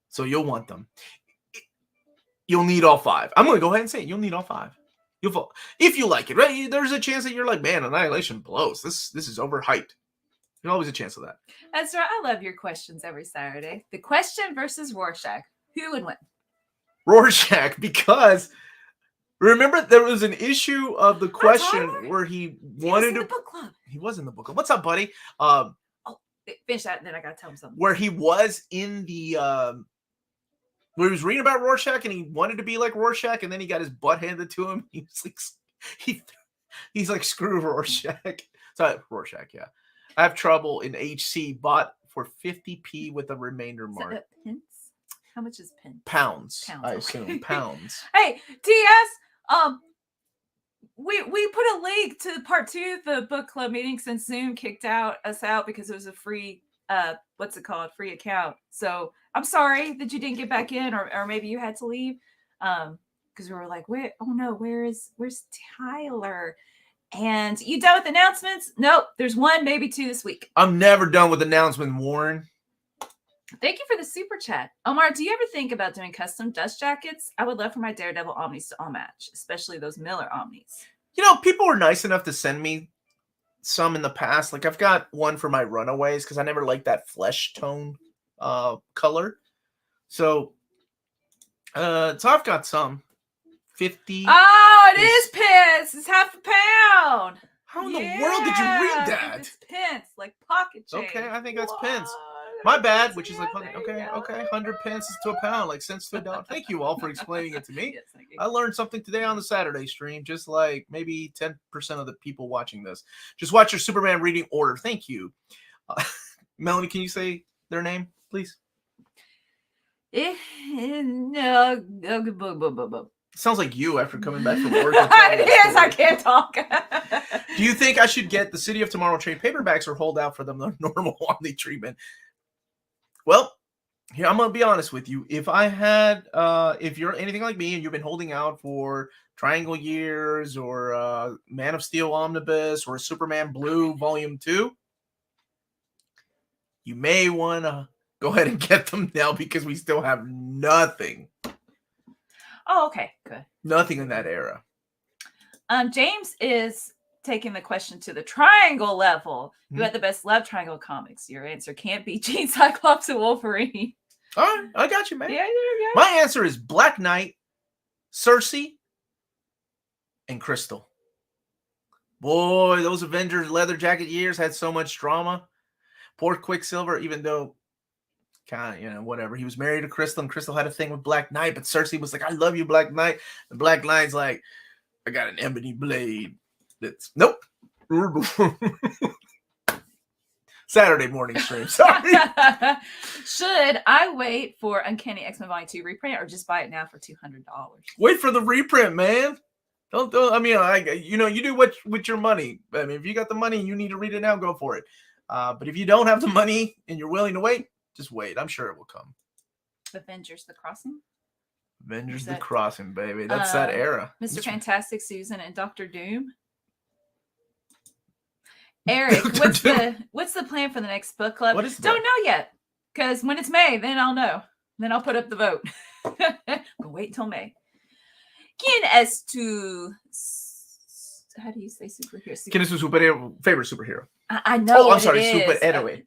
So you'll want them. You'll need all 5. I'm going to go ahead and say it. You'll need all 5. If you like it, right? There's a chance that you're like, man, Annihilation blows. This is overhyped. There's always a chance of that. That's right. I love your questions every Saturday. The question versus Rorschach. Who would win? Rorschach, because remember there was an issue of the question where he wanted to. Book club. He was in the book club. What's up, buddy? Finish that, and then I gotta tell him something. Where he was in the where he was reading about Rorschach, and he wanted to be like Rorschach, and then he got his butt handed to him. He was like, he's like, screw Rorschach. So Rorschach, yeah. I have Trouble in HC bought for 50p with a remainder mark. Is that pence? How much is pence? Pounds. I okay. assume pounds. Hey, TS, we put a link to part 2 of the book club meeting since Zoom kicked us out because it was a free free account. So I'm sorry that you didn't get back in, or maybe you had to leave. Because we were like, where's Tyler? And you done with announcements? Nope. There's 1, maybe 2 this week. I'm never done with announcements, Warren. Thank you for the super chat. Omar, do you ever think about doing custom dust jackets? I would love for my Daredevil Omnis to all match, especially those Miller Omnis. You know, people were nice enough to send me some in the past. Like I've got one for my Runaways because I never liked that flesh tone color. So I've got some. 50. Oh, it is pence. It's half a pound. How in the world did you read that? It's pence, like pocket change. Okay, I think that's pence. What? My bad, which is like, Yeah, okay, 100 pence is to a pound, like cents to a dollar. Thank you all for explaining it to me. Yes, thank you. I learned something today on the Saturday stream, just like maybe 10% of the people watching this. Just watch your Superman reading order. Thank you. Melanie, can you say their name, please? Sounds like you after coming back from work. It is. I can't talk. Do you think I should get the City of Tomorrow trade paperbacks or hold out for them the normal Omni treatment? Well, here I'm gonna be honest with you. If I had, if you're anything like me and you've been holding out for Triangle Years or Man of Steel Omnibus or Superman Blue Volume 2, you may want to go ahead and get them now because we still have nothing. Oh, okay, good. Nothing in that era. James is taking the question to the triangle level. Who had the best love triangle comics? Your answer can't be Jean, Cyclops, and Wolverine. All right, I got you, man. Yeah, you go. My answer is Black Knight, Cersei, and Crystal. Boy, those Avengers leather jacket years had so much drama. Poor Quicksilver, even though kind of, whatever. He was married to Crystal, and Crystal had a thing with Black Knight, but Cersei was like, I love you, Black Knight. And Black Knight's like, I got an ebony blade. That's nope. Saturday morning stream. Sorry. Should I wait for Uncanny X-Men Volume 2 reprint or just buy it now for $200? Wait for the reprint, man. Don't I mean, you do what with your money. I mean, if you got the money and you need to read it now, go for it. But if you don't have the money and you're willing to wait, just wait. I'm sure it will come. Avengers: The Crossing. Avengers: The Crossing, baby. That's that era. Mr. Fantastic, Susan, and Dr. Doom. Eric, what's the plan for the next book club? Don't know yet. Because when it's May, then I'll know. Then I'll put up the vote. But wait until May. ¿Quién es tu... How do you say superhero? ¿Quién es tu superhero? Favorite superhero? I know. Oh, I'm sorry. Superhéroe.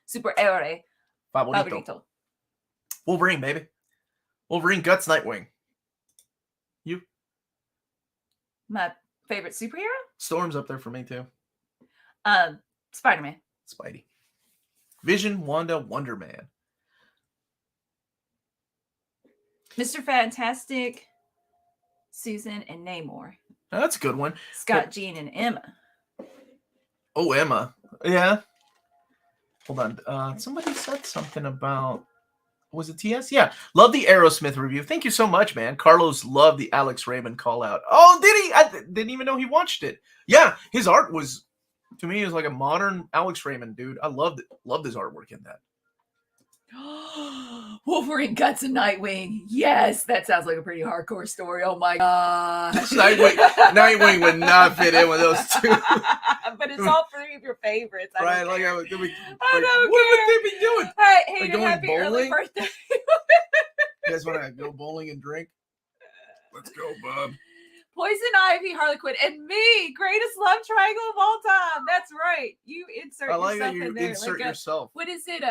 Superhéroe. Favorito. Wolverine, baby. Wolverine, Guts, Nightwing. You? My favorite superhero? Storm's up there for me, too. Spider-Man. Spidey. Vision, Wanda, Wonder Man. Mr. Fantastic, Susan, and Namor. Oh, that's a good one. Scott, Jean, and Emma. Oh, Emma. Yeah. Hold on. Somebody said something about... Was it TS? Yeah. Love the Aerosmith review. Thank you so much, man. Carlos loved the Alex Raymond call out. Oh, did he? I didn't even know he watched it. Yeah. His art was... To me, is like a modern Alex Raymond, dude. I loved it. Loved his artwork in that. Wolverine, Guts, and Nightwing. Yes, that sounds like a pretty hardcore story. Oh my gosh. Nightwing would not fit in with those two. But it's all three of your favorites. I don't care. What would care. they be doing? Hey, Hayden, going happy early bowling? birthday. You guys want to go bowling and drink? Let's go, bub. Poison Ivy, Harley Quinn, and me, greatest love triangle of all time. That's right. You insert I like yourself that you in there. insert like yourself. What is it?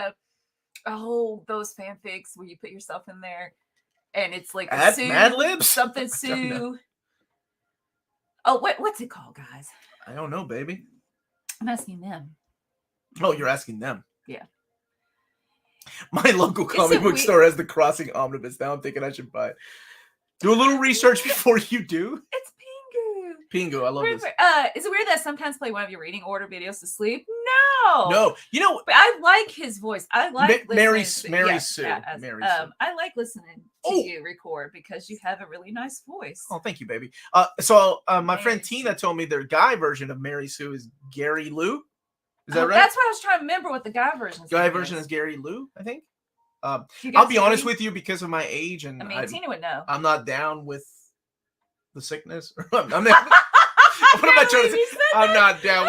Those fanfics where you put yourself in there, and it's like a Sue, Mad Libs? something Sue. Oh, what's it called, guys? I don't know, baby. I'm asking them. Oh, you're asking them. Yeah. My local comic book store has the Crossing Omnibus. Now I'm thinking I should buy it. Do a little research before you do. It's Pingu. Pingu, I love this. Is it weird that I sometimes play one of your reading order videos to sleep? No. But I like his voice. I like Mary Sue. Sue. I like listening to you record because you have a really nice voice. Oh, thank you, baby. So my friend Tina told me their guy version of Mary Sue is Gary Lou. Is that right? That's what I was trying to remember what the guy version is. Guy version is Gary Lou, I think. I'll be honest with you, because of my age, and Tina would know. I'm not down with the sickness. I'm not. What am I trying to say? I'm not down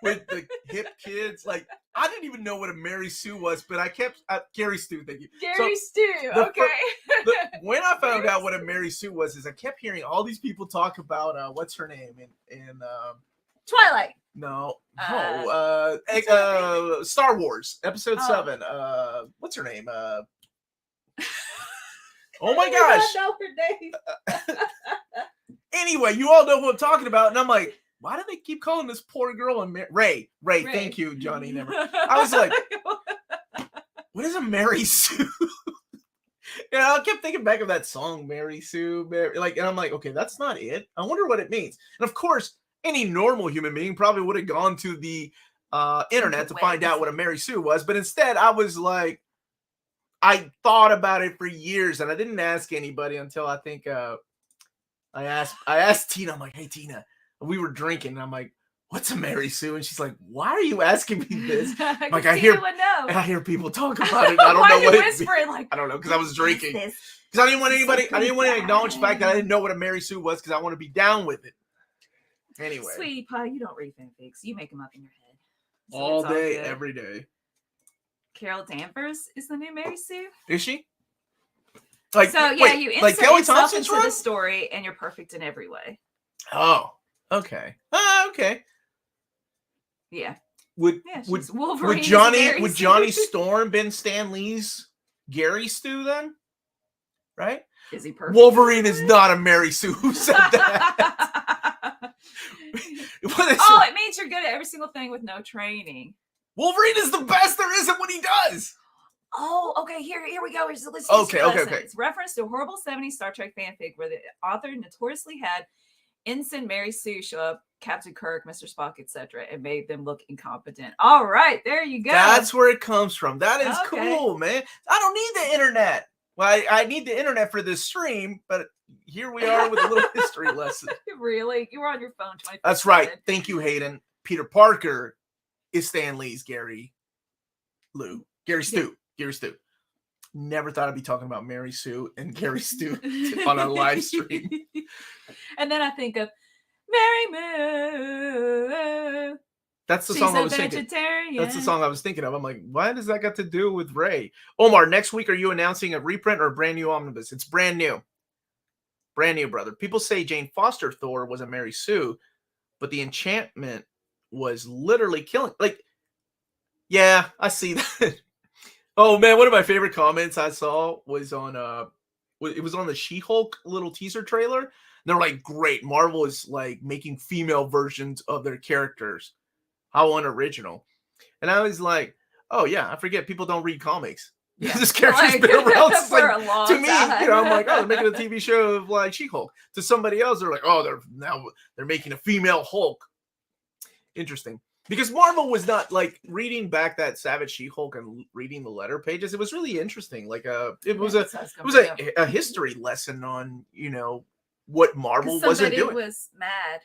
with the hip kids. Like, I didn't even know what a Mary Sue was, but I kept Gary Stu. Thank you. Gary Stu. Okay. When I found out what a Mary Sue was, is I kept hearing all these people talk about what's her name in Twilight. No. Star Wars Episode 7. What's her name? Oh my gosh. I know her name. Anyway, you all know who I'm talking about, and I'm like, why do they keep calling this poor girl Ray? Thank you, Johnny. Never. I was like, what is a Mary Sue? And I kept thinking back of that song, Mary Sue, and I'm like, okay, that's not it. I wonder what it means. And of course, any normal human being probably would have gone to the internet to find out what a Mary Sue was, but instead, I was like, I thought about it for years, and I didn't ask anybody until I think I asked Tina. I'm like, hey Tina, and we were drinking, and I'm like, what's a Mary Sue? And she's like, why are you asking me this? Like, I hear people talk about it. And I don't know what it is. I don't know, because I was drinking. Because I didn't want to acknowledge the fact that I didn't know what a Mary Sue was, because I want to be down with it. Anyway, sweetie pie, you don't read fanfics. You make them up in your head. So all day, every day. Carol Danvers is the new Mary Sue. Is she? You insert Kelly yourself Thompson's into the story, and you're perfect in every way. Oh, okay. Okay. Yeah. Would Johnny Storm been Stan Lee's Gary Stu then? Right? Is he perfect? Wolverine is not a Mary Sue. Who said that? Oh, it means you're good at every single thing with no training. Wolverine is the best there is at what he does. Oh, okay. Here we go. Here's the list. Okay. It's reference to a horrible 70s Star Trek fanfic where the author notoriously had Ensign Mary Sue show up, Captain Kirk, Mr. Spock, etc., and made them look incompetent. All right, there you go. That's where it comes from. That is cool, man. I don't need the internet. Well, I need the internet for this stream, but here we are with a little history lesson. Really? You were on your phone 24/7. That's right. Thank you, Hayden. Peter Parker is Stan Lee's Gary Stu. Never thought I'd be talking about Mary Sue and Gary Stu on a live stream. And then I think of Mary Moo. That's the song I was thinking. That's the song I was thinking of. I'm like, why does that got to do with Ray? Omar, next week, are you announcing a reprint or a brand new omnibus? It's brand new. Brand new, brother. People say Jane Foster Thor was a Mary Sue, but the enchantment was literally killing. Like, yeah, I see that. Oh man, one of my favorite comments I saw was on it was on the She-Hulk little teaser trailer. And they're like, great, Marvel is like making female versions of their characters. How unoriginal. And I was like, oh yeah, I forget people don't read comics. Yeah. This character's been around for a long time. To me, I'm like, oh, they're making a TV show of like She-Hulk. To somebody else, they're like, oh, they're making a female Hulk. Interesting. Because Marvel was not like reading back that Savage She-Hulk and reading the letter pages. It was really interesting. Like it was a history lesson on, what Marvel wasn't doing. Somebody was mad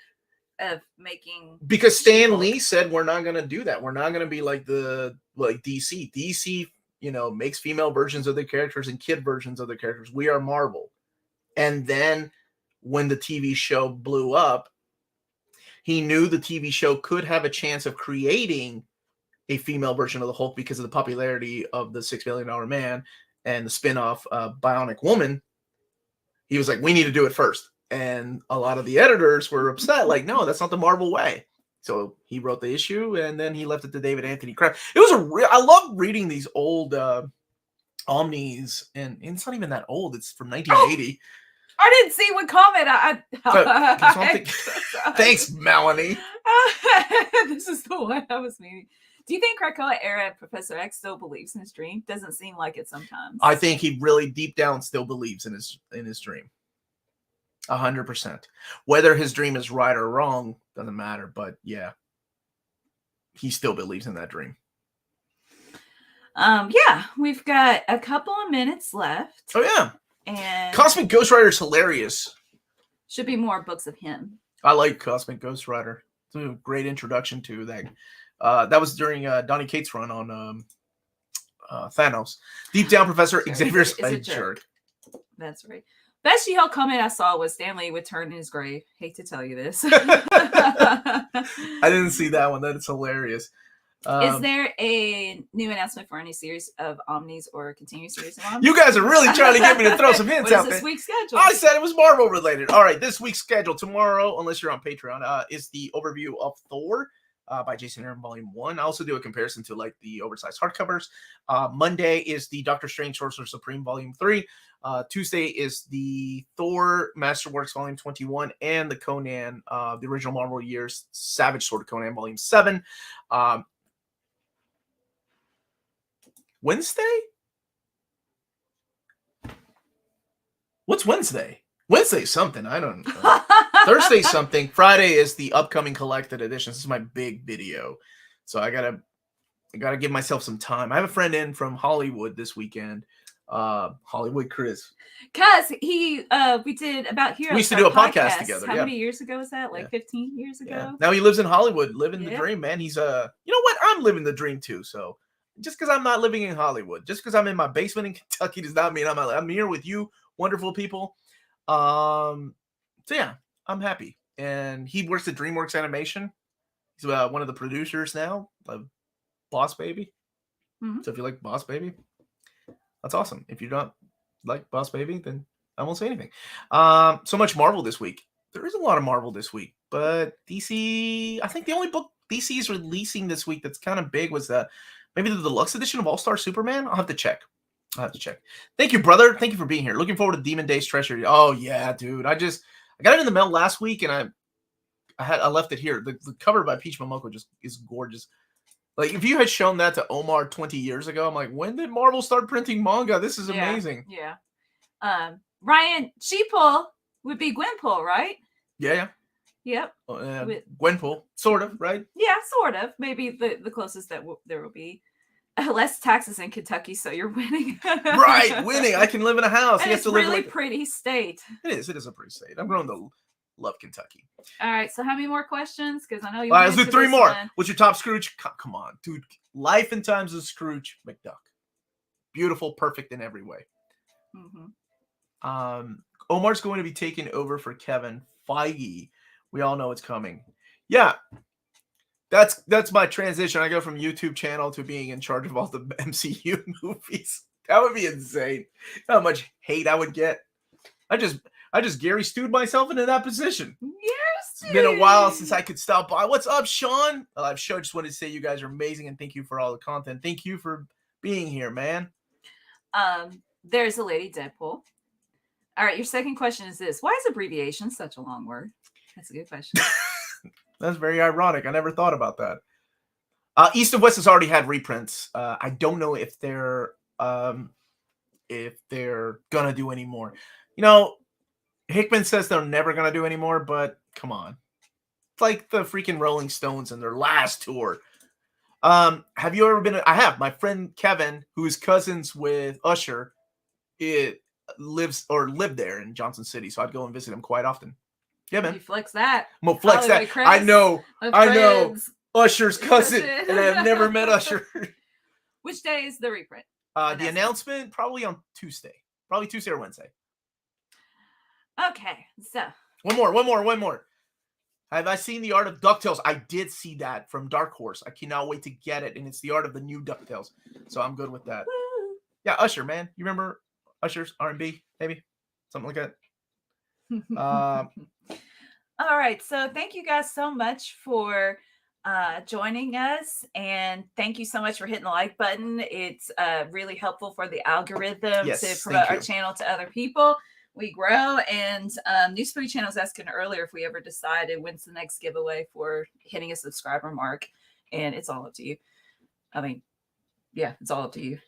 of making, because Stan Lee said we're not going to do that. We're not going to be like DC. DC, makes female versions of their characters and kid versions of their characters. We are Marvel. And then when the TV show blew up, he knew the TV show could have a chance of creating a female version of the Hulk because of the popularity of the $6 Billion Man and the spinoff Bionic Woman. He was like, we need to do it first. And a lot of the editors were upset. Like, no, that's not the Marvel way. So he wrote the issue and then he left it to David Anthony Kraft. It was I love reading these old Omnis, and it's not even that old. It's from 1980. I didn't see what comment Thanks, Melanie. This is the one I was meaning. Do you think Krakoa era Professor X still believes in his dream? Doesn't seem like it sometimes. I think he really deep down still believes in his dream. 100%. Whether his dream is right or wrong doesn't matter, but yeah, he still believes in that dream. Yeah, we've got a couple of minutes left. Oh yeah. And Cosmic Ghost Rider is hilarious. Should be more books of him. I like Cosmic Ghost Rider. It's a great introduction to that. That was during Donny Cates' run on Thanos. Deep down, Professor Xavier's a jerk. That's right. Best She-Hulk comment I saw was Stanley would turn in his grave. Hate to tell you this. I didn't see that one. That is hilarious. Is there a new announcement for any series of Omnis or continuous series of Omnis? You guys are really trying to get me to throw some hints out there. What is this week's schedule? I said it was Marvel related. All right, this week's schedule tomorrow, unless you're on Patreon, is the overview of Thor by Jason Aaron Volume 1. I also do a comparison to like the oversized hardcovers. Monday is the Doctor Strange Sorcerer Supreme Volume 3. Tuesday is the Thor Masterworks Volume 21 and the Conan, the original Marvel Years Savage Sword of Conan Volume 7. Wednesday? What's Wednesday? Wednesday's something. I don't know. Thursday's something. Friday is the upcoming collected editions. This is my big video. So I gotta give myself some time. I have a friend in from Hollywood this weekend. Hollywood Chris. Cause we did About Heroes. We used to do a podcast together. How many years ago was that? Like 15 years ago? Yeah. Now he lives in Hollywood, living the dream, man. He's you know what? I'm living the dream too. So just because I'm not living in Hollywood, just because I'm in my basement in Kentucky does not mean I'm here with you, wonderful people. So yeah, I'm happy. And he works at DreamWorks Animation. He's one of the producers now of Boss Baby. Mm-hmm. So if you like Boss Baby, that's awesome. If you don't like Boss Baby, then I won't say anything. So much Marvel this week. There is a lot of Marvel this week, but DC, I think the only book DC is releasing this week that's kind of big was maybe the deluxe edition of All-Star Superman. I'll have to check. Thank you, brother. Thank you for being here. Looking forward to Demon Days Treasure. Oh yeah, dude. I got it in the mail last week, and I left it here. The cover by Peach Momoko just is gorgeous. Like, if you had shown that to Omar 20 years ago, I'm like, when did Marvel start printing manga? This is amazing. Yeah. Ryan Sheeple would be Gwenpool, right? Yeah. Yep. Gwenpool, sort of, right? Yeah, sort of. Maybe the closest that there will be. Less taxes in Kentucky, so you're winning. Right, winning. I can live in a house. And it's a really pretty state. It is a pretty state. I'm grown to love Kentucky. All right, so how many more questions? Because I know you. All right, let's do 3 more. What's your top Scrooge? Come on, dude. Life and Times of Scrooge McDuck. Beautiful, perfect in every way. Omar's going to be taking over for Kevin Feige. We all know it's coming. Yeah. That's my transition. I go from YouTube channel to being in charge of all the MCU movies. That would be insane. How much hate I would get. I just Gary Stewed myself into that position. Yes. It's been a while since I could stop by. What's up, Sean? Live show. Just wanted to say you guys are amazing and thank you for all the content. Thank you for being here, man. There's a lady Deadpool. All right, your second question is this: why is abbreviation such a long word? That's a good question. That's very ironic. I never thought about that. East of West has already had reprints. I don't know if they're gonna do any more. You know, Hickman says they're never gonna do any more, but come on, it's like the freaking Rolling Stones in their last tour. Have you ever been? I have. My friend Kevin, who's cousins with Usher, lived there in Johnson City, so I'd go and visit him quite often. Yeah, man. You flex that. I'm gonna flex that. Chris, I know. Usher's cousin, and I've never met Usher. Which day is the reprint? The announcement probably on Tuesday. Probably Tuesday or Wednesday. Okay, so. One more. Have I seen the art of DuckTales? I did see that from Dark Horse. I cannot wait to get it, and it's the art of the new DuckTales. So I'm good with that. Woo. Yeah, Usher, man. You remember Usher's R&B, maybe? Something like that. All right, so thank you guys so much for joining us, and thank you so much for hitting the like button. It's really helpful for the algorithm to promote our channel to other people. We grow, and New Spooky Channel was asking earlier if we ever decided when's the next giveaway for hitting a subscriber mark, and it's all up to you. I mean, yeah, it's all up to you.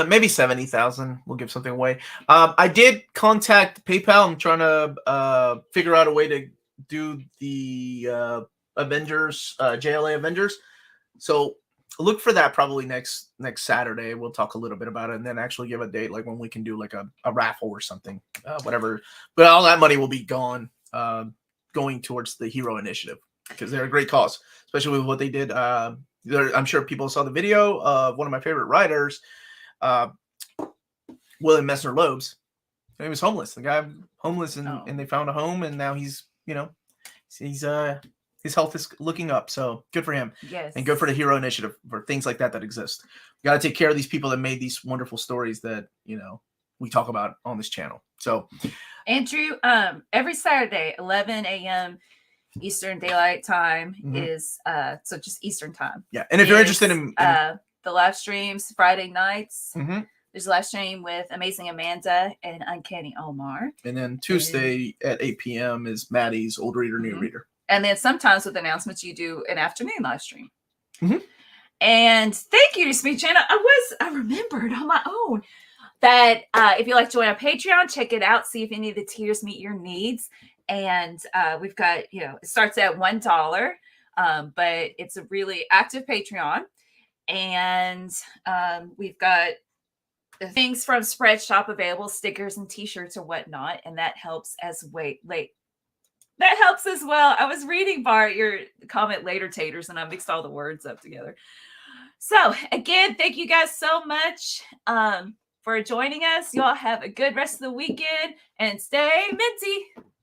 Maybe 70,000. We'll give something away. I did contact PayPal. I'm trying to figure out a way to do the Avengers, JLA Avengers. So look for that probably next Saturday. We'll talk a little bit about it and then actually give a date, like when we can do like a raffle or something, whatever. But all that money will be gone, going towards the Hero Initiative because they're a great cause, especially with what they did. I'm sure people saw the video of one of my favorite writers, William Messner Loebs. He was homeless. The guy homeless, and they found a home, and now he's his health is looking up. So good for him. Yes. And good for the Hero Initiative for things like that exist. You got to take care of these people that made these wonderful stories that we talk about on this channel. So Andrew, every Saturday, 11 a.m. Eastern Daylight Time is so just Eastern Time. Yeah, and if you're interested in the live streams Friday nights. There's a live stream with Amazing Amanda and Uncanny Omar. And then Tuesday at 8 p.m. is Maddie's Old Reader, New Reader. And then sometimes with announcements, you do an afternoon live stream. And thank you to Speed Channel. I remembered on my own that if you like to join our Patreon, check it out. See if any of the tiers meet your needs. And we've got, it starts at $1, but it's a really active Patreon. And we've got the things from Spreadshop available, stickers and t-shirts or whatnot. And that helps that helps as well. I was reading, Bart, your comment later, taters, and I mixed all the words up together. So again, thank you guys so much for joining us. Y'all have a good rest of the weekend and stay minty.